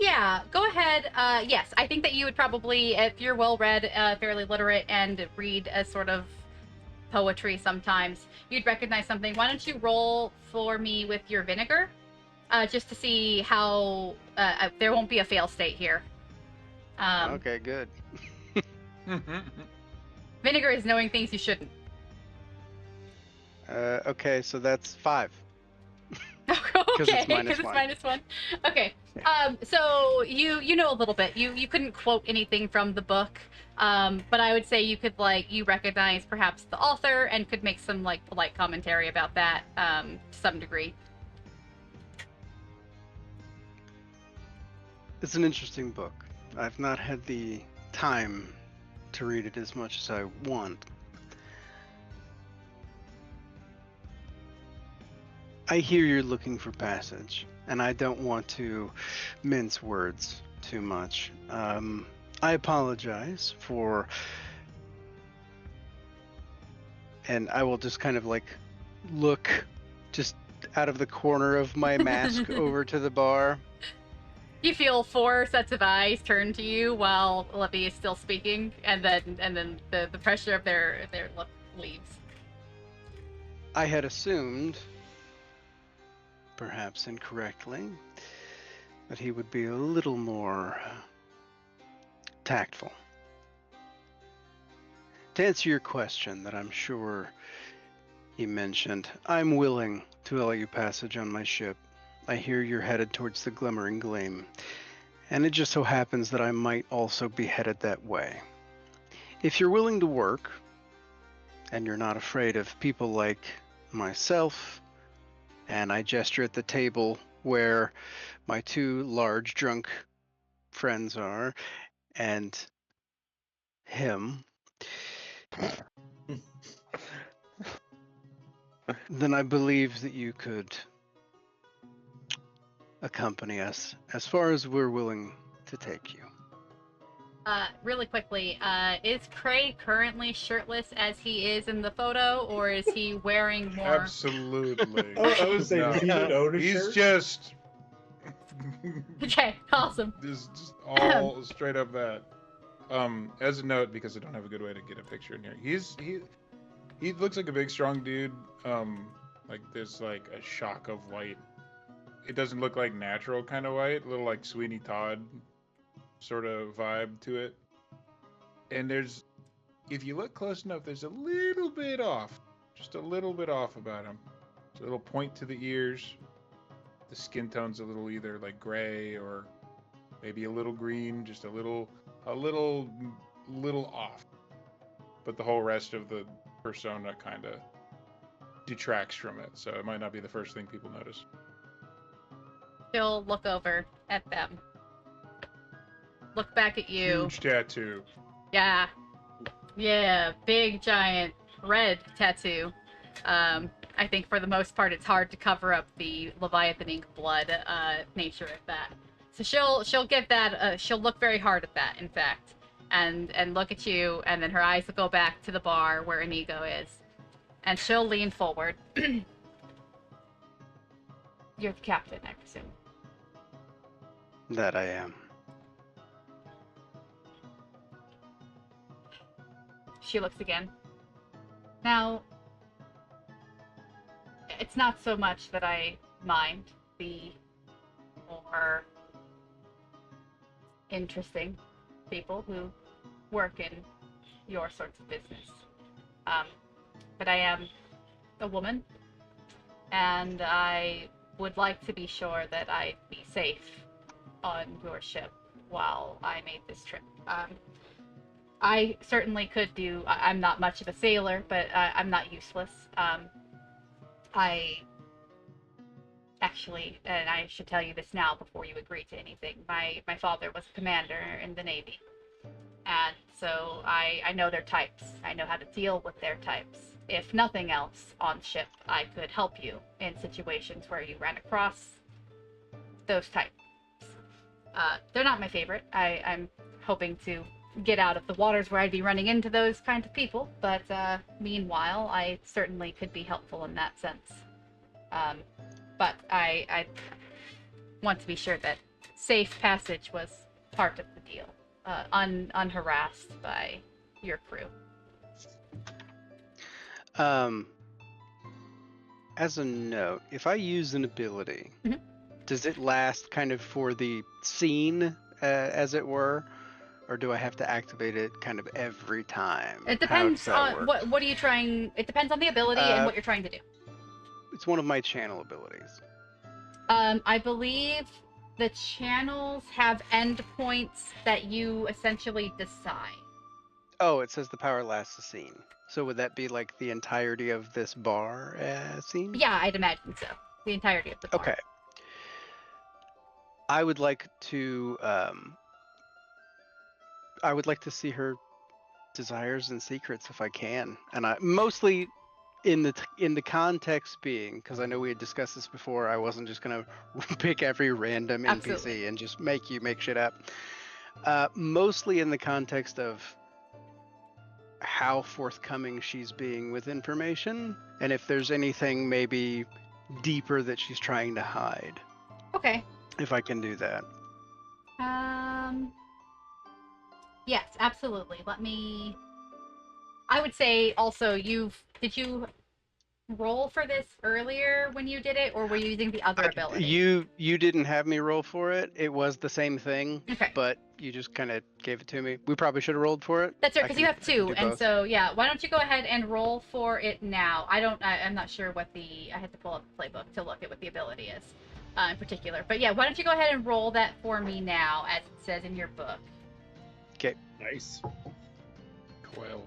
Yeah, go ahead. Yes, I think that you would probably, if you're well-read, fairly literate, and read a sort of poetry sometimes, you'd recognize something. Why don't you roll for me with your vinegar? Just to see how, there won't be a fail state here. Okay, good. Vinegar is knowing things you shouldn't. Okay, so that's 5. Okay, it's because it's -1. -1. Okay. So you know a little bit. You couldn't quote anything from the book, but I would say you could, like, you recognize perhaps the author and could make some, like, polite commentary about that to some degree. It's an interesting book. I've not had the time to read it as much as I want. I hear you're looking for passage, and I don't want to mince words too much. I apologize for... And I will just kind of, like, look just out of the corner of my mask over to the bar. You feel 4 sets of eyes turn to you while Livy is still speaking, and then the pressure of their look leaves. I had assumed, perhaps incorrectly, that he would be a little more tactful. To answer your question that I'm sure he mentioned, I'm willing to allow you passage on my ship. I hear you're headed towards the Glimmering Gleam, and it just so happens that I might also be headed that way. If you're willing to work, and you're not afraid of people like myself, and I gesture at the table where my two large drunk friends are, and him, then I believe that you could accompany us as far as we're willing to take you. Really quickly, is Cray currently shirtless as he is in the photo, or is he wearing more? Absolutely. Oh, I was saying, No. does he even own a He's shirt? just Okay, awesome. just all straight up that. As a note, because I don't have a good way to get a picture in here, he looks like a big strong dude. Like there's like a shock of white. It doesn't look like natural kind of white, a little like Sweeney Todd sort of vibe to it. And if you look close enough, there's a little bit off, just a little bit off about him. There's a little point to the ears. The skin tone's a little either like gray or maybe a little green, just a little off. But the whole rest of the persona kind of detracts from it, so it might not be the first thing people notice. She'll look over at them. Look back at you. Huge tattoo. Yeah. Yeah, big, giant, red tattoo. I think for the most part it's hard to cover up the Leviathan ink blood nature of that. So she'll give that, she'll look very hard at that, in fact. And look at you, and then her eyes will go back to the bar where Inigo is. And she'll lean forward. You're the captain, I presume. That I am. She looks again. Now, it's not so much that I mind the more interesting people who work in your sorts of business. But I am a woman, and I would like to be sure that I'd be safe on your ship while I made this trip. I certainly could do. I'm not much of a sailor, but I'm not useless. I actually, and I should tell you this now before you agree to anything. My father was a commander in the Navy, and so I know their types. I know how to deal with their types. If nothing else on ship, I could help you in situations where you ran across those types. They're not my favorite. I'm hoping to get out of the waters where I'd be running into those kinds of people, but meanwhile, I certainly could be helpful in that sense. But I want to be sure that safe passage was part of the deal, unharassed by your crew. As a note, if I use an ability, Mhm. does it last kind of for the scene, as it were? Or do I have to activate it kind of every time? It How depends does that on work? what are you trying. It depends on the ability and what you're trying to do. It's one of my channel abilities. I believe the channels have endpoints that you essentially decide. Oh, it says the power lasts a scene. So would that be like the entirety of this bar scene? Yeah, I'd imagine so. The entirety of the bar. Okay. I would like to see her desires and secrets if I can, and I mostly in the context being, because I know we had discussed this before. I wasn't just gonna pick every random Absolutely. NPC and just make you make shit up. Mostly in the context of how forthcoming she's being with information, and if there's anything maybe deeper that she's trying to hide. Okay. If I can do that. Yes, absolutely. I would say also did you roll for this earlier when you did it, or were you using the other ability? You didn't have me roll for it. It was the same thing, Okay. but you just kind of gave it to me. We probably should have rolled for it. That's right, I because you can- have I can two, do and both. so yeah. Why don't you go ahead and roll for it now? I'm not sure what I had to pull up the playbook to look at what the ability is, in particular. But yeah, why don't you go ahead and roll that for me now, as it says in your book. Nice. 12.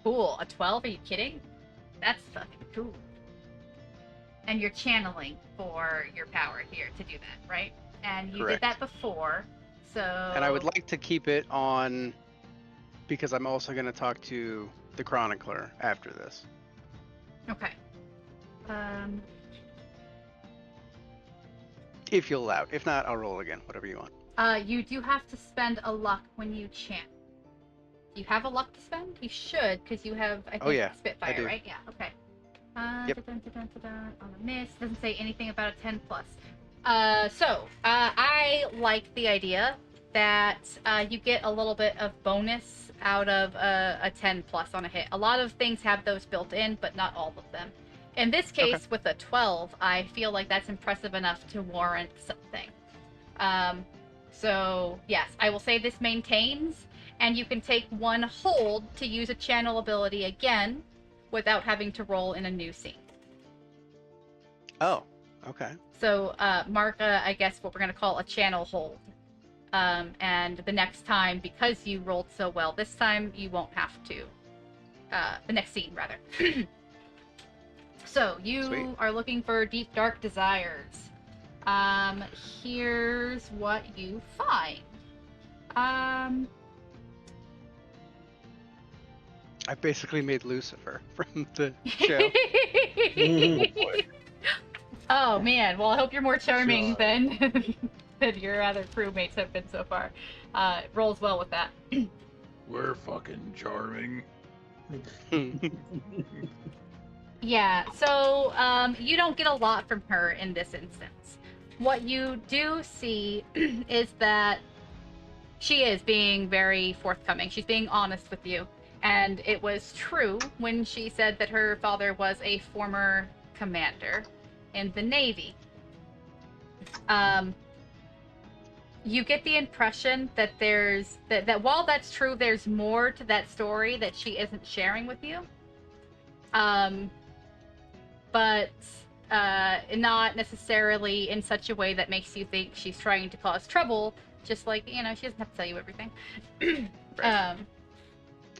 Cool. A 12? Are you kidding? That's fucking cool. And you're channeling for your power here to do that, right? And you Correct. did that before, so. And I would like to keep it on because I'm also going to talk to the chronicler after this. Okay. If you'll allow it. If not, I'll roll again. Whatever you want. You do have to spend a luck when you chant. Do you have a luck to spend? You should, because you have, I think, Oh, yeah, Spitfire, I do. right? Yeah, okay. Yep. On a miss. Doesn't say anything about a 10 plus. I like the idea that you get a little bit of bonus out of a 10 plus on a hit. A lot of things have those built in, but not all of them. In this case, Okay. with a 12, I feel like that's impressive enough to warrant something. So, yes, I will say this maintains, and you can take one hold to use a channel ability again without having to roll in a new scene. Oh, okay. So, mark, I guess, what we're going to call a channel hold. And the next time, because you rolled so well this time, you won't have to. The next scene, rather. So, you Sweet. are looking for Deep Dark Desires. Here's what you find. I basically made Lucifer from the show. Oh man, well I hope you're more charming God. than than your other crewmates have been so far. It rolls well with that. We're fucking charming. Yeah, so you don't get a lot from her in this instance. What you do see is that she is being very forthcoming. She's being honest with you. And it was true when she said that her father was a former commander in the Navy. You get the impression that there's that while that's true, there's more to that story that she isn't sharing with you. But not necessarily in such a way that makes you think she's trying to cause trouble. Just like, she doesn't have to tell you everything. Right.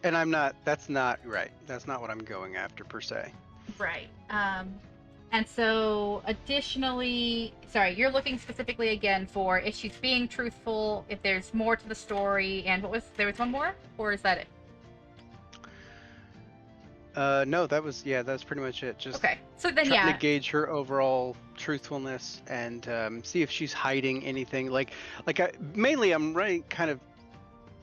And that's not right. That's not what I'm going after per se. Right. And so additionally, sorry, you're looking specifically again for if she's being truthful, if there's more to the story, and there was one more? Or is that it? No, that was pretty much it. Just Okay. So then, trying yeah. to gauge her overall truthfulness and see if she's hiding anything. Mainly, I'm kind of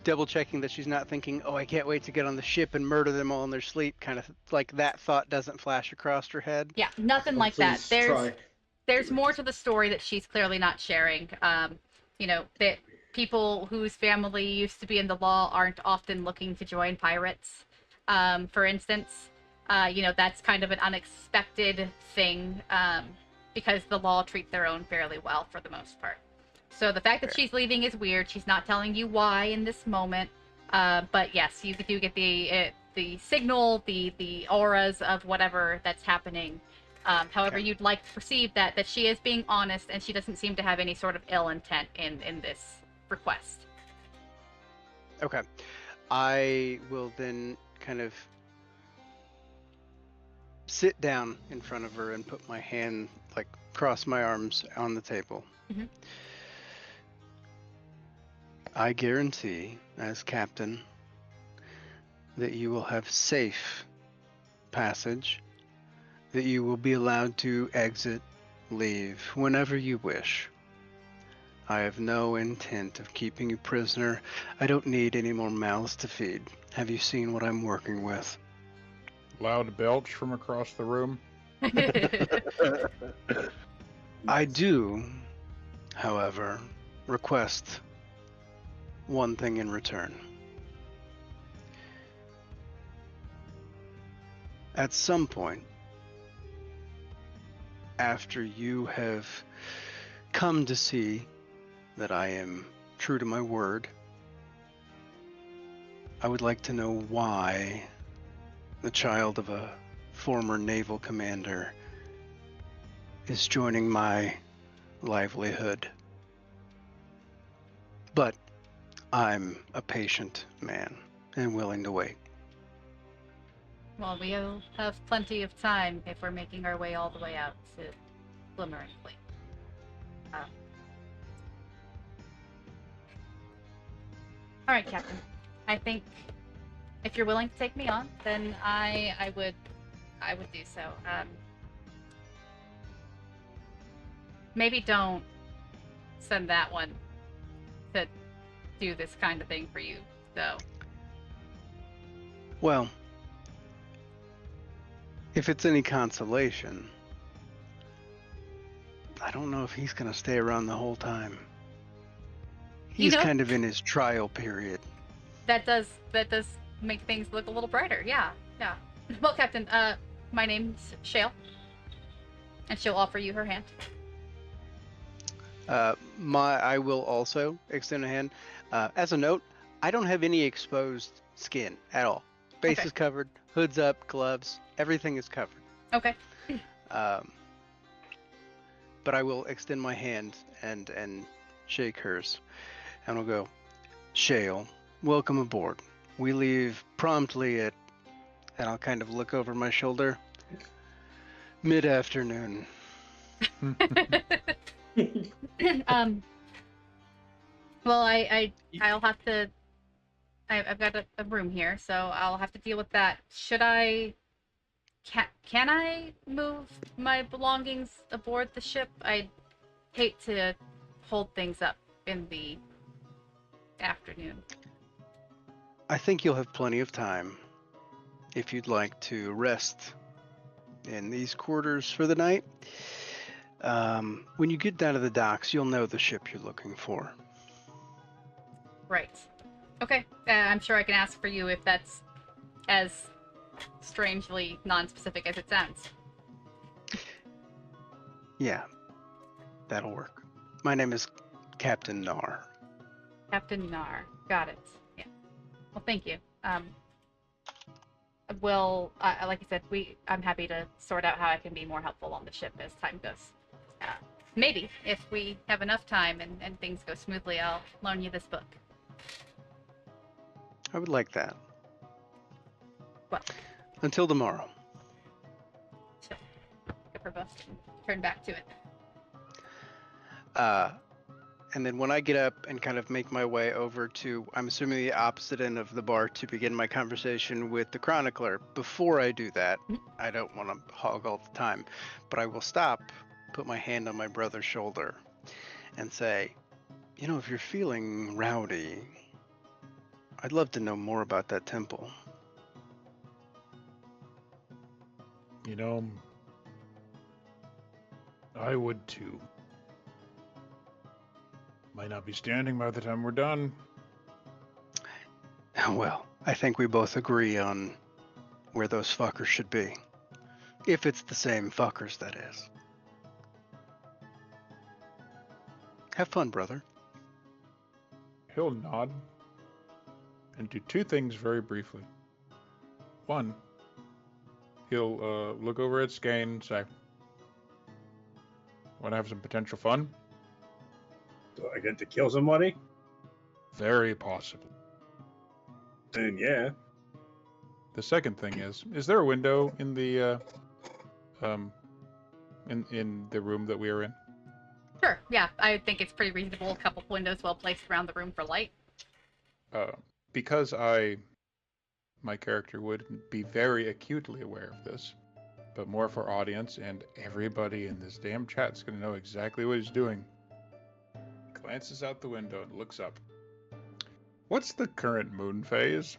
double checking that she's not thinking, "Oh, I can't wait to get on the ship and murder them all in their sleep." Kind of like that thought doesn't flash across her head. Yeah, nothing Oh, like that. please try. There's more to the story that she's clearly not sharing. That people whose family used to be in the law aren't often looking to join pirates. For instance, that's kind of an unexpected thing because the law treats their own fairly well for the most part. So the fact that she's leaving is weird. She's not telling you why in this moment. But yes, you do get the signal, the auras of whatever that's happening. However, you'd like to perceive that she is being honest, and she doesn't seem to have any sort of ill intent in this request. Okay. I will then kind of sit down in front of her and put my hand, cross my arms on the table. Mhm. I guarantee, as captain, that you will have safe passage, that you will be allowed to exit, leave, whenever you wish. I have no intent of keeping you prisoner. I don't need any more mouths to feed. Have you seen what I'm working with? Loud belch from across the room. I do, however, request one thing in return. At some point, after you have come to see that I am true to my word, I would like to know why the child of a former naval commander is joining my livelihood. But I'm a patient man and willing to wait. Well, we'll have plenty of time if we're making our way all the way out to Glimmering Fleet. All right, Captain. I think if you're willing to take me on, then I would do so. Maybe don't send that one to do this kind of thing for you, though. Well, if it's any consolation, I don't know if he's going to stay around the whole time. He's kind of in his trial period. That does make things look a little brighter. Yeah. Well, Captain, my name's Shale, and she'll offer you her hand. I will also extend a hand. As a note, I don't have any exposed skin at all. Base is covered, hood's up, gloves, everything is covered. Okay. But I will extend my hand and shake hers, and we'll go, Shale, welcome aboard. We leave promptly at, and I'll kind of look over my shoulder, mid-afternoon. Well, I'll have to. I've got a room here, so I'll have to deal with that. Should I? Can I move my belongings aboard the ship? I'd hate to hold things up in the afternoon. I think you'll have plenty of time if you'd like to rest in these quarters for the night. When you get down to the docks, you'll know the ship you're looking for. Right. Okay. I'm sure I can ask for you if that's as strangely non-specific as it sounds. Yeah, that'll work. My name is Captain Nar. Captain Nar. Got it. Yeah. Well, thank you. Well, like I said, I'm happy to sort out how I can be more helpful on the ship as time goes. Maybe, if we have enough time and things go smoothly, I'll loan you this book. I would like that. Well. Until tomorrow. Sure. Give her book and turn back to it. And then when I get up and kind of make my way over to, I'm assuming the opposite end of the bar to begin my conversation with the chronicler, before I do that, I don't want to hog all the time, but I will stop, put my hand on my brother's shoulder, and say, you know, if you're feeling rowdy, I'd love to know more about that temple. You know, I would too. Might not be standing by the time we're done. Well, I think we both agree on where those fuckers should be. If it's the same fuckers, that is. Have fun, brother. He'll nod and do two things very briefly. One, he'll look over at Skane and say, want to have some potential fun? Do I get to kill somebody? Very possible. Then yeah. The second thing is there a window in the in the room that we are in? Sure, yeah. I think it's pretty reasonable. A couple windows well placed around the room for light. Because my character would be very acutely aware of this, but more for audience, and everybody in this damn chat's going to know exactly what he's doing. Glances out the window and looks up. What's the current moon phase?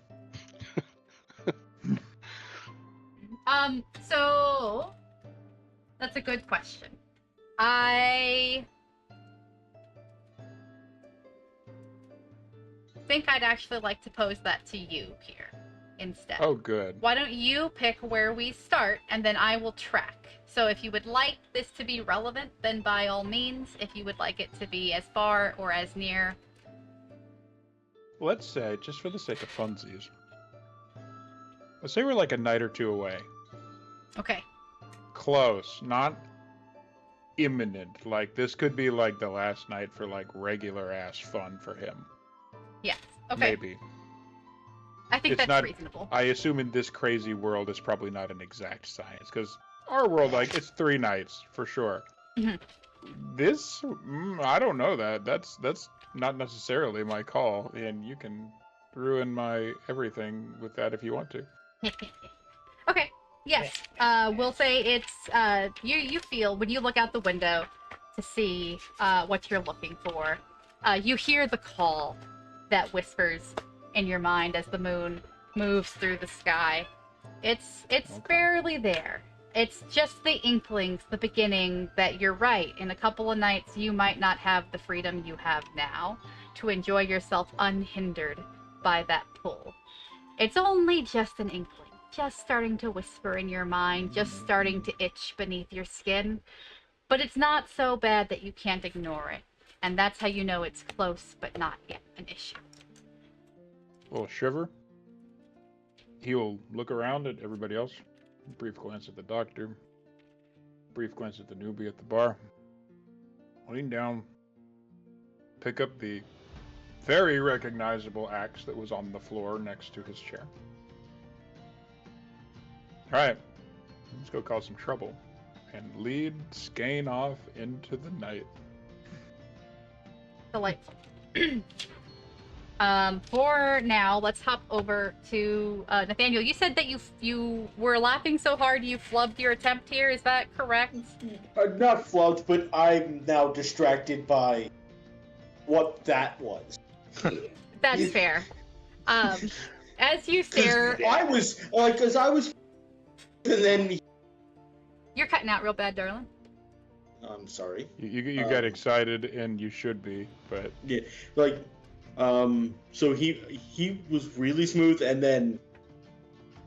So that's a good question. I think I'd actually like to pose that to you here. instead. Oh, good. Why don't you pick where we start, and then I will track. So if you would like this to be relevant, then by all means. If you would like it to be as far or as near. Let's say, just for the sake of funsies, let's say we're like a night or two away. Okay. Close, not imminent. Like, this could be like the last night for like regular ass fun for him. Yes. Okay. Maybe. I think It's that's not- reasonable. I assume in this crazy world it's probably not an exact science, because our world, like, it's 3 nights for sure. Mhm. This, I don't know that. That's not necessarily my call, and you can ruin my everything with that if you want to. Okay. Yes. We'll say it's you feel when you look out the window to see what you're looking for. You hear the call that whispers in your mind as the moon moves through the sky. It's barely there. It's just the inklings, the beginning that you're right. In a couple of nights, you might not have the freedom you have now to enjoy yourself unhindered by that pull. It's only just an inkling, just starting to whisper in your mind, just starting to itch beneath your skin. But it's not so bad that you can't ignore it. And that's how you know it's close, but not yet an issue. Little shiver. He will look around at everybody else. Brief glance at the doctor. Brief glance at the newbie at the bar. Lean down. Pick up the very recognizable axe that was on the floor next to his chair. Alright. Let's go cause some trouble. And lead Skane off into the night. Delightful. For now, let's hop over to Nathaniel. You said that you were laughing so hard you flubbed your attempt here. Is that correct? Not flubbed, but I'm now distracted by what that was. That's fair. As you stare, I was like, because I was, and then you're cutting out real bad, darling. I'm sorry. You got excited, and you should be, but Yeah, like, so he was really smooth, and then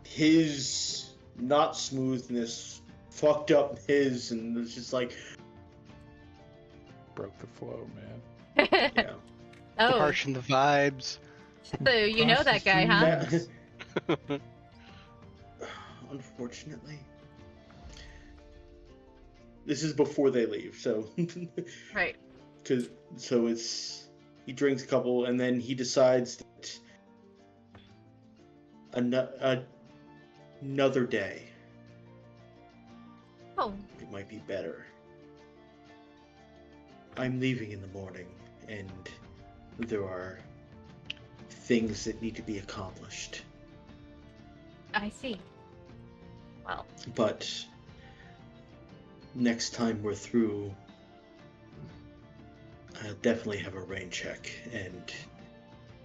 his not smoothness fucked up his, and it was just like, broke the flow, man. yeah. Oh, Harshing the vibes. so you know that guy, huh? Unfortunately, this is before they leave, so Right. so it's he drinks a couple, and then he decides that another day Oh, it might be better. I'm leaving in the morning, and there are things that need to be accomplished. I see. Well, But next time we're through, I'll definitely have a rain check, and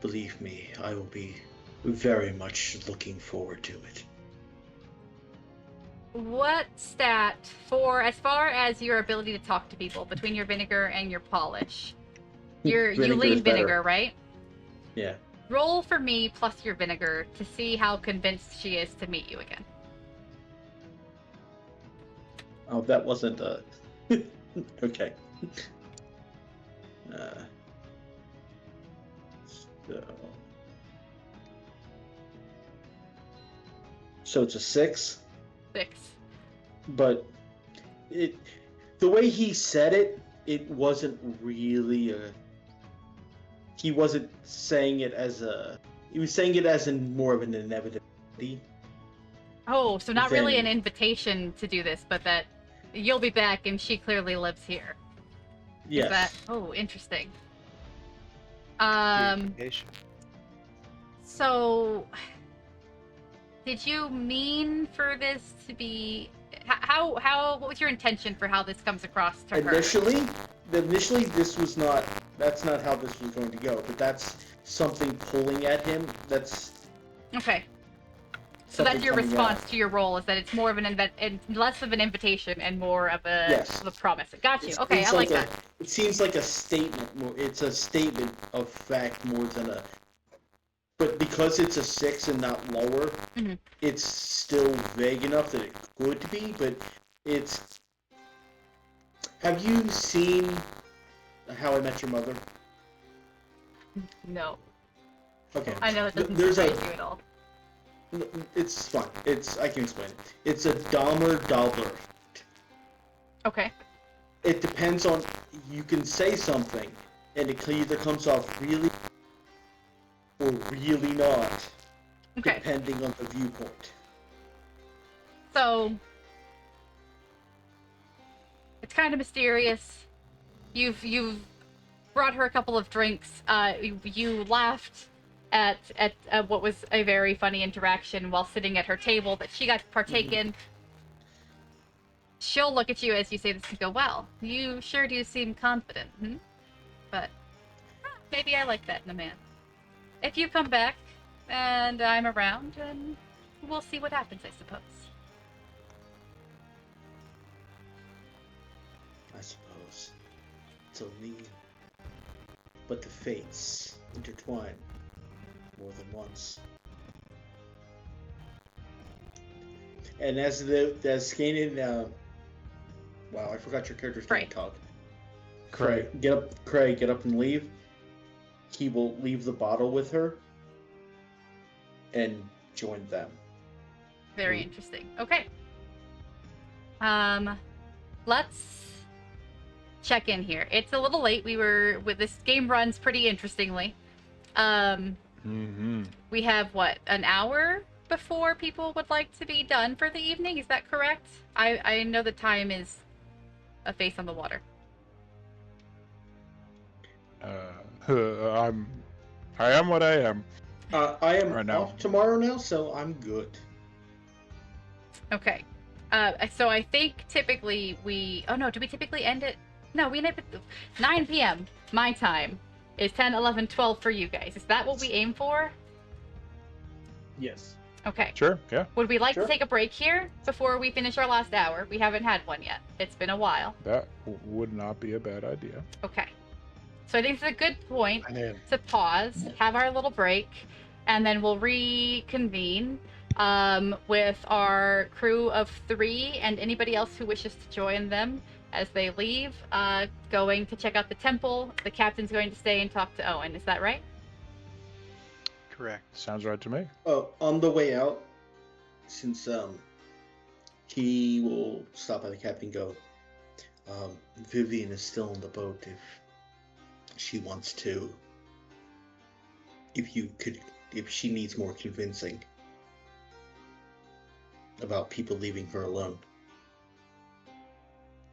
believe me, I will be very much looking forward to it. what stat for as far as your ability to talk to people between your vinegar and your polish? You Vinegar lean is better. vinegar, right? Yeah. Roll for me plus your vinegar to see how convinced she is to meet you again. Oh, that wasn't a... okay. So it's a 6, 6. but the way he said it, it wasn't really a... He wasn't saying it as a... He was saying it as in more of an inevitability. Oh, so not really Then- an invitation to do this, but that you'll be back and she clearly lives here. Yes. Is that... Oh, interesting. Implication. So... Did you mean for this to be... How what was your intention for how this comes across to her? Initially, this was not. That's not how this was going to go. But that's something pulling at him. That's. Okay. So something that's your coming response out. to your role, is that it's more of an less of an invitation and more of a, Yes. of a promise. Got you. It's- Okay, it's I like a- that. It seems like a statement. More. It's a statement of fact more than a But because it's a 6 and not lower, Mhm. it's still vague enough that it could be, but it's... Have you seen How I Met Your Mother? No. Okay. I know it doesn't There's surprise you at all. It's fine. I can explain it. It's a Dahmer Dollar. Okay. It depends on... You can say something, and it either comes off really or really not, Okay. depending on the viewpoint. So it's kind of mysterious. You've brought her a couple of drinks. You laughed at what was a very funny interaction while sitting at her table that she got to partake in. She'll look at you as you say this and go, "Well, you sure do seem confident, hmm?" But maybe I like that in a man. If you come back and I'm around, and we'll see what happens, I suppose. I suppose. It's only... But the fates intertwine more than once. And as Kanan, wow, I forgot your character's name. Right. Talk. Cray. Cray, get up and leave. He will leave the bottle with her and join them. Very interesting. Okay. Let's check in here. It's a little late. This game runs pretty interestingly. We have what, an hour before people would like to be done for the evening? Is that correct? I know the time is a face on the water. I am what I am. I am Right now. off tomorrow now, so I'm good. Okay. So I think typically do we typically end it? No, we end at 9 p.m. my time is 10, 11, 12 for you guys. Is that what we aim for? Yes. Okay. Sure, yeah. Would we like Sure. to take a break here before we finish our last hour? We haven't had one yet. It's been a while. That would not be a bad idea. Okay. So I think it's a good point I'm in. to pause, have our little break, and then we'll reconvene with our crew of 3 and anybody else who wishes to join them as they leave, going to check out the temple. The captain's going to stay and talk to Owen. Is that right? Correct. Sounds right to me. On the way out, since he will stop by the captain and go, Vivian is still on the boat if she wants to. If she needs more convincing about people leaving her alone.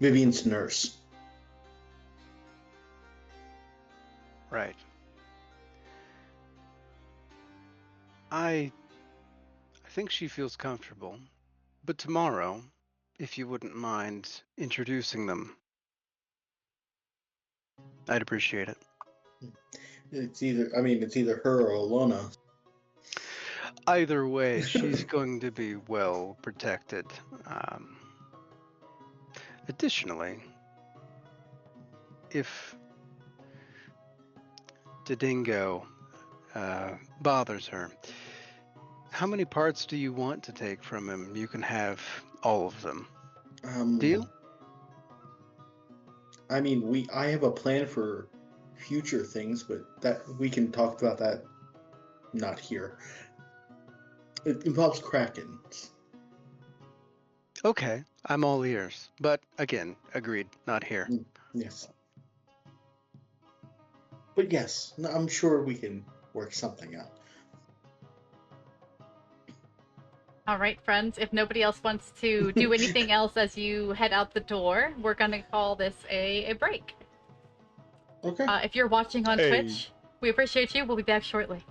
Vivian's nurse. Right. I think she feels comfortable. But tomorrow, if you wouldn't mind introducing them, I'd appreciate it. It's either her or Alona. Either way, she's going to be well protected. Additionally, if Didingo bothers her, how many parts do you want to take from him? You can have all of them. Deal? I have a plan for future things, but that we can talk about that not here. It involves Krakens. Okay, I'm all ears. But again, agreed, not here. Yes. But yes, I'm sure we can work something out. All right, friends. If nobody else wants to do anything else as you head out the door, we're going to call this a break. Okay. If you're watching on Hey. Twitch, we appreciate you. We'll be back shortly.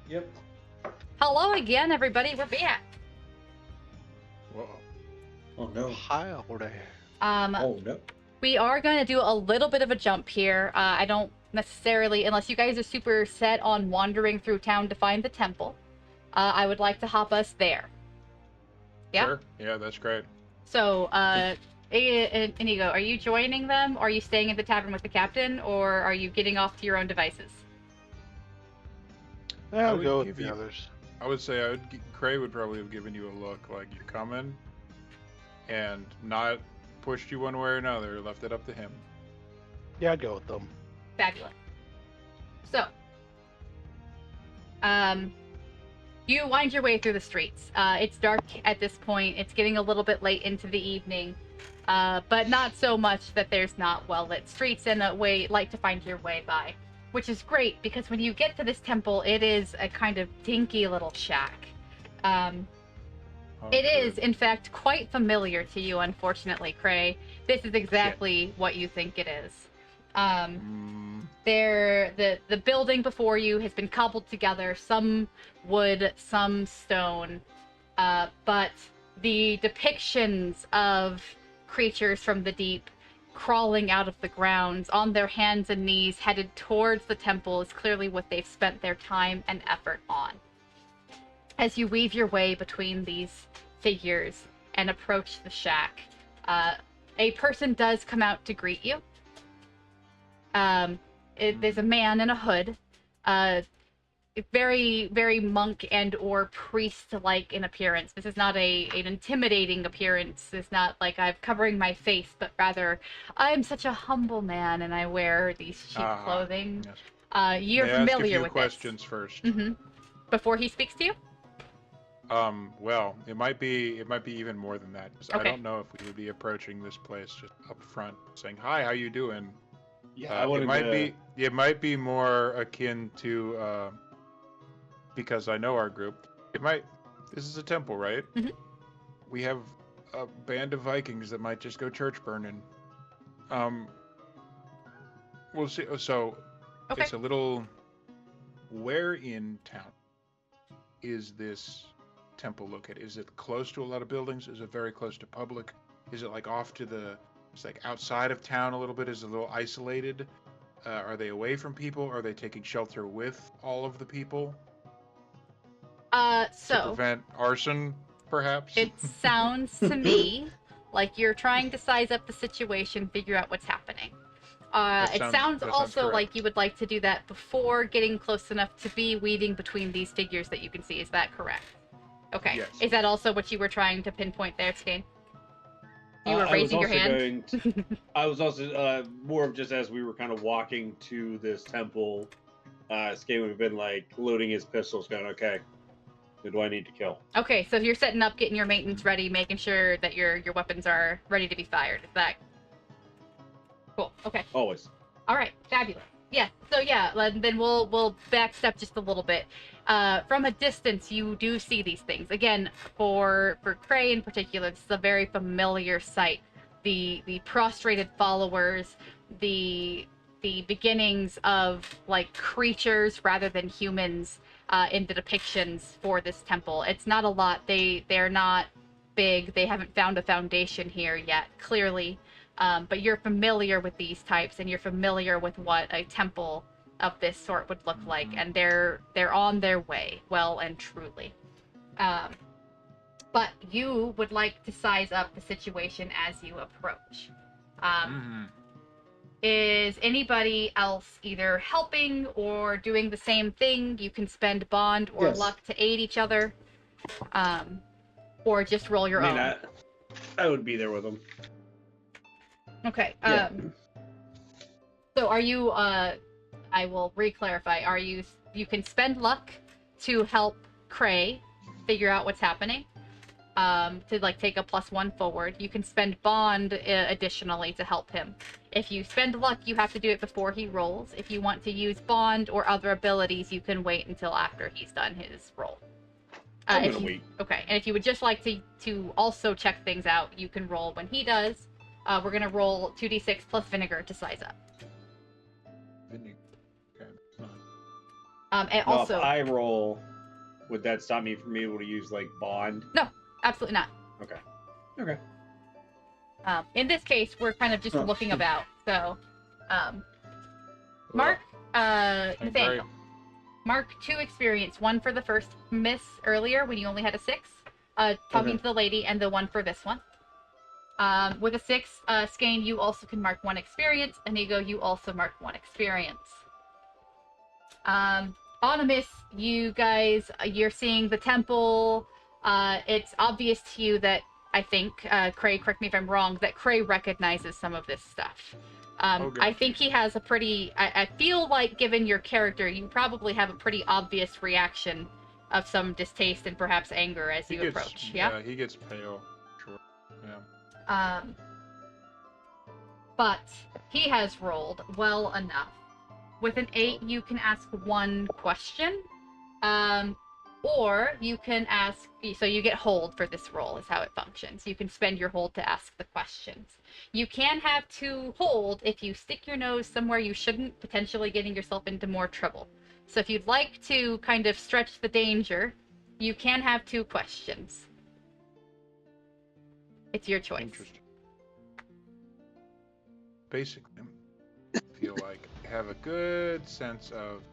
Yep. Hello again, everybody. We're back. Whoa. Oh no. Hi, Jorge. Oh no. We are going to do a little bit of a jump here. I don't necessarily, unless you guys are super set on wandering through town to find the temple, I would like to hop us there. Yeah? Sure. Yeah, that's great. So, Inigo, are you joining them? Or are you staying at the tavern with the captain? Or are you getting off to your own devices? I'll would go with give the you- others. I would say Cray would probably have given you a look like you're coming, and not pushed you one way or another. Left it up to him. Yeah, I'd go with them. Fabulous. So, you wind your way through the streets. It's dark at this point. It's getting a little bit late into the evening, but not so much that there's not well-lit streets and a light to find your way by, which is great because when you get to this temple, it is a kind of dinky little shack. Oh, It is, good. in fact, quite familiar to you, unfortunately, Cray. This is exactly what you think it is. The building before you has been cobbled together, some wood, some stone, but the depictions of creatures from the deep crawling out of the ground on their hands and knees headed towards the temple is clearly what they've spent their time and effort on. As you weave your way between these figures and approach the shack, a person does come out to greet you. There's a man in a hood, very, very monk and or priest-like in appearance. This is not an intimidating appearance. It's not like I'm covering my face, but rather, I'm such a humble man and I wear these cheap clothing. Yes. You're May I familiar ask a few with questions first? this. Mm-hmm. Before he speaks to you? Well, it might be even more than that. 'Cause I Okay. don't know if we would be approaching this place just up front, saying, "Hi, how you doing?" Yeah, I wanted It might be more akin to, because I know our group. This is a temple, right? Mhm. We have a band of Vikings that might just go church burning. We'll see. So, Okay. it's a little. Where in town is this temple located? Is it close to a lot of buildings? Is it very close to public? Is it like off to it's like outside of town a little bit? Is it a little isolated? Are they away from people? Are they taking shelter with all of the people to So prevent arson, perhaps? it sounds to me like you're trying to size up the situation, figure out what's happening. It sounds that sounds also correct. like you would like to do that before getting close enough to be weaving between these figures that you can see. Is that correct? Okay. Yes. Is that also what you were trying to pinpoint there, Skane? You were I was raising your also hand? I was also more of just as we were kind of walking to this temple, Skate would have been like loading his pistols, going, "Okay, who do I need to kill?" Okay, so you're setting up, getting your maintenance ready, making sure that your weapons are ready to be fired. Is that cool? Okay. Always. All right, fabulous. Yeah. So yeah, then we'll backstep just a little bit. From a distance, you do see these things. Again, for Cray in particular, this is a very familiar sight. The prostrated followers, the beginnings of like creatures rather than humans in the depictions for this temple. It's not a lot. They're not big. They haven't found a foundation here yet, clearly. But you're familiar with these types, and you're familiar with what a temple of this sort would look like, and they're on their way, well and truly. But you would like to size up the situation as you approach. Is anybody else either helping or doing the same thing? You can spend bond or Yes. luck to aid each other, or just roll your I mean, own. I would be there with him. Okay. Yeah. So are you, I will re-clarify, you can spend luck to help Cray figure out what's happening, to like take a +1 forward. You can spend bond additionally to help him. If you spend luck, you have to do it before he rolls. If you want to use bond or other abilities, you can wait until after he's done his roll. I'm if gonna you- wait. Okay, and if you would just like to also check things out, you can roll when he does. We're gonna roll 2d6 plus vinegar to size up. Okay, fine. And Now, also, if I roll, would that stop me from being able to use like bond? no, absolutely not. Okay. Okay. In this case, we're kind of just Huh. looking about. So, Mark, Nathaniel. Mark 2 experience, 1 for the first miss earlier when you only had a 6, talking Okay. to the lady, and the 1 for this one. With a 6, Skane, you also can mark 1 experience. Inigo, you also mark 1 experience. On a miss, you guys, you're seeing the temple. It's obvious to you that, I think, Cray, correct me if I'm wrong, that Cray recognizes some of this stuff. Okay. I think he has a pretty... I feel like, given your character, you probably have a pretty obvious reaction of some distaste and perhaps anger as you approach. Yeah? He gets pale. Sure. Yeah. But he has rolled well enough. With an 8, you can ask 1 question. Or you can ask, so you get hold for this roll is how it functions. You can spend your hold to ask the questions. You can have 2 hold if you stick your nose somewhere you shouldn't, potentially getting yourself into more trouble. So if you'd like to kind of stretch the danger, you can have 2 questions. It's your choice. Interesting. Basically, I feel like I have a good sense of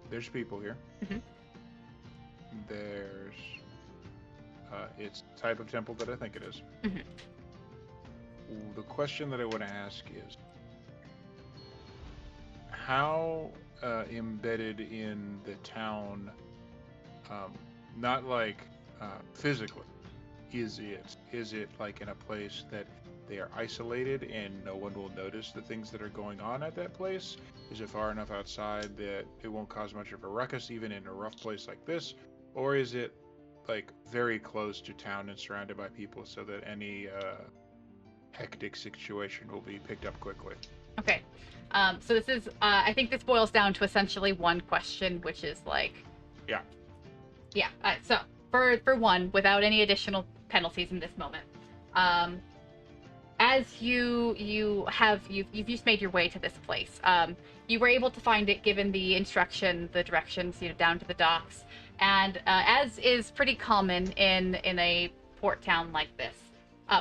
there's people here. Mhm. There's it's the type of temple that I think it is. Mhm. The question that I want to ask is how embedded in the town, not like physically, is it? Is it like in a place that they are isolated and no one will notice the things that are going on at that place? Is it far enough outside that it won't cause much of a ruckus even in a rough place like this? Or is it like very close to town and surrounded by people so that any hectic situation will be picked up quickly? Okay. So this is, I think this boils down to essentially 1 question, which is like... Yeah. Yeah. So for 1, without any additional penalties in this moment, as you've just made your way to this place, you were able to find it given the directions, down to the docks, and as is pretty common in a port town like this,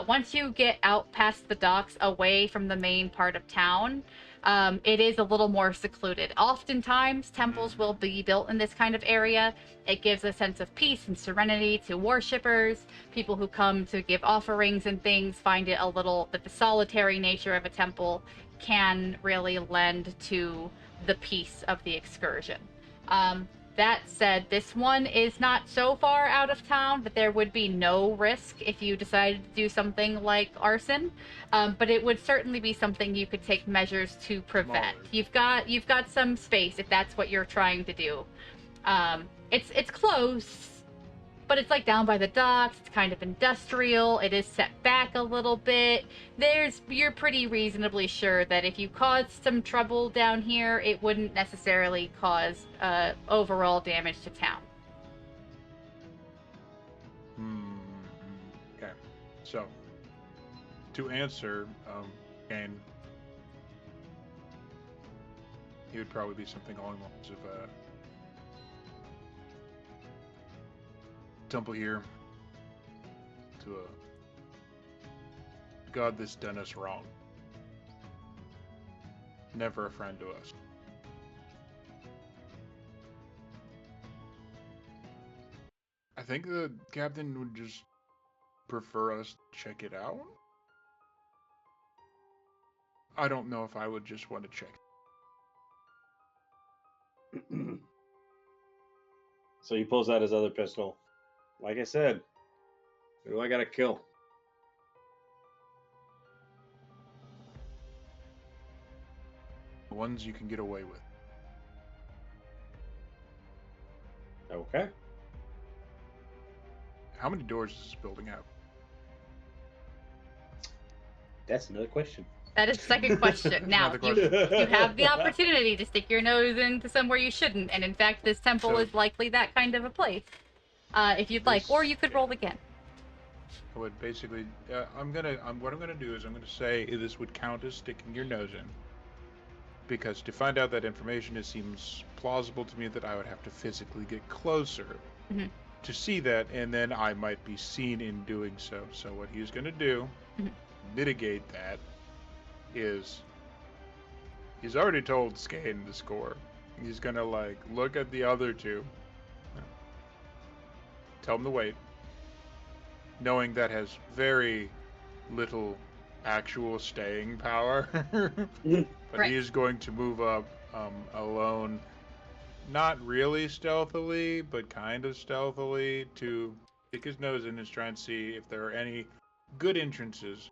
once you get out past the docks, away from the main part of town, it is a little more secluded. Oftentimes, temples will be built in this kind of area. It gives a sense of peace and serenity to worshippers. People who come to give offerings and things find it that the solitary nature of a temple can really lend to the peace of the excursion. That said, this one is not so far out of town that there would be no risk if you decided to do something like arson, but it would certainly be something you could take measures to prevent. Smaller. You've got some space if that's what you're trying to do. It's close, but it's like down by the docks. It's kind of industrial. It is set back a little bit. You're pretty reasonably sure that if you caused some trouble down here, it wouldn't necessarily cause overall damage to town. Okay. So, to answer, Kane, he would probably be something along the lines of temple here to a god that's done us wrong. Never a friend to us. I think the captain would just prefer us to check it out. I don't know if I would just want to check. So he pulls out his other pistol. Like I said, who do I gotta kill? The ones you can get away with. Okay. How many doors does this building have? That's another question. That is the second question. Now, Another question. you have the opportunity to stick your nose into somewhere you shouldn't, and in fact, this temple So- is likely that kind of a place. If you'd like, or you could roll again. I would basically, what I'm gonna do is I'm gonna say this would count as sticking your nose in. Because to find out that information, it seems plausible to me that I would have to physically get closer Mhm. to see that, and then I might be seen in doing so. So what he's going to do, Mhm. mitigate that, is he's already told Skane the score. He's going to like look at the other two, tell him to wait, knowing that has very little actual staying power. But Right. he is going to move up alone, not really stealthily, but kind of stealthily, to stick his nose in and try and see if there are any good entrances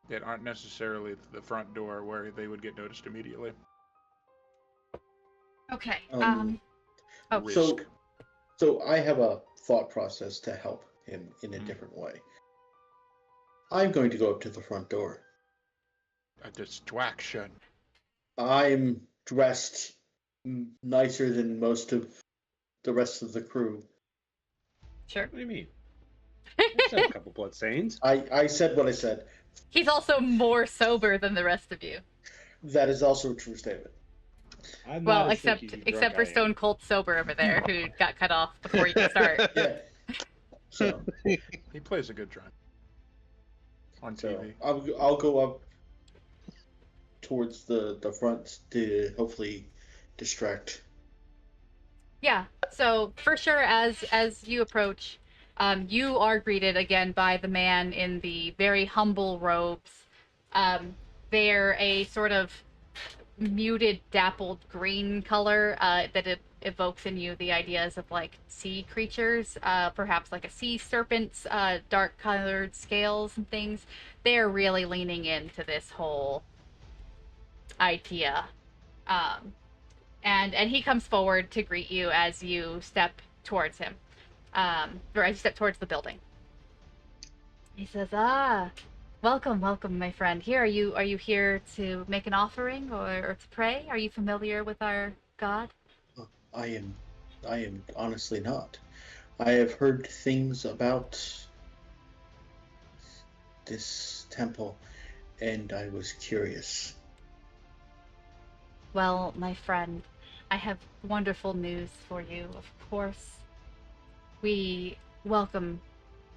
that aren't necessarily the front door where they would get noticed immediately. Okay. Oh. Risk. So I have a thought process to help him in a different way. I'm going to go up to the front door. A distraction. I'm dressed nicer than most of the rest of the crew. Sure. What do you mean? I just have a couple bloodstains. I said what I said. He's also more sober than the rest of you. That is also a true statement. I'm Well, not as except stinky except drunk for I am. Stone Cold Sober over there, who got cut off before you could start. Yeah. So, He plays a good drunk on TV. I'll go up towards the front to hopefully distract. Yeah. So for sure, as you approach, you are greeted again by the man in the very humble robes. They're a sort of muted, dappled green color that it evokes in you the ideas of like sea creatures, perhaps like a sea serpent's dark colored scales and things. They're really leaning into this whole idea. And he comes forward to greet you as you step towards him, or as you step towards the building. He says, welcome, my friend. Here, are you here to make an offering or to pray? Are you familiar with our god? I am honestly not. I have heard things about this temple, and I was curious. Well, my friend, I have wonderful news for you. Of course, we welcome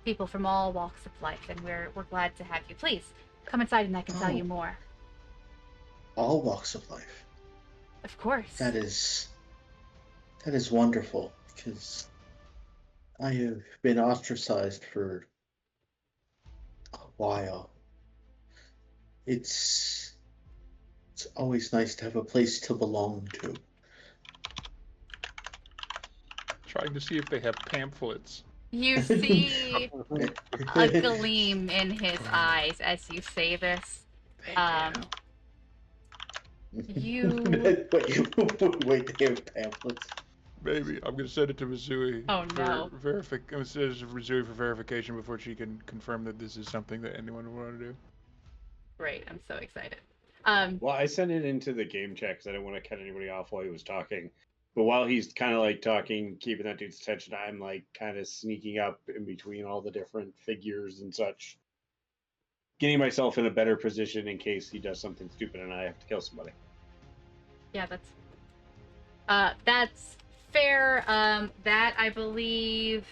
people from all walks of life, and we're glad to have you. Please come inside, and I can tell you more. All walks of life. Of course. That is wonderful, because I have been ostracized for a while. It's always nice to have a place to belong to. Trying to see if they have pamphlets. You see a gleam in his eyes as you say this. You wait, they have pamphlets. Maybe I'm gonna send it to Missouri. Oh, no. I'm gonna send it to Missouri for verification before she can confirm that this is something that anyone would want to do. Great, I'm so excited. Well, I sent it into the game chat because I didn't want to cut anybody off while he was talking. But while he's kind of like talking, keeping that dude's attention, I'm like kind of sneaking up in between all the different figures and such, getting myself in a better position in case he does something stupid and I have to kill somebody. Yeah, that's fair. That I believe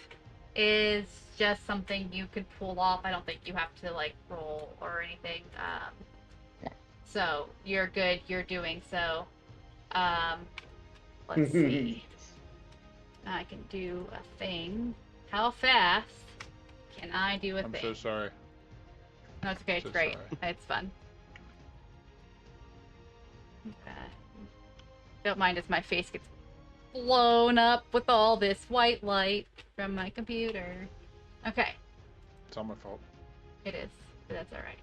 is just something you could pull off. I don't think you have to like roll or anything. So you're good. You're doing so. Let's see. I can do a thing. How fast can I do a thing? I'm so sorry. No, it's okay. It's So great. sorry. It's fun. Okay. Don't mind as my face gets blown up with all this white light from my computer. Okay. It's all my fault. It is. But that's alright.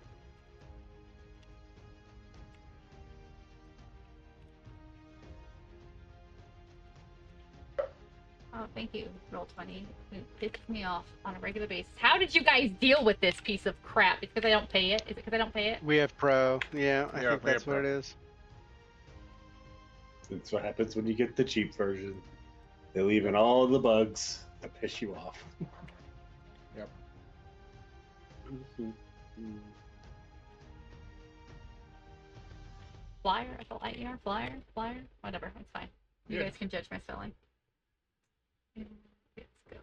Oh, thank you, Roll20. It pisses me off on a regular basis. How did you guys deal with this piece of crap? It's because I don't pay it? Is it because I don't pay it? We have pro. Yeah, I Yeah, think we that's have what pro. it is. That's what happens when you get the cheap version. They leave in all the bugs that piss you off. Yep. flyer, flyer, whatever. It's fine. You Yeah. guys can judge my spelling. Let's go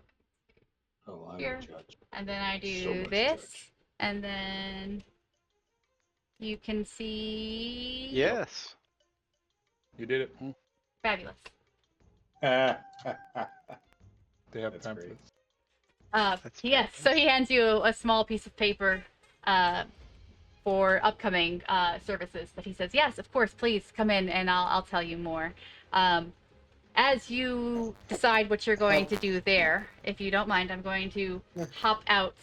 Oh, I'm here, a judge. and then I do So much this, judge. and then you can see. Yes. You did it. Fabulous. They have That's pamphlets. That's Yes. So he hands you a small piece of paper for upcoming services. But he says, "Yes, of course. Please come in, and I'll tell you more." As you decide what you're going to do there, if you don't mind, I'm going to hop out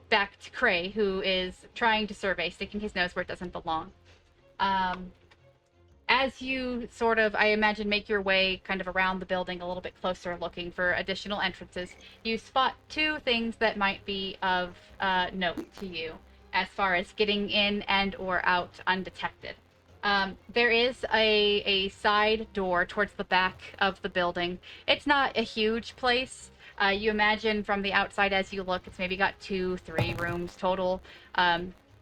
back to Cray, who is trying to survey, sticking his nose where it doesn't belong. As you sort of, I imagine, make your way kind of around the building a little bit closer, looking for additional entrances, you spot two things that might be of note to you as far as getting in and or out undetected. There is a side door towards the back of the building. It's not a huge place. You imagine from the outside as you look, it's maybe got 2-3 rooms total.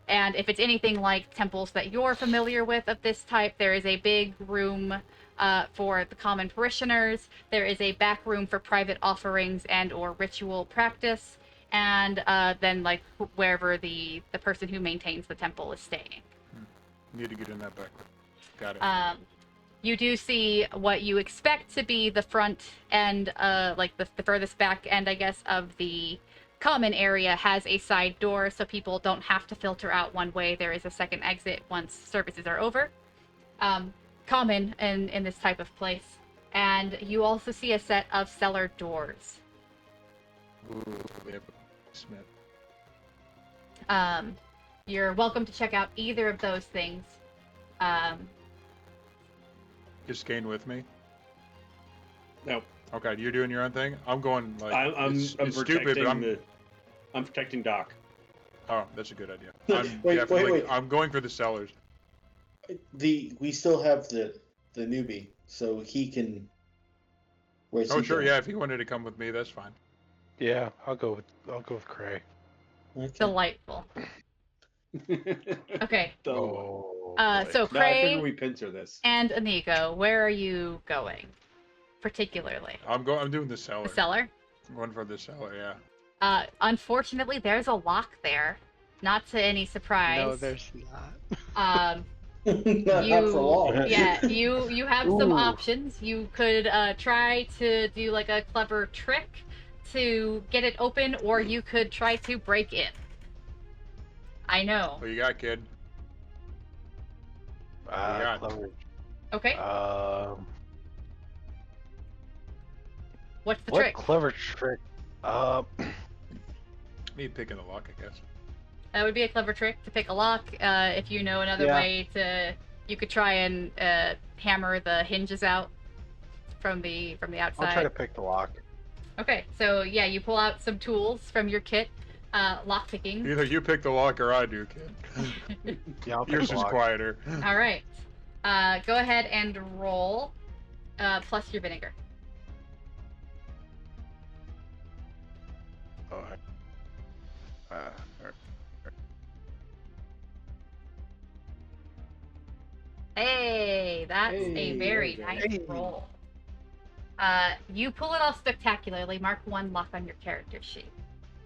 And if it's anything like temples that you're familiar with of this type, there is a big room for the common parishioners. There is a back room for private offerings and or ritual practice. And then like wherever the person who maintains the temple is staying. Need to get in that back room. Got it. You do see what you expect to be the front end, like the furthest back end, I guess, of the common area has a side door, so people don't have to filter out one way. There is a second exit once services are over. Common in this type of place. And you also see a set of cellar doors. Ooh, they have a Smith. You're welcome to check out either of those things. Is Skane with me? No, Okay, you're doing your own thing. I'm going like I'm it's protecting stupid, but I'm protecting Doc. Oh, that's a good idea. I'm Wait, definitely. wait. I'm going for the cellars. We still have the newbie, so he can. Where's Oh, he sure, going? yeah. If you wanted to come with me, that's fine. Yeah, I'll go with Cray. Okay. Delightful. Okay. Oh. So boy. No, I Cray figured we pincer this. and Inigo, where are you going? Particularly. I'm doing the cellar. The cellar? I'm going for the cellar. Yeah. Unfortunately, there's a lock there. Not to any surprise. No, there's not. Not for long. Yeah, you have some Ooh. options. You could try to do like a clever trick to get it open, or you could try to break in. I know. What you got, kid? Yeah. Clever. Okay. What's the What trick? clever trick? Me picking the lock, I guess. That would be a clever trick to pick a lock. If you know another Yeah. way to, you could try and hammer the hinges out from the outside. I'll try to pick the lock. Okay, so yeah, you pull out some tools from your kit, lock picking. Either you pick the lock or I do, kid. Yeah, I'll pick Yours the is lock. quieter. All right, go ahead and roll plus your vinegar. Oh, Hey, that's a Hey, very there we nice go. roll. You pull it off spectacularly. Mark 1 lock on your character sheet.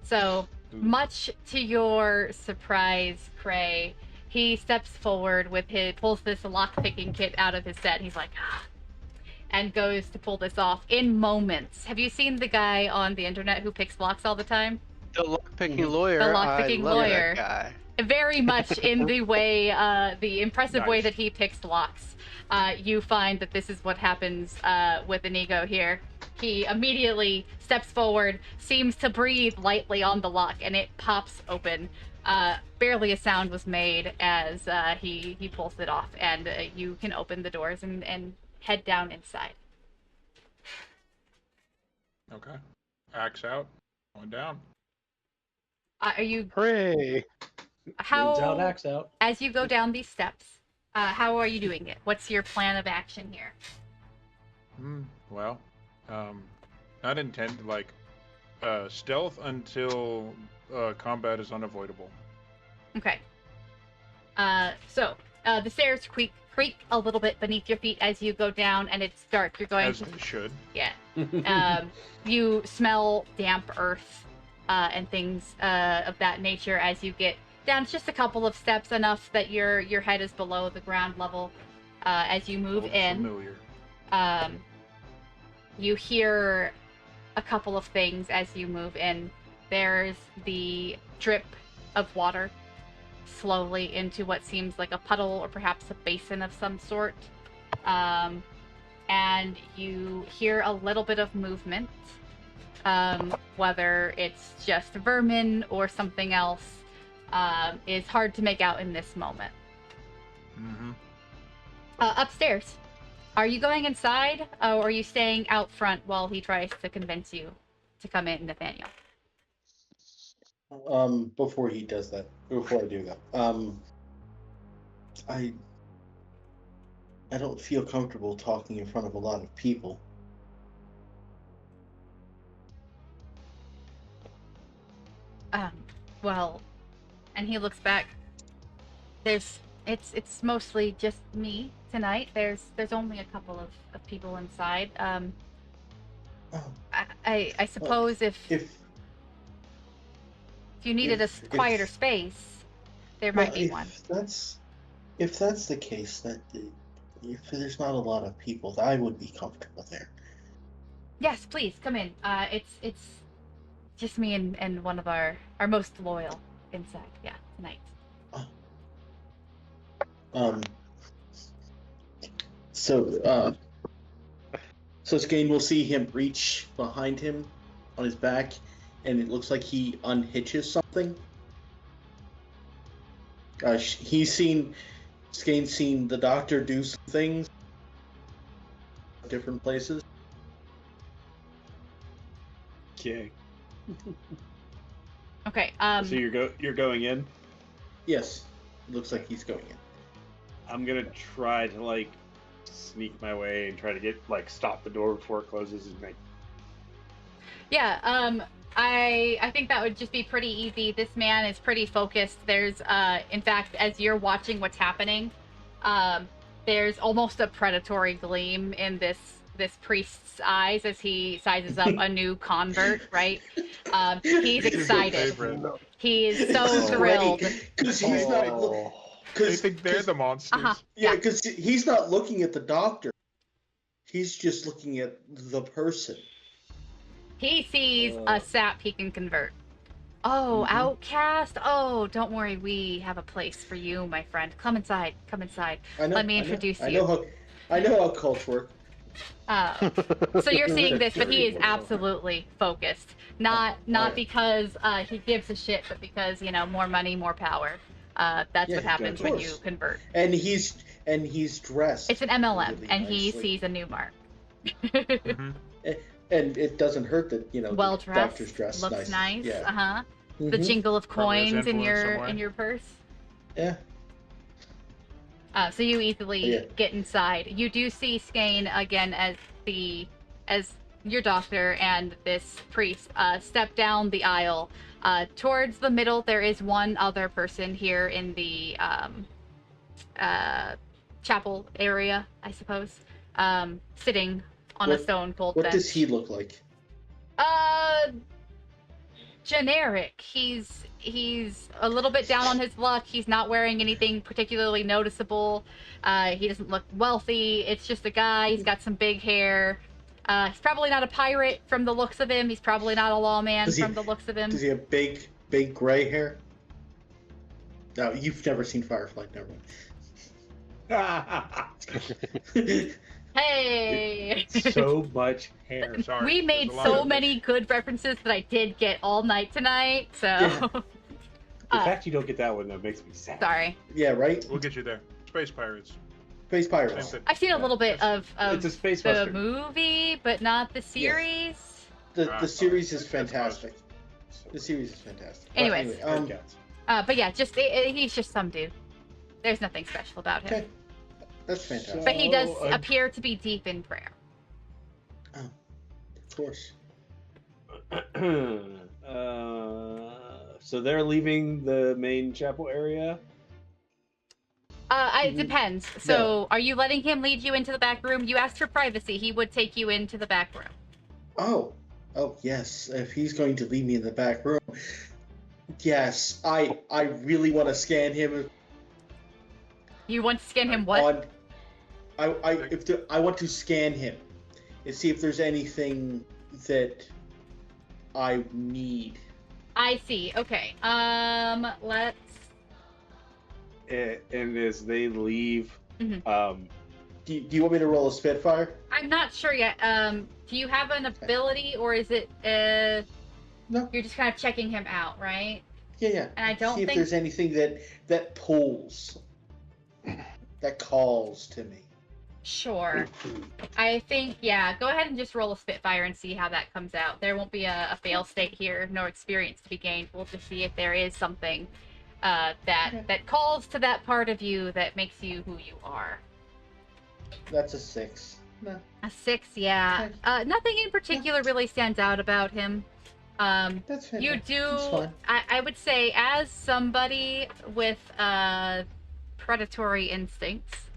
So, much to your surprise, Cray, he steps forward with pulls this lock-picking kit out of his set. He's like, and goes to pull this off in moments. Have you seen the guy on the internet who picks locks all the time? the lockpicking lawyer. The lockpicking I love lawyer. That guy. Very much in the way, the impressive way Nice. that he picks locks. You find that this is what happens with Inigo here. He immediately steps forward, seems to breathe lightly on the lock, and it pops open. Barely a sound was made as he pulls it off, and you can open the doors and head down inside. Okay. Axe out. Going down. Are you Hooray! how Wins out, axe out. as you go down these steps? How are you doing it? What's your plan of action here? Well, not intend like stealth until combat is unavoidable. Okay. So the stairs creak creak a little bit beneath your feet as you go down, and it's dark. You're going As to... they should. Yeah. You smell damp earth and things of that nature as you get down just a couple of steps, enough that your head is below the ground level. As you move Old in, familiar. you hear a couple of things as you move in. There's the drip of water slowly into what seems like a puddle or perhaps a basin of some sort. And you hear a little bit of movement. Whether it's just vermin or something else is hard to make out in this moment. Mm-hmm. Upstairs. Are you going inside, or are you staying out front while he tries to convince you to come in, Nathaniel? Before he does that, before I do that, I don't feel comfortable talking in front of a lot of people. Well, and he looks back. It's mostly just me tonight. There's only a couple of people inside. I suppose if you needed a quieter space, there might be one. If that's the case, that if there's not a lot of people, I would be comfortable there. Yes, please come in. It's just me and one of our most loyal inside. Yeah, tonight. So Skane will see him reach behind him on his back, and it looks like he unhitches something. Skane's seen the doctor do some things different places. Okay. Okay. So you're going in? Yes, it looks like he's going in. I'm gonna try to sneak my way and try to get stop the door before it closes and make. Yeah. I think that would just be pretty easy. This man is pretty focused. There's in fact, as you're watching what's happening, there's almost a predatory gleam in this priest's eyes as he sizes up a new convert, right? He's excited. He is so thrilled. Because he's not. They think they're the monsters. Uh-huh. Yeah, because he's not looking at the doctor. He's just looking at the person. He sees a sap he can convert. Oh, outcast? Oh, don't worry. We have a place for you, my friend. Come inside. Come inside. Let me introduce you. I know how cults work. So you're seeing this, but he is absolutely focused. Not because he gives a shit, but because, more money, more power. That's what happens when you convert. And he's dressed. It's an MLM, really and he nicely. sees a new mark. Mm-hmm. And it doesn't hurt that Well the dressed, doctor's dressed looks nice. Yeah. Uh-huh. Mhm. The jingle of Probably has coins in influence your purse. Yeah. So you easily Yeah. get inside. You do see Skane again as your doctor and this priest step down the aisle. Towards the middle, there is one other person here in the chapel area, I suppose, sitting on a stone cold bench. What does he look like? Generic. He's a little bit down on his luck. He's not wearing anything particularly noticeable. He doesn't look wealthy. It's just a guy. He's got some big hair. He's probably not a pirate from the looks of him. He's probably not a lawman from the looks of him. Does he have big gray hair? No, you've never seen Firefly, never mind. Hey! So much hair. Sorry. We made so many good references that I did get all night tonight, so... Yeah. The fact you don't get that one, though, makes me sad. Sorry. Yeah, right? We'll get you there. Space pirates. Space Pirates. Same thing. I've seen a little bit of It's a space the western. movie, but not the series. The series is That's fantastic. The series is fantastic. But Anyways. anyway, But yeah, he's just some dude. There's nothing special about him. okay. That's fantastic. But he does So, appear to be deep in prayer. Of course. So they're leaving the main chapel area? It depends. So, are you letting him lead you into the back room? You asked for privacy. He would take you into the back room. Oh, yes. If he's going to leave me in the back room, yes. I really want to scan him. You want to scan him what? I want to scan him and see if there's anything that I need. I see. Okay. Let's. And as they leave, Do you want me to roll a Spitfire? I'm not sure yet. Do you have an ability, or is it? No. You're just kind of checking him out, right? Yeah. And I don't see if think there's anything that pulls, that calls to me. Sure. I think, yeah, go ahead and just roll a Spitfire and see how that comes out. There won't be a fail state here, no experience to be gained. We'll just see if there is something that calls to that part of you that makes you who you are. That's a 6. No. A 6, yeah. Nothing in particular really stands out about him. That's fine. You do, That's fine. I would say, as somebody with predatory instincts,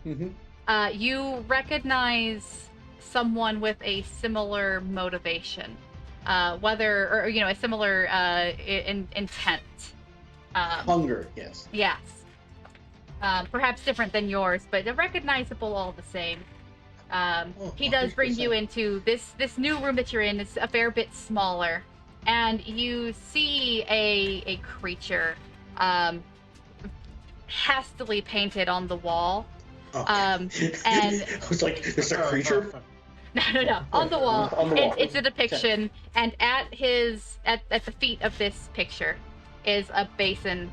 you recognize someone with a similar motivation, whether, or, a similar intent. Hunger, yes. Yes. Perhaps different than yours, but recognizable all the same. He does bring you 100%. into this new room that you're in. It's a fair bit smaller, and you see a creature hastily painted on the wall. And I was like, there's a creature? no, on the wall. On the wall. It's a depiction, and at the feet of this picture is a basin,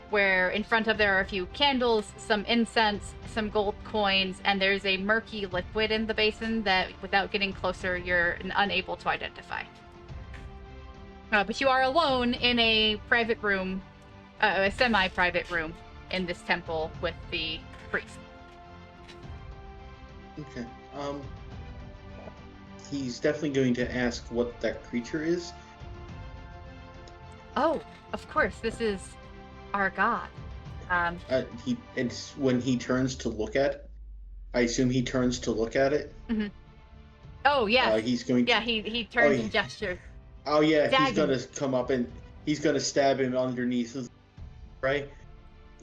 where in front of there are a few candles, some incense, some gold coins, and there's a murky liquid in the basin that, without getting closer, you're unable to identify. But you are alone in a private room, a semi-private room in this temple with the priest. Okay. He's definitely going to ask what that creature is. Oh, of course, this is our god. When he turns to look at it, I assume he turns to look at it. Mm-hmm. Oh, yeah. He's going to... Yeah, he turns and gestures. Oh, yeah, Stab he's going him. to come up and he's going to stab him underneath his... Right?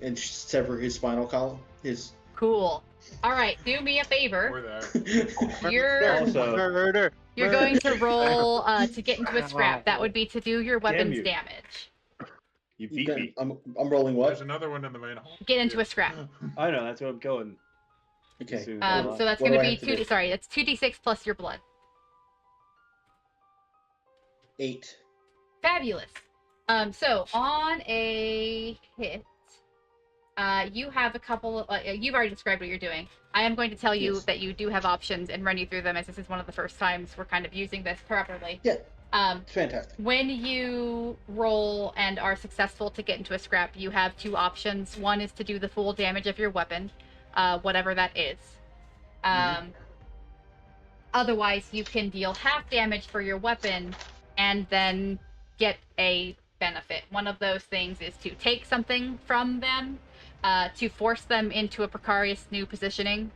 And sever his spinal column. Cool. All right, do me a favor. We're there. You're going to roll to get into a scrap. That would be to do your weapons you. damage. you beat me. I'm rolling There's what? another one in the main hall. Get into a scrap. I know, that's what I'm going. Okay. As soon as I So that's What going do to I be have to do? Sorry, that's 2d6 plus your blood. 8. Fabulous. So on a hit, you have a couple. You've already described what you're doing. I am going to tell you Yes. that you do have options and run you through them, as this is one of the first times we're kind of using this properly. Yeah. Um, It's fantastic. When you roll and are successful to get into a scrap, you have two options. One is to do the full damage of your weapon, whatever that is. Otherwise, you can deal half damage for your weapon and then get a benefit. One of those things is to take something from them, to force them into a precarious new positioning,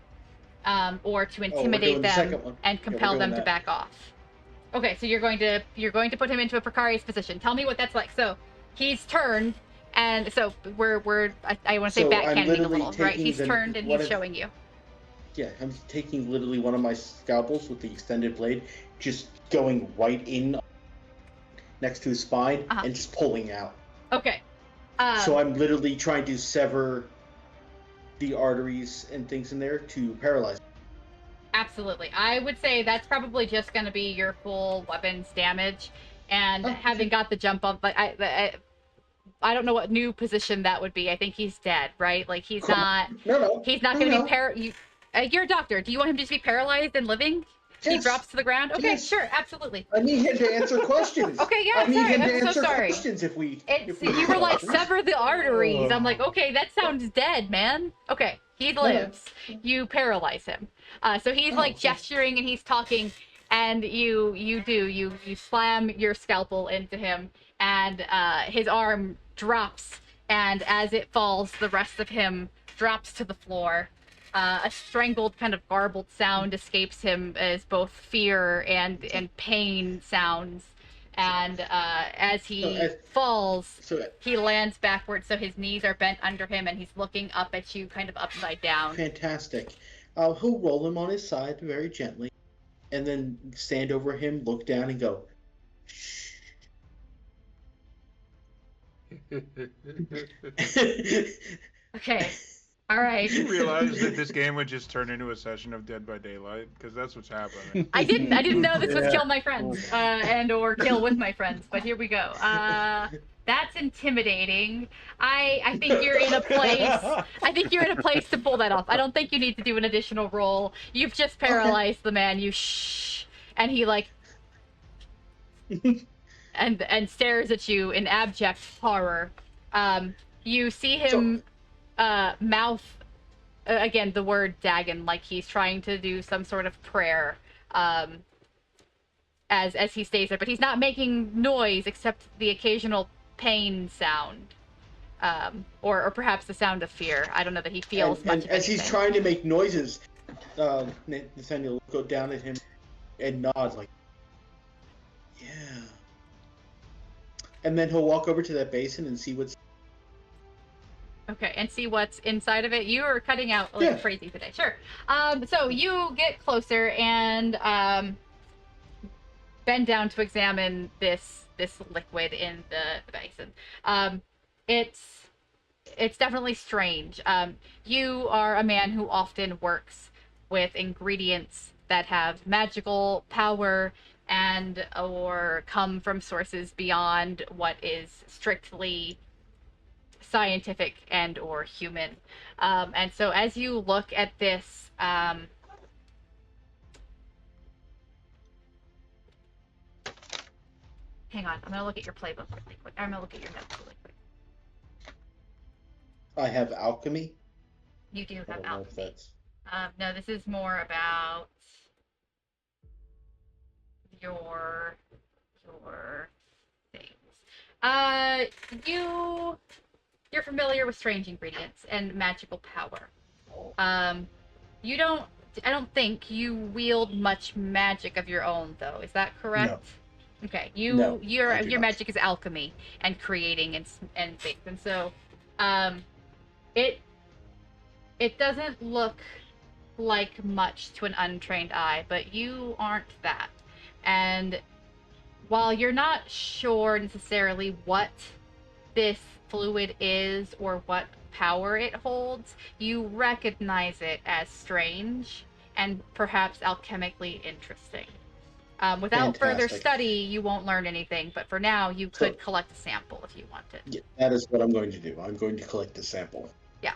or to intimidate doing the them second one. and Yeah, compel we're them doing to that. back off. Okay, so you're going to put him into a precarious position. Tell me what that's like. So he's turned, and so I want to say So I'm backhanding a literally little, right? taking He's the- turned and one he's of- showing you. Yeah, I'm taking literally one of my scalpels with the extended blade, just going right in next to his spine Uh-huh. and just pulling out. Okay. So I'm literally trying to sever the arteries and things in there to paralyze. Absolutely. I would say that's probably just going to be your full weapons damage. And Oh, having got the jump up, like I don't know what new position that would be. I think he's dead, right? Like he's Cool. not No. he's not going to be you're a doctor. Do you want him to just be paralyzed and living? He Yes. drops to the ground? Okay, Yes. sure, absolutely. I need him to answer questions. Okay, yeah, I need sorry. him to I'm so answer sorry. questions if we. You were like, sever the arteries. I'm like, okay, that sounds dead, man. Okay, he lives. You paralyze him. So he's like gesturing and he's talking, and you slam your scalpel into him, and his arm drops, and as it falls, the rest of him drops to the floor. A strangled, kind of garbled sound escapes him as both fear and pain sounds. And as he falls, he lands backwards, so his knees are bent under him, and he's looking up at you, kind of upside down. Fantastic. He'll roll him on his side very gently, and then stand over him, look down, and go, shh. Okay. All right. Did you realize that this game would just turn into a session of Dead by Daylight? Because that's what's happening. I didn't know this was kill my friends, and or kill with my friends, but here we go. That's intimidating. I think you're in a place. I think you're in a place to pull that off. I don't think you need to do an additional roll. You've just paralyzed the man. You shh, and he like, and stares at you in abject horror. You see him mouth again the word Dagon, like he's trying to do some sort of prayer. As he stays there, but he's not making noise except the occasional pain sound, or perhaps the sound of fear. I don't know that he feels much. And as he's trying to make noises, Nathaniel will go down at him and nod like, yeah. And then he'll walk over to that basin and see what's. Okay, and see what's inside of it. You are cutting out like crazy today. Sure. So you get closer and bend down to examine this liquid in the basin. It's definitely strange. You are a man who often works with ingredients that have magical power and or come from sources beyond what is strictly scientific and or human. And so as you look at this hang on, I'm going to look at your playbook really quick. I'm going to look at your notes really quick. I have alchemy. You do have alchemy. No, this is more about your things. You're familiar with strange ingredients and magical power. I don't think you wield much magic of your own, though. Is that correct? No. Okay, your magic is alchemy and creating and things, and so, it doesn't look like much to an untrained eye, but you aren't that. And while you're not sure necessarily what this fluid is or what power it holds, you recognize it as strange and perhaps alchemically interesting. Without further study, you won't learn anything, but for now, you could collect a sample if you wanted. Yeah, that is what I'm going to do. I'm going to collect a sample. Yeah.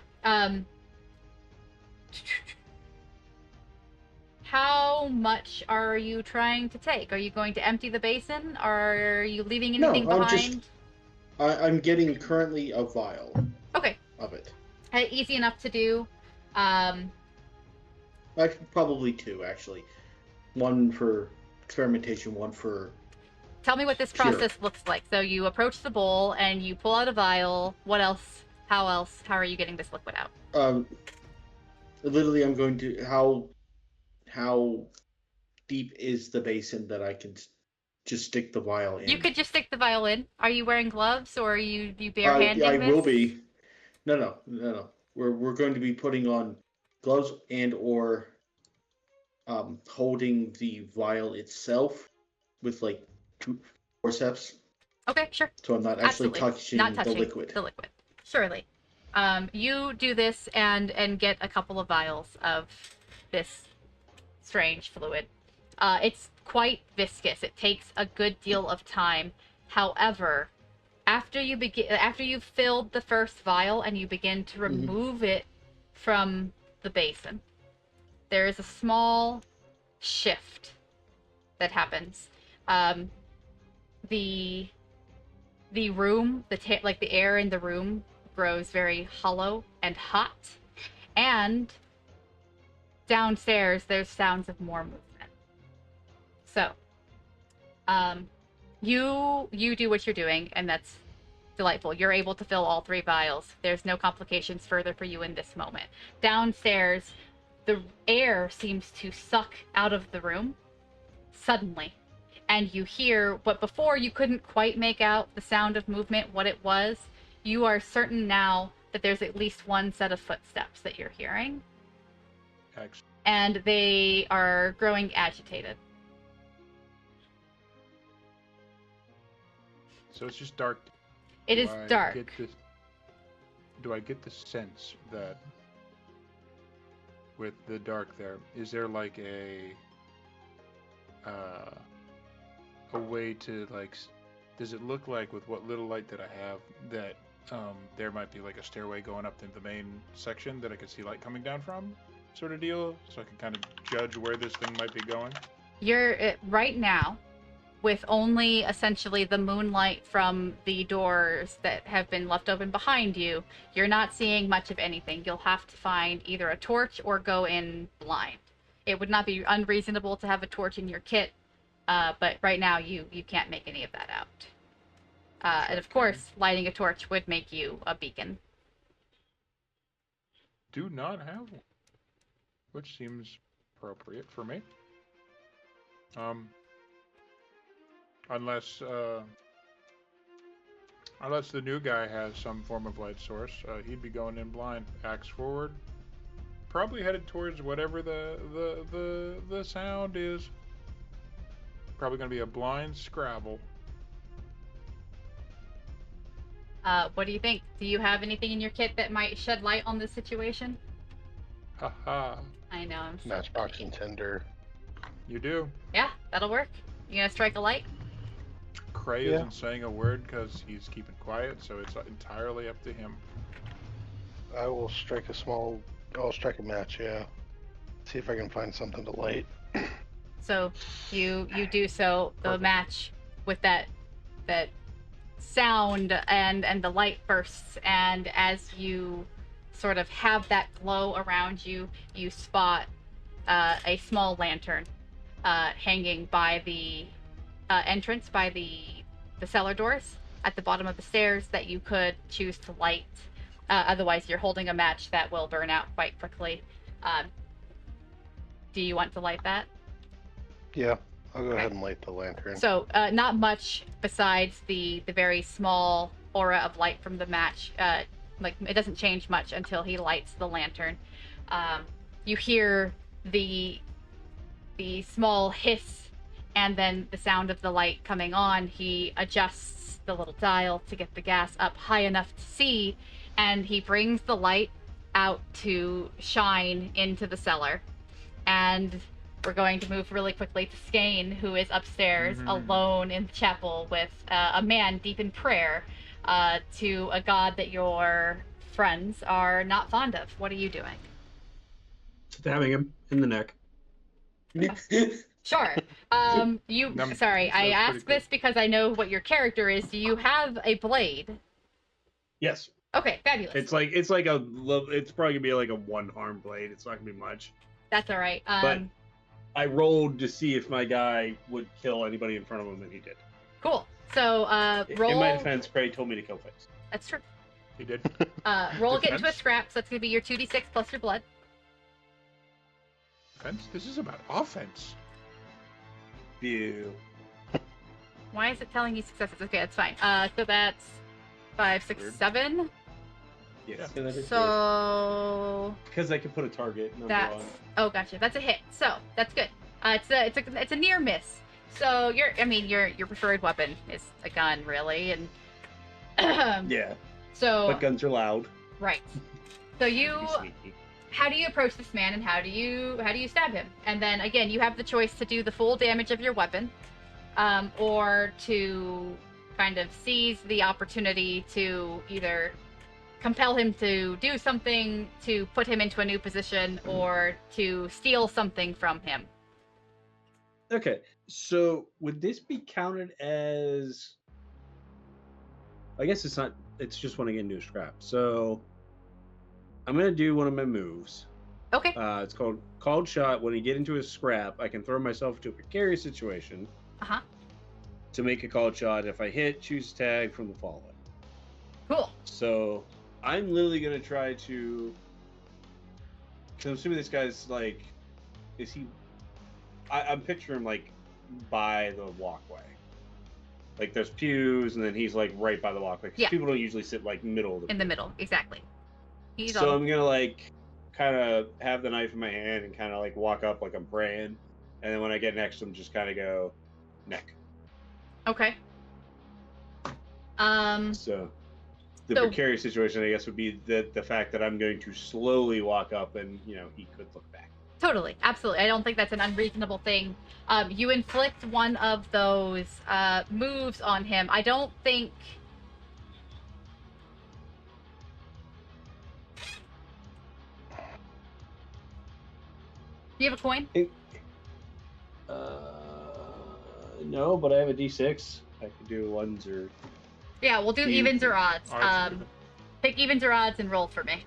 How much are you trying to take? Are you going to empty the basin? Are you leaving anything behind? I'm getting currently a vial. Okay. Of it. Easy enough to do. Probably two, actually. One for experimentation, one for... Tell me what this process looks like. So you approach the bowl and you pull out a vial. What else? How are you getting this liquid out? Literally, I'm going to... How deep is the basin that I can just stick the vial in? You could just stick the vial in. Are you wearing gloves or are you barehanding this? I will be. No. We're going to be putting on gloves and or holding the vial itself with like two forceps. Okay, sure. So I'm not actually touching the liquid. The liquid. Surely. You do this and get a couple of vials of this strange fluid. It's quite viscous. It takes a good deal of time. However, after you've filled the first vial and you begin to remove it from the basin, there is a small shift that happens. The room, the air in the room grows very hollow and hot, and downstairs there's sounds of more movement. So, you do what you're doing, and that's Delightful. You're able to fill all 3 vials. There's no complications further for you in this moment. Downstairs, the air seems to suck out of the room suddenly. And you hear what before you couldn't quite make out the sound of movement, what it was. You are certain now that there's at least one set of footsteps that you're hearing. Excellent. And they are growing agitated. So it's just dark. It is dark. Do I get the sense that with the dark there, is there like a way to like, does it look like with what little light that I have that there might be like a stairway going up to the main section that I could see light coming down from, sort of deal, so I can kind of judge where this thing might be going? You're right now, with only essentially the moonlight from the doors that have been left open behind you, you're not seeing much of anything. You'll have to find either a torch or go in blind. It would not be unreasonable to have a torch in your kit, but right now you can't make any of that out. And of course, lighting a torch would make you a beacon. Do not have one, which seems appropriate for me. Unless the new guy has some form of light source, he'd be going in blind. Axe forward, probably headed towards whatever the sound is. Probably gonna be a blind Scrabble. What do you think? Do you have anything in your kit that might shed light on this situation? Haha. I know. I'm so Matchbox picky. and Tinder. You do. Yeah, that'll work. You gonna strike a light? Cray Yeah. isn't saying a word because he's keeping quiet, so it's entirely up to him. I will strike I'll strike a match, yeah. See if I can find something to light. So you do so. The Perfect. match with that sound and the light bursts, and as you sort of have that glow around you, you spot a small lantern hanging by the entrance, by the cellar doors at the bottom of the stairs that you could choose to light. Otherwise, you're holding a match that will burn out quite quickly. Do you want to light that? Yeah, I'll go ahead and light the lantern. So, not much besides the very small aura of light from the match. Like, it doesn't change much until he lights the lantern. You hear the small hiss and then the sound of the light coming on. He adjusts the little dial to get the gas up high enough to see, and he brings the light out to shine into the cellar. And we're going to move really quickly to Skane, who is upstairs alone in the chapel with a man deep in prayer to a god that your friends are not fond of. What are you doing? Stabbing him in the neck. Sure. Sorry, I ask this because I know what your character is. Do you have a blade? Yes. Okay, fabulous. It's probably gonna be like a one harm blade. It's not gonna be much. That's all right. But I rolled to see if my guy would kill anybody in front of him, and he did. Cool. So roll. In my defense, Cray told me to kill face. That's true. He did. Roll get into a Defense? scrap. So that's gonna be your 2d6 plus your blood. Offense? This is about offense. Ew. Why is it telling you successes? Okay, that's fine. So that's 5, 6, Weird. 7. Yes. So Because I can put a target number that's on. gotcha. That's a hit. So that's good. It's a near miss. So your preferred weapon is a gun, really, and Yeah. so But guns are loud. right. So you, Be sneaky. how do you approach this man, and how do you stab him? And then again, you have the choice to do the full damage of your weapon, or to kind of seize the opportunity to either compel him to do something, to put him into a new position, or to steal something from him. Okay, so would this be counted as? I guess it's not. It's just when I get into a scrap. So I'm gonna do one of my moves. Okay. It's called shot. When I get into a scrap, I can throw myself into a precarious situation Uh-huh. to make a called shot. If I hit, choose tag from the following. Cool. So I'm literally gonna try to. Because I'm assuming this guy's like, is he? I'm picturing him like by the walkway. Like there's pews, and then he's like right by the walkway. 'Cause Yeah. people don't usually sit like middle of the. In the middle, exactly. He's So on. I'm gonna like kind of have the knife in my hand and kind of like walk up like I'm praying, and then when I get next to him, just kind of go neck. Okay. So the So- precarious situation, I guess, would be the fact that I'm going to slowly walk up, and he could look back. Totally, absolutely. I don't think that's an unreasonable thing. You inflict one of those moves on him. I don't think. Do you have a coin? No, but I have a D6. I could do ones or. Yeah, we'll do You- evens or odds. Odds. Pick evens or odds and roll for me.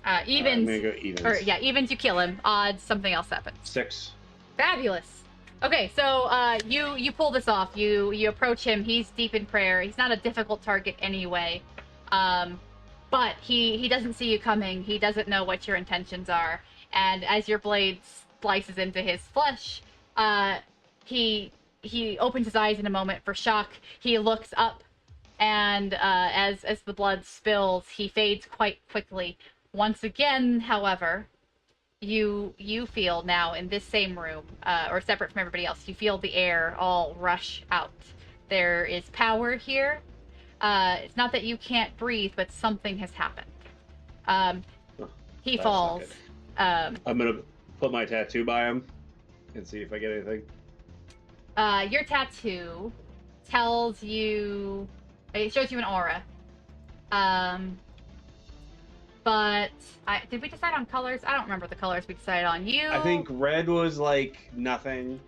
I'm Evens, gonna go evens. or yeah, evens you kill him. Odds, something else happens. 6. Fabulous. Okay, so you pull this off. You approach him. He's deep in prayer. He's not a difficult target anyway, but he doesn't see you coming. He doesn't know what your intentions are. And as your blade slices into his flesh, he opens his eyes in a moment for shock. He looks up, and as the blood spills, he fades quite quickly. Once again, however, you feel now in this same room, or separate from everybody else, you feel the air all rush out. There is power here. It's not that you can't breathe, but something has happened. He That's falls. not I'm gonna put my tattoo by him and see if I get anything. Your tattoo tells you, it shows you an aura. But did we decide on colors? I don't remember the colors we decided on. I think red was like nothing.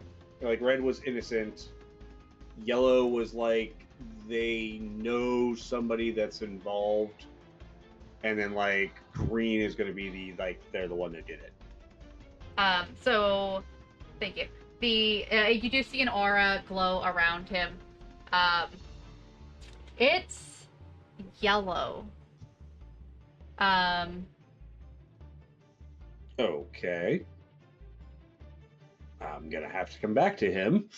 Like red was innocent. Yellow was like they know somebody that's involved. And then like green is gonna be they're the one that did it. So thank you. You do see an aura glow around him. It's yellow. Okay. I'm gonna have to come back to him.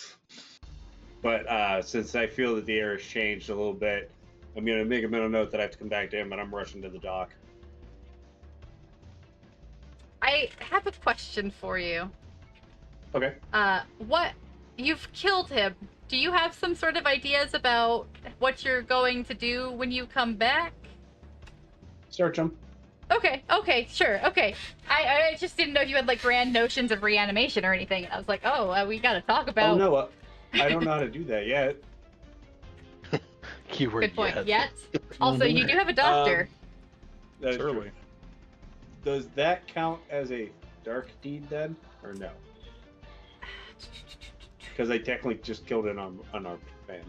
But since I feel that the air has changed a little bit, I'm gonna make a mental note that I have to come back to him, but I'm rushing to the dock. I have a question for you. Okay. You've killed him. Do you have some sort of ideas about what you're going to do when you come back? Search him. Okay, sure, okay. I just didn't know if you had like grand notions of reanimation or anything. I was like, we gotta talk about. Oh no, I don't know how to do that yet. Keyword Good point. yet. Yet. Also, you do have a doctor. That is Surely. true. Does that count as a dark deed then, or no? Because I technically just killed an unarmed man.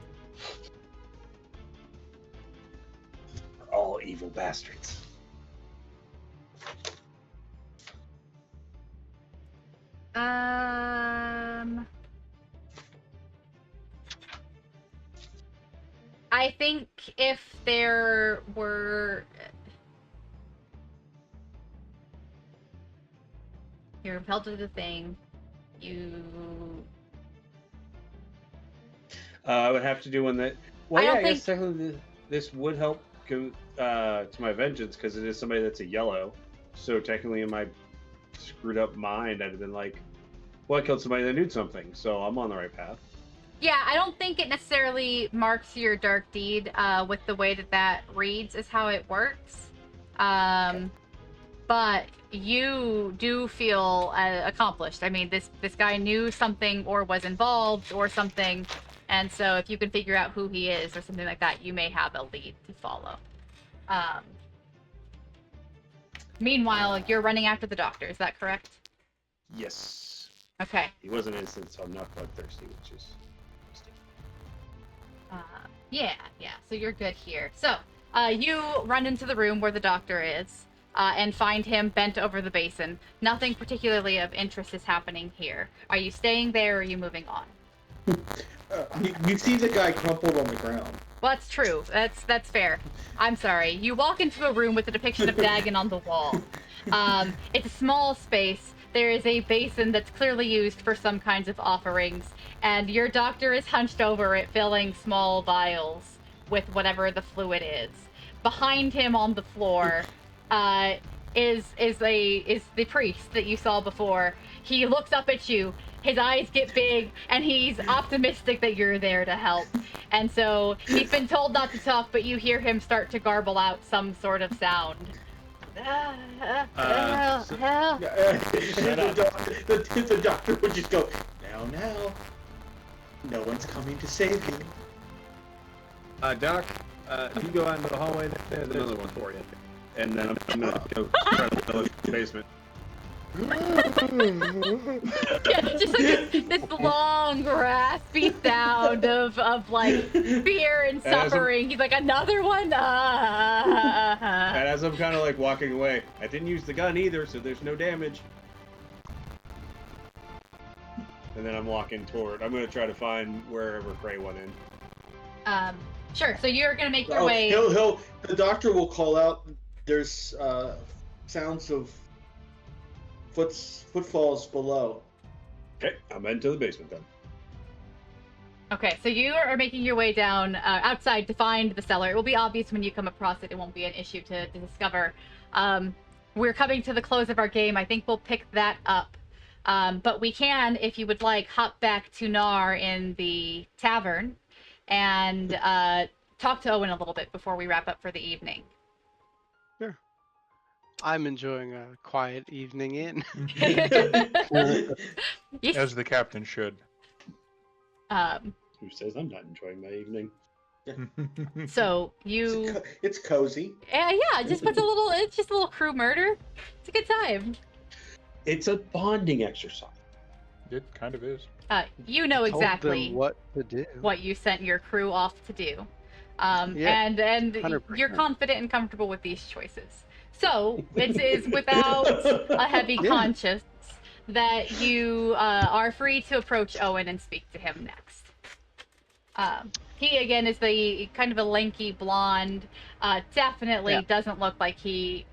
We're all evil bastards. I think if there were... You're compelled to do the thing. I would have to do one that. Well, I yeah, don't I think- guess technically this would help to my vengeance because it is somebody that's a yellow. So technically, in my screwed up mind, I'd have been like, "Well, I killed somebody that knew something, so I'm on the right path." Yeah, I don't think it necessarily marks your dark deed with the way that reads is how it works. But you do feel accomplished. I mean, this guy knew something or was involved or something, and so if you can figure out who he is or something like that, you may have a lead to follow. Meanwhile, you're running after the doctor. Is that correct? Yes. Okay. He wasn't innocent, so I'm not bloodthirsty, which is. Yeah. So you're good here. So you run into the room where the doctor is and find him bent over the basin. Nothing particularly of interest is happening here. Are you staying there or are you moving on? You see the guy crumpled on the ground. Well, that's true. That's fair. I'm sorry. You walk into a room with a depiction of Dagon on the wall. It's a small space. There is a basin that's clearly used for some kinds of offerings, and your doctor is hunched over it, filling small vials with whatever the fluid is. Behind him on the floor, is the priest that you saw before. He looks up at you. His eyes get big, and he's optimistic that you're there to help. And so he's been told not to talk, but you hear him start to garble out some sort of sound. The doctor would just go, now. No one's coming to save you. Doc, you go out into the hallway. There's another one for you. And then I'm gonna go try to fill the basement. Yeah, just like this long, raspy sound of like fear and suffering. He's like, another one? And as I'm kind of like walking away, I didn't use the gun either, so there's no damage. And then I'm walking toward. I'm gonna try to find wherever Cray went in. Sure. So you're gonna make your way. The doctor will call out. There's sounds of footfalls below. Okay, I'm into the basement then. Okay, so you are making your way down outside to find the cellar. It will be obvious when you come across it. It won't be an issue to discover. We're coming to the close of our game. I think we'll pick that up. But we can, if you would like, hop back to Nar in the tavern and talk to Owen a little bit before we wrap up for the evening. Sure. I'm enjoying a quiet evening in. Yes. As the captain should. Who says I'm not enjoying my evening? So you. It's cozy. Yeah, just puts it's just a little crew murder. It's a good time. It's a bonding exercise. It kind of is. You know Told exactly them what to do. what you sent your crew off to do. Yeah, and 100%. you're confident and comfortable with these choices. So it is without a heavy conscience that you are free to approach Owen and speak to him next. He again is the kind of a lanky blonde. Definitely doesn't look like he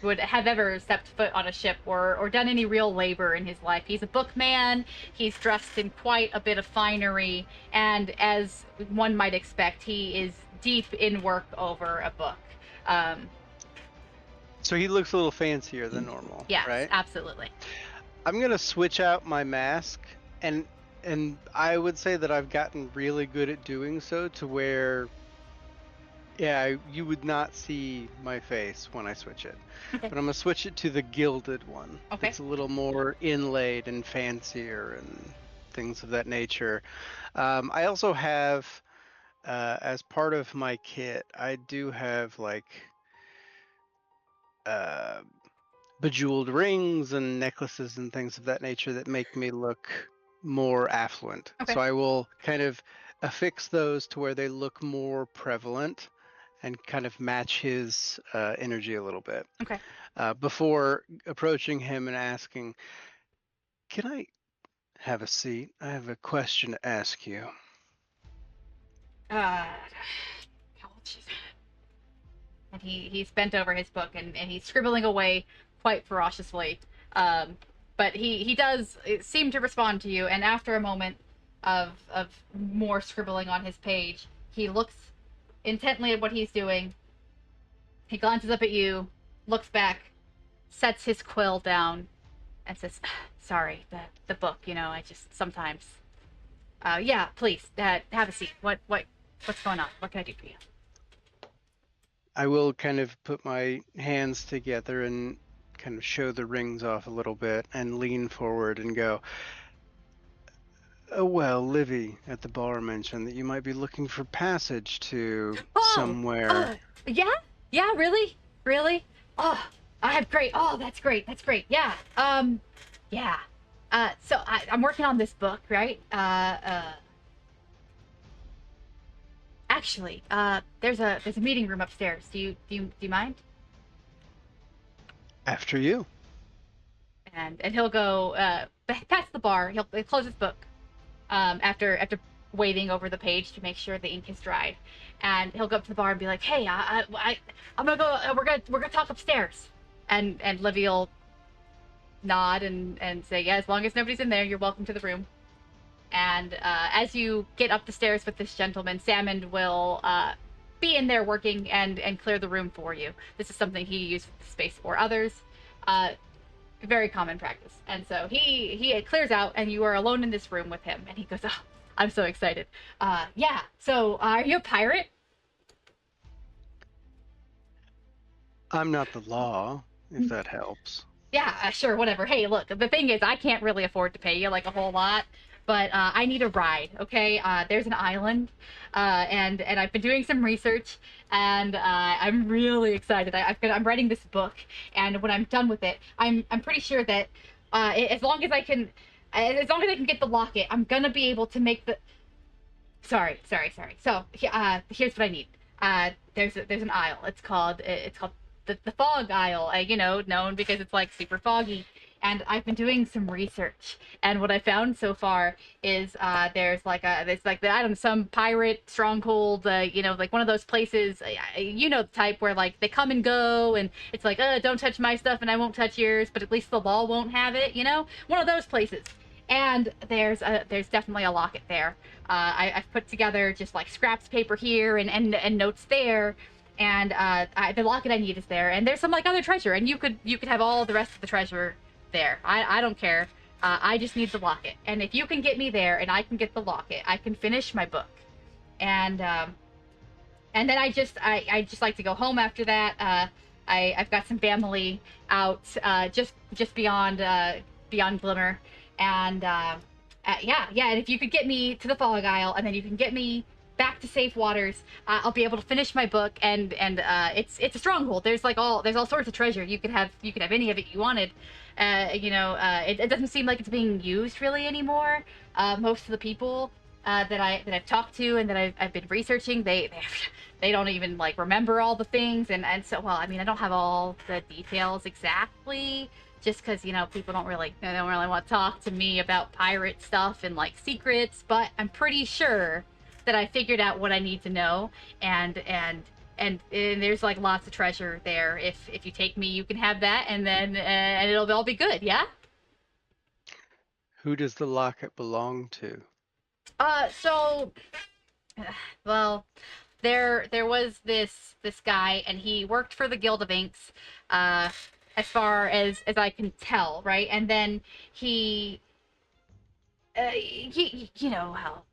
would have ever stepped foot on a ship or done any real labor in his life. He's a bookman. He's dressed in quite a bit of finery, and as one might expect, he is deep in work over a book. So he looks a little fancier than normal, Yes, right? absolutely. I'm gonna switch out my mask, and I would say that I've gotten really good at doing so to where, you would not see my face when I switch it. Okay. But I'm gonna switch it to the gilded one. Okay. It's a little more inlaid and fancier and things of that nature. I also have, as part of my kit, I do have like bejeweled rings and necklaces and things of that nature that make me look more affluent. Okay. So I will kind of affix those to where they look more prevalent and kind of match his energy a little bit. Okay. Before approaching him and asking, "Can I have a seat? I have a question to ask you." How old is she? And he's bent over his book and he's scribbling away quite ferociously. But he does seem to respond to you, and after a moment of more scribbling on his page, he looks intently at what he's doing. He glances up at you, looks back, sets his quill down, and says, "Sorry, the book, I just sometimes." Yeah, please, have a seat. What's going on? What can I do for you? I will kind of put my hands together and kind of show the rings off a little bit and lean forward and go, "Oh, well, Livy at the bar mentioned that you might be looking for passage to somewhere." Yeah, really? Oh, I have great. Oh, that's great. Yeah. Yeah. So I'm working on this book, right? Actually, there's a meeting room upstairs. Do you mind? After you. And he'll go past the bar. He'll close his book. After waving over the page to make sure the ink is dried. And he'll go up to the bar and be like, "Hey, I'm gonna go. We're gonna talk upstairs." And Livy will nod and say, "Yeah, as long as nobody's in there, you're welcome to the room." And as you get up the stairs with this gentleman, Salmon will be in there working and clear the room for you. This is something he used the space for others. Very common practice. And so he clears out, and you are alone in this room with him. And he goes, "Oh, I'm so excited. Yeah, so are you a pirate?" I'm not the law, if that helps. Yeah, sure, whatever. Hey, look, the thing is, I can't really afford to pay you like a whole lot, but I need a ride, okay? There's an island, and I've been doing some research, and I'm really excited. I'm writing this book, and when I'm done with it, I'm pretty sure that as long as I can get the locket, I'm gonna be able to make the. Sorry. So here's what I need. There's an isle. It's called the Fog Isle, known because it's like super foggy. And I've been doing some research, and what I found so far is there's some pirate stronghold, like one of those places, the type where like they come and go, and it's like, don't touch my stuff and I won't touch yours, but at least the law won't have it, one of those places. And there's definitely a locket there. I've put together just like scraps paper here and notes there. And the locket I need is there, and there's some like other treasure, and you could have all the rest of the treasure there. I don't care. I just need the locket, and if you can get me there and I can get the locket, I can finish my book. And then I just like to go home after that. I've got some family out just beyond Glimmer, and yeah. And if you could get me to the Fog Isle, and then you can get me back to safe waters, I'll be able to finish my book. And it's a stronghold. There's all sorts of treasure. You could have any of it you wanted. It doesn't seem like it's being used really anymore. Most of the people that I've talked to and that I've been researching, they don't even like remember all the things. And so, well, I mean, I don't have all the details exactly, just because people don't really want to talk to me about pirate stuff and like secrets. But I'm pretty sure that I figured out what I need to know, and there's like lots of treasure there. If you take me, you can have that, and then and it'll all be good. Yeah. Who does the locket belong to? So, well, there was this guy, and he worked for the Guild of Inks, as far as I can tell, right? And then he how.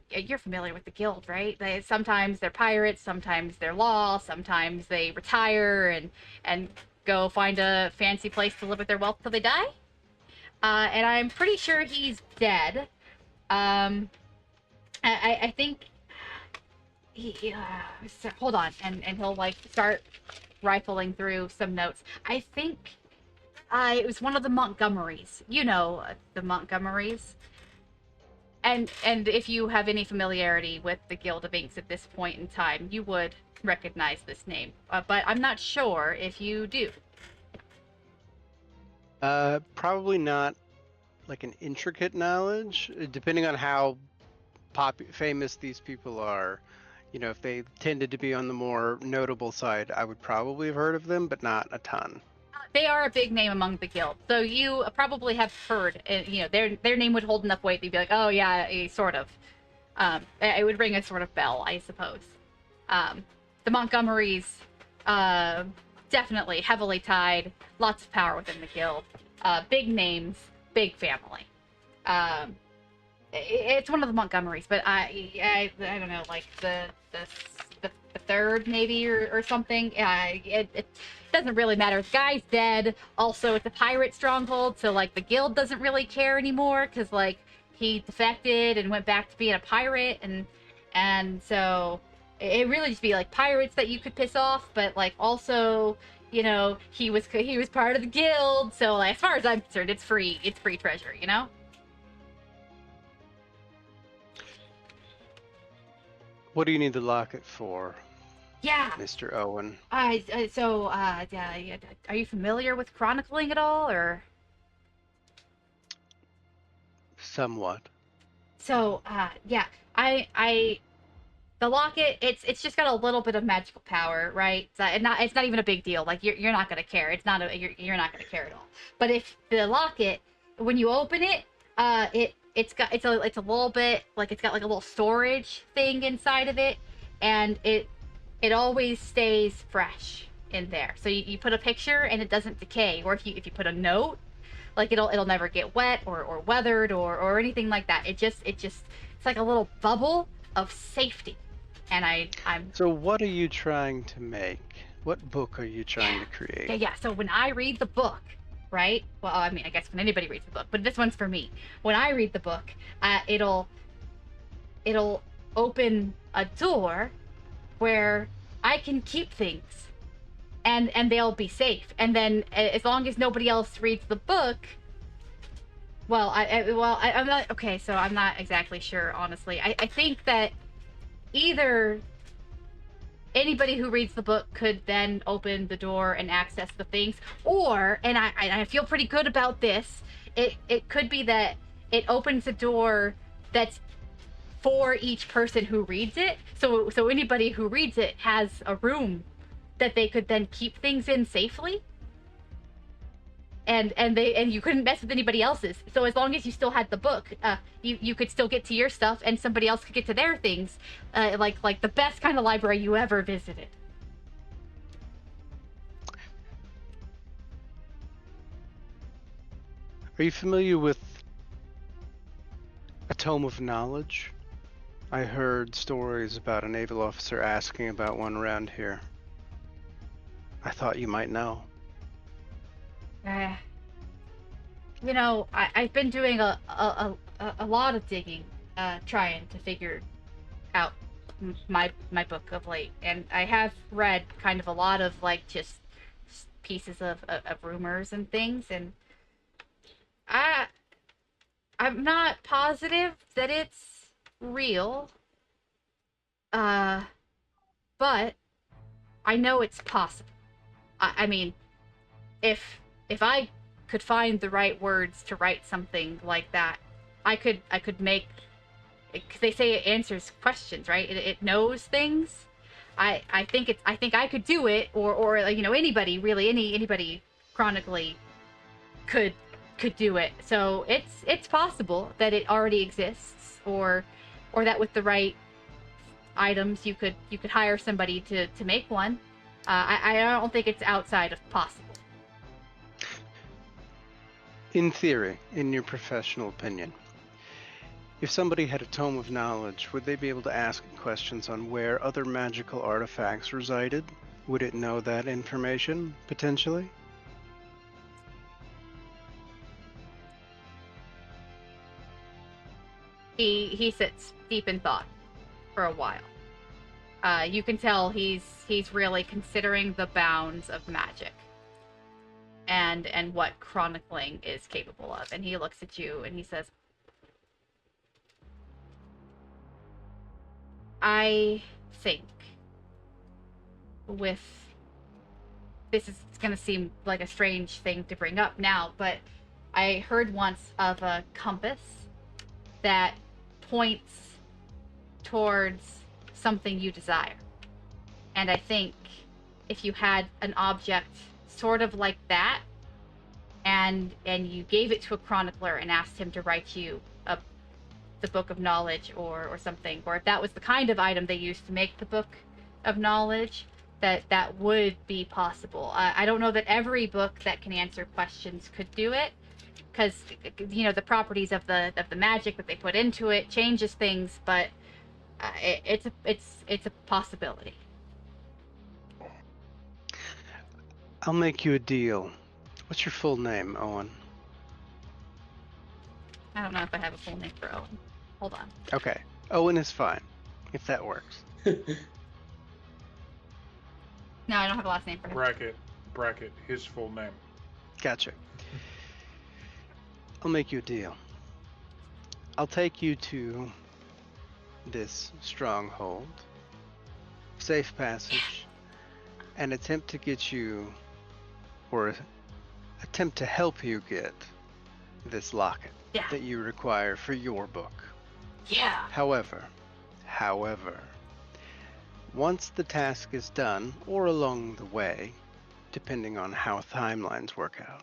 You're familiar with the guild, right? Sometimes they're pirates, sometimes they're law, sometimes they retire and go find a fancy place to live with their wealth till they die. And I'm pretty sure he's dead. I think hold on, and he'll like start rifling through some notes. I think it was one of the Montgomerys. The Montgomerys. And if you have any familiarity with the Guild of Inks at this point in time, you would recognize this name. But I'm not sure if you do. Probably not like an intricate knowledge, depending on how famous these people are. If they tended to be on the more notable side, I would probably have heard of them, but not a ton. They are a big name among the guild, so you probably have heard. Their name would hold enough weight that you'd be like, oh yeah, sort of. It would ring a sort of bell, I suppose. The Montgomerys, definitely heavily tied, lots of power within the guild. Big names, big family. It's one of the Montgomerys, but I don't know, like the third maybe or something. It doesn't really matter. The guy's dead. Also, it's a pirate stronghold, so like the guild doesn't really care anymore because like he defected and went back to being a pirate, and so it really just be like pirates that you could piss off, but like also he was part of the guild, so like, as far as I'm concerned, it's free treasure. What do you need the locket for? Yeah. Mr. Owen. Are you familiar with chronicling at all, or? Somewhat. So, yeah, The locket, it's just got a little bit of magical power, right? It's not even a big deal. Like you're not gonna care. You're not gonna care at all. But if the locket, when you open it, it's a little bit like it's got like a little storage thing inside of it, and it always stays fresh in there. So you put a picture and it doesn't decay, or if you put a note, like it'll never get wet or weathered or anything like that. It's like a little bubble of safety. And I'm So what are you trying to make? What book are you trying to create? yeah. So when I read the book, right? Well, I mean, I guess when anybody reads the book, but this one's for me. When I read the book, it'll open a door where I can keep things, and they'll be safe. And then as long as nobody else reads the book, well, I'm not okay. So I'm not exactly sure, honestly. I think that either anybody who reads the book could then open the door and access the things, or, and I feel pretty good about this, it could be that it opens a door that's for each person who reads it. So anybody who reads it has a room that they could then keep things in safely. And you couldn't mess with anybody else's. So as long as you still had the book, you could still get to your stuff, and somebody else could get to their things, like the best kind of library you ever visited. Are you familiar with a tome of knowledge? I heard stories about a naval officer asking about one around here. I thought you might know. You know, I've been doing a lot of digging, trying to figure out my book of late, and I have read kind of a lot of like just pieces of rumors and things, and I'm not positive that it's real, but I know it's possible. I mean, if I could find the right words to write something like that, I could make, because they say it answers questions, right? It knows things. I think I could do it, or you know, anybody really, anybody chronically could do it. So it's possible that it already exists, or that with the right items you could hire somebody to make one. I don't think it's outside of possible. In theory, in your professional opinion, if somebody had a tome of knowledge, would they be able to ask questions on where other magical artifacts resided? Would it know that information, potentially? He sits deep in thought for a while. You can tell he's really considering the bounds of magic and what chronicling is capable of. And he looks at you and he says, I think with this is going to seem like a strange thing to bring up now, but I heard once of a compass that points towards something you desire. And I think if you had an object sort of like that, and you gave it to a chronicler and asked him to write you the book of knowledge or something, or if that was the kind of item they used to make the book of knowledge, that would be possible. I don't know that every book that can answer questions could do it, because you know the properties of the magic that they put into it changes things, but it's a possibility. I'll make you a deal. What's your full name, Owen? I don't know if I have a full name for Owen. Hold on. Okay, Owen is fine, if that works. No, I don't have a last name for him. Bracket, his full name. Gotcha. I'll make you a deal. I'll take you to this stronghold, safe passage, and attempt to get you, or attempt to help you get this locket that you require for your book. Yeah. However, However, once the task is done, or along the way, depending on how timelines work out,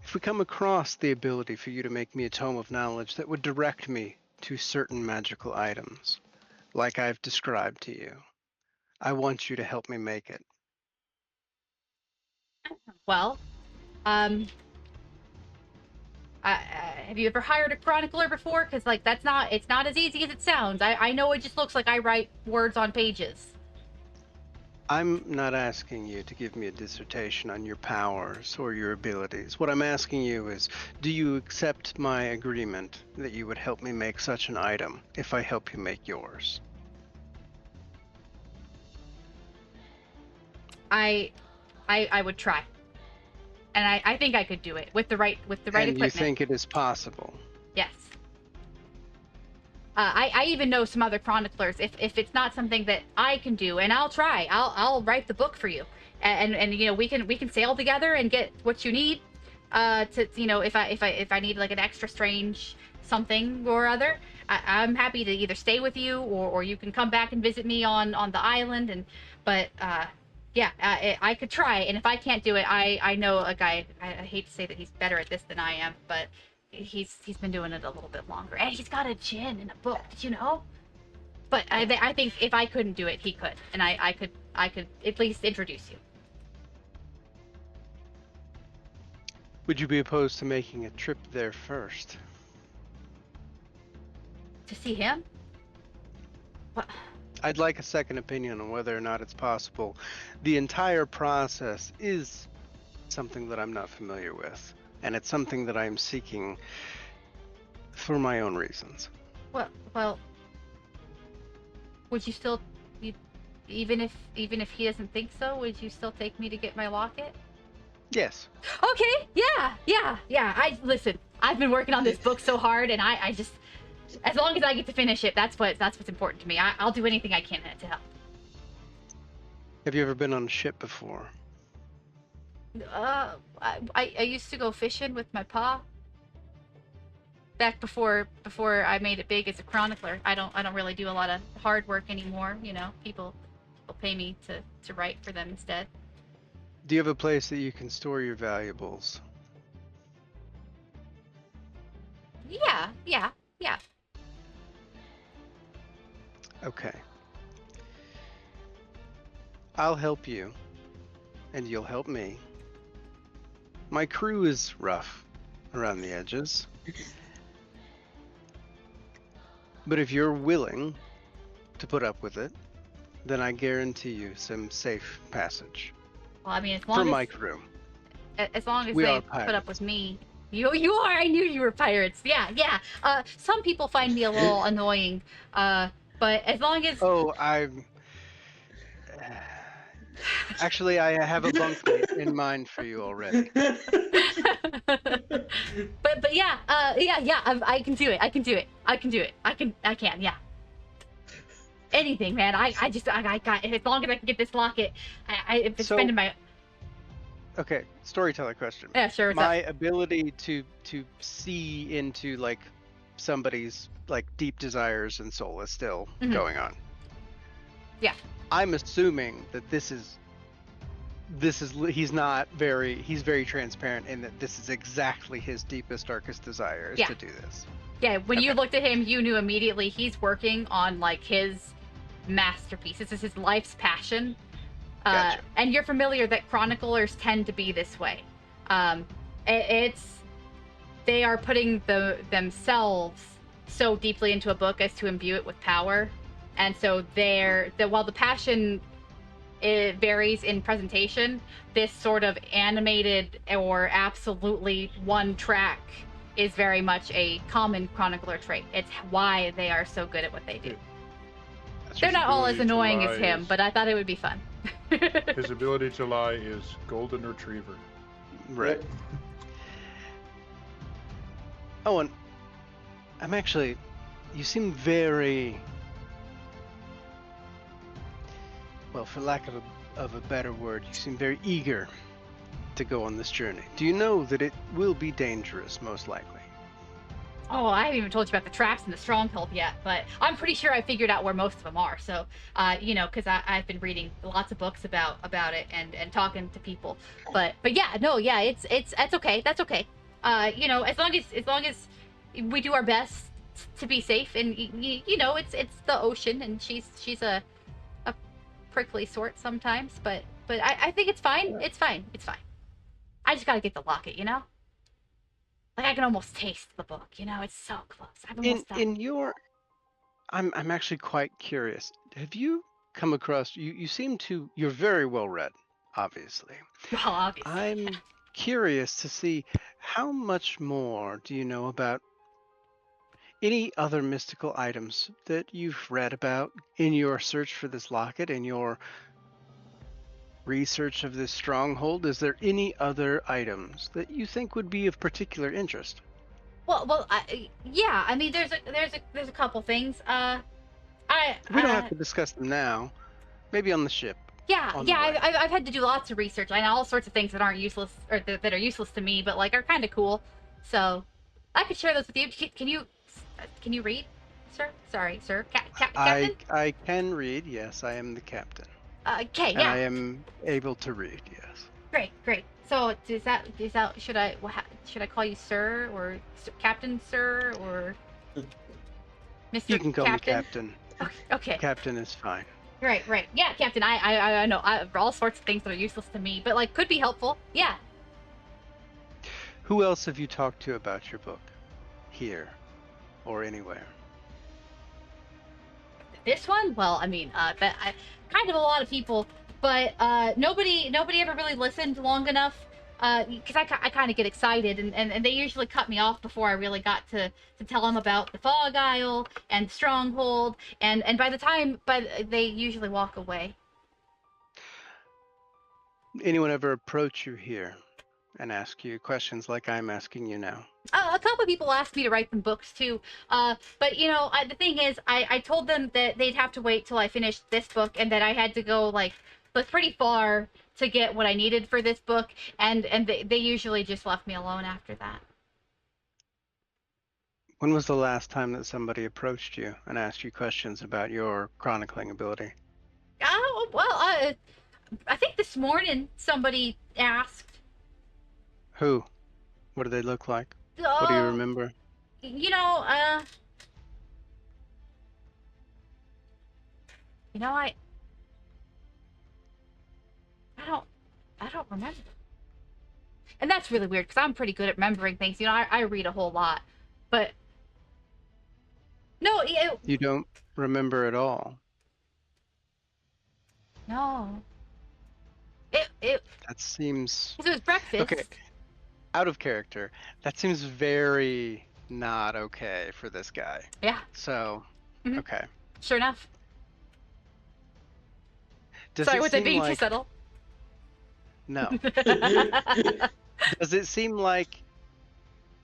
if we come across the ability for you to make me a tome of knowledge that would direct me to certain magical items, like I've described to you, I want you to help me make it. Well, um, have you ever hired a chronicler before? Because like it's not as easy as it sounds. I know it just looks like I write words on pages. I'm not asking you to give me a dissertation on your powers or your abilities. What I'm asking you is, do you accept my agreement that you would help me make such an item if I help you make yours? I would try, and I think I could do it with the right And equipment. you think it is possible? Yes. I even know some other chroniclers. If it's not something that I can do, and I'll try. I'll write the book for you, and you know we can sail together and get what you need. To you know if I need like an extra strange something or other, I'm happy to either stay with you or you can come back and visit me on the island. And but yeah, I could try. And if I can't do it, I know a guy. I hate to say that he's better at this than I am, but he's been doing it a little bit longer, and he's got a gin in a book. Did you know? But I think if I couldn't do it, he could, and I could at least introduce you. Would you be opposed to making a trip there first? To see him? What? I'd like a second opinion on whether or not it's possible. The entire process is something that I'm not familiar with, and it's something that I'm seeking for my own reasons. Well, would you still, even if he doesn't think so, would you still take me to get my locket? Yes. Okay, yeah. Listen, I've been working on this book so hard, and I just, as long as I get to finish it, that's what's important to me. I'll do anything I can to help. Have you ever been on a ship before? I used to go fishing with my pa. Back before I made it big as a chronicler. I don't really do a lot of hard work anymore. You know, people pay me to write for them instead. Do you have a place that you can store your valuables? Yeah. Okay. I'll help you, and you'll help me. My crew is rough around the edges. But if you're willing to put up with it, then I guarantee you some safe passage. Well, I mean, for my crew. As long as We they are put up pirates. with me. You are. I knew you were pirates. Yeah. Some people find me a little annoying. But as long as. Oh, actually, I have a bunkmate in mind for you already. but yeah. I can do it. I can. Yeah. Anything, man. I got. As long as I can get this locket, I've been spending my. Okay, storyteller question. Yeah, sure. My ability to see into like somebody's like deep desires and soul is still going on. Yeah. I'm assuming that he's very transparent in that this is exactly his deepest, darkest desire is to do this. Yeah, when you looked at him, you knew immediately he's working on like his masterpiece. This is his life's passion. Gotcha. And you're familiar that chroniclers tend to be this way. They are putting themselves so deeply into a book as to imbue it with power, and so while the passion it varies in presentation, this sort of animated or absolutely one track is very much a common chronicler trait. It's why they are so good at what they do. They're not all as annoying as him, but I thought it would be fun. His ability to lie is golden retriever. Right. Oh, and you seem very, well, for lack of a better word, you seem very eager to go on this journey. Do you know that it will be dangerous, most likely? Oh, I haven't even told you about the traps and the stronghold yet, but I'm pretty sure I figured out where most of them are. So, because I've been reading lots of books about it and talking to people. But yeah, no, yeah, it's that's okay. That's okay. As long as we do our best to be safe, and it's the ocean, and she's a prickly sort sometimes, but I think it's fine. It's fine. It's fine. I just gotta get the locket, Like I can almost taste the book, it's so close. I've almost done. In your, I'm actually quite curious. Have you come across? You seem to. You're very well read, obviously. Well, obviously. I'm curious to see how much more do you know about any other mystical items that you've read about in your search for this locket, in your research of this stronghold. Is there any other items that you think would be of particular interest? Well, yeah. I mean, there's a couple things. We don't have to discuss them now. Maybe on the ship. Yeah, on the yeah. way. I've had to do lots of research. I know all sorts of things that aren't useless, or that are useless to me, but like are kind of cool. So, I could share those with you. Can you read, sir? Sorry, sir. Captain. I can read. Yes, I am the captain. Okay, And yeah. I am able to read. Yes. Great. So is that should I call you sir or captain, sir, or Mr. You can call Captain? me captain. Okay. Captain is fine. Right. Yeah, Captain. I know. All sorts of things that are useless to me, but like could be helpful. Yeah. Who else have you talked to about your book? Here, or anywhere? This one? Well, I mean, kind of a lot of people, but nobody ever really listened long enough. Because I kind of get excited, and they usually cut me off before I really got to tell them about the Fog Isle and Stronghold, and by the time, they usually walk away. Anyone ever approach you here and ask you questions like I'm asking you now? A couple of people asked me to write them books too, but the thing is, I told them that they'd have to wait till I finished this book, and that I had to go like pretty far to get what I needed for this book, and they usually just left me alone after that. When was the last time that somebody approached you and asked you questions about your chronicling ability? Oh, well, I think this morning somebody asked. Who? What do they look like? What do you remember? I don't remember. And that's really weird because I'm pretty good at remembering things. I read a whole lot, but no, You don't remember at all. No. That seems... It was breakfast. Okay. Out of character. That seems very not okay for this guy. Yeah. So, Mhm. okay. Sure enough. Sorry, was I being too subtle? No. Does it seem like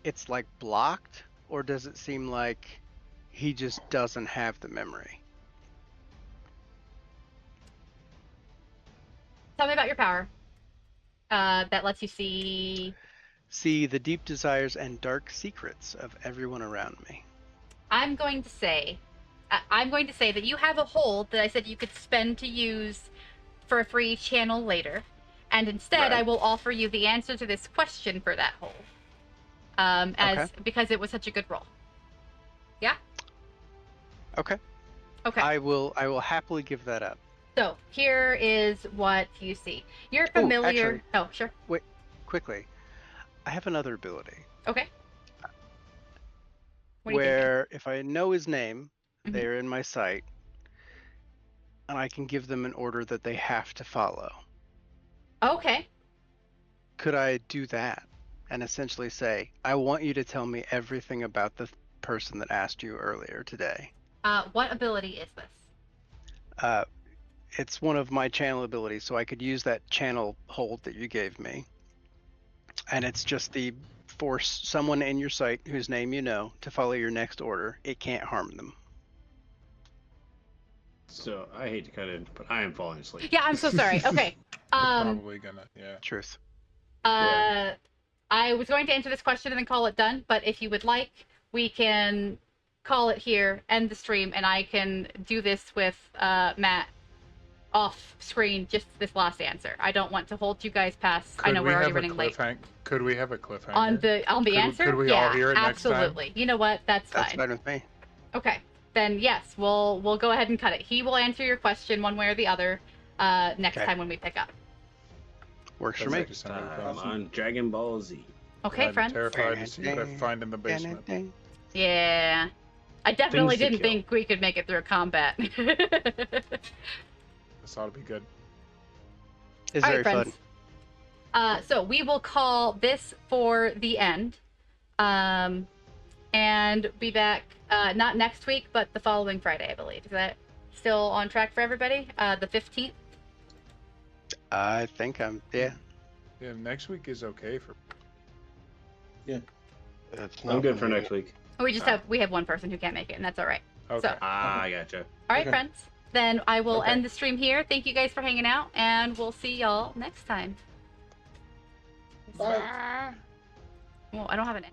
it's like blocked, or does it seem like he just doesn't have the memory? Tell me about your power. That lets you see the deep desires and dark secrets of everyone around me. I'm going to say that you have a hold that I said you could spend to use for a free channel later, and instead Right. I will offer you the answer to this question for that hold. Because it was such a good roll. Yeah? Okay. Okay. I will happily give that up. So here is what you see. You're familiar. actually- Oh, sure. Wait, quickly. I have another ability Okay. What do you where if I know his name, Mhm. they're in my sight, and I can give them an order that they have to follow. think? Okay. Could I do that and essentially say, I want you to tell me everything about the person that asked you earlier today? What ability is this? It's one of my channel abilities, so I could use that channel hold that you gave me. And it's just the force someone in your sight whose name you know to follow your next order. It can't harm them. So I hate to cut in, but I am falling asleep. Yeah, I'm so sorry. Okay. Probably gonna, yeah. Truth. I was going to answer this question and then call it done, but if you would like, we can call it here, end the stream, and I can do this with Matt off screen, just this last answer. I don't want to hold you guys past. I know we're already running late. Could we have a cliffhanger? On the answer? Could we yeah, all hear it next time? absolutely. You know what? That's That's fine. fine with me. Okay. Then yes, we'll go ahead and cut it. He will answer your question one way or the other next Okay. time when we pick up. Works for me. Time on Dragon Ball Z. Okay, I'm friends? terrified to see what I find in the basement. Yeah. I definitely Things to didn't kill. think we could make it through combat. This ought to be good. It's All very right, fun. friends. So we will call this for the end. And be back not next week, but the following Friday, I believe. Is that still on track for everybody? The 15th? I think Yeah, next week is okay for. It's I'm good for me. next week. We just have one person who can't make it, and that's all right. Okay. So, I gotcha. all right, Okay. friends. Then I will Okay. end the stream here. Thank you guys for hanging out, and we'll see y'all next time. Bye. Well, I don't have an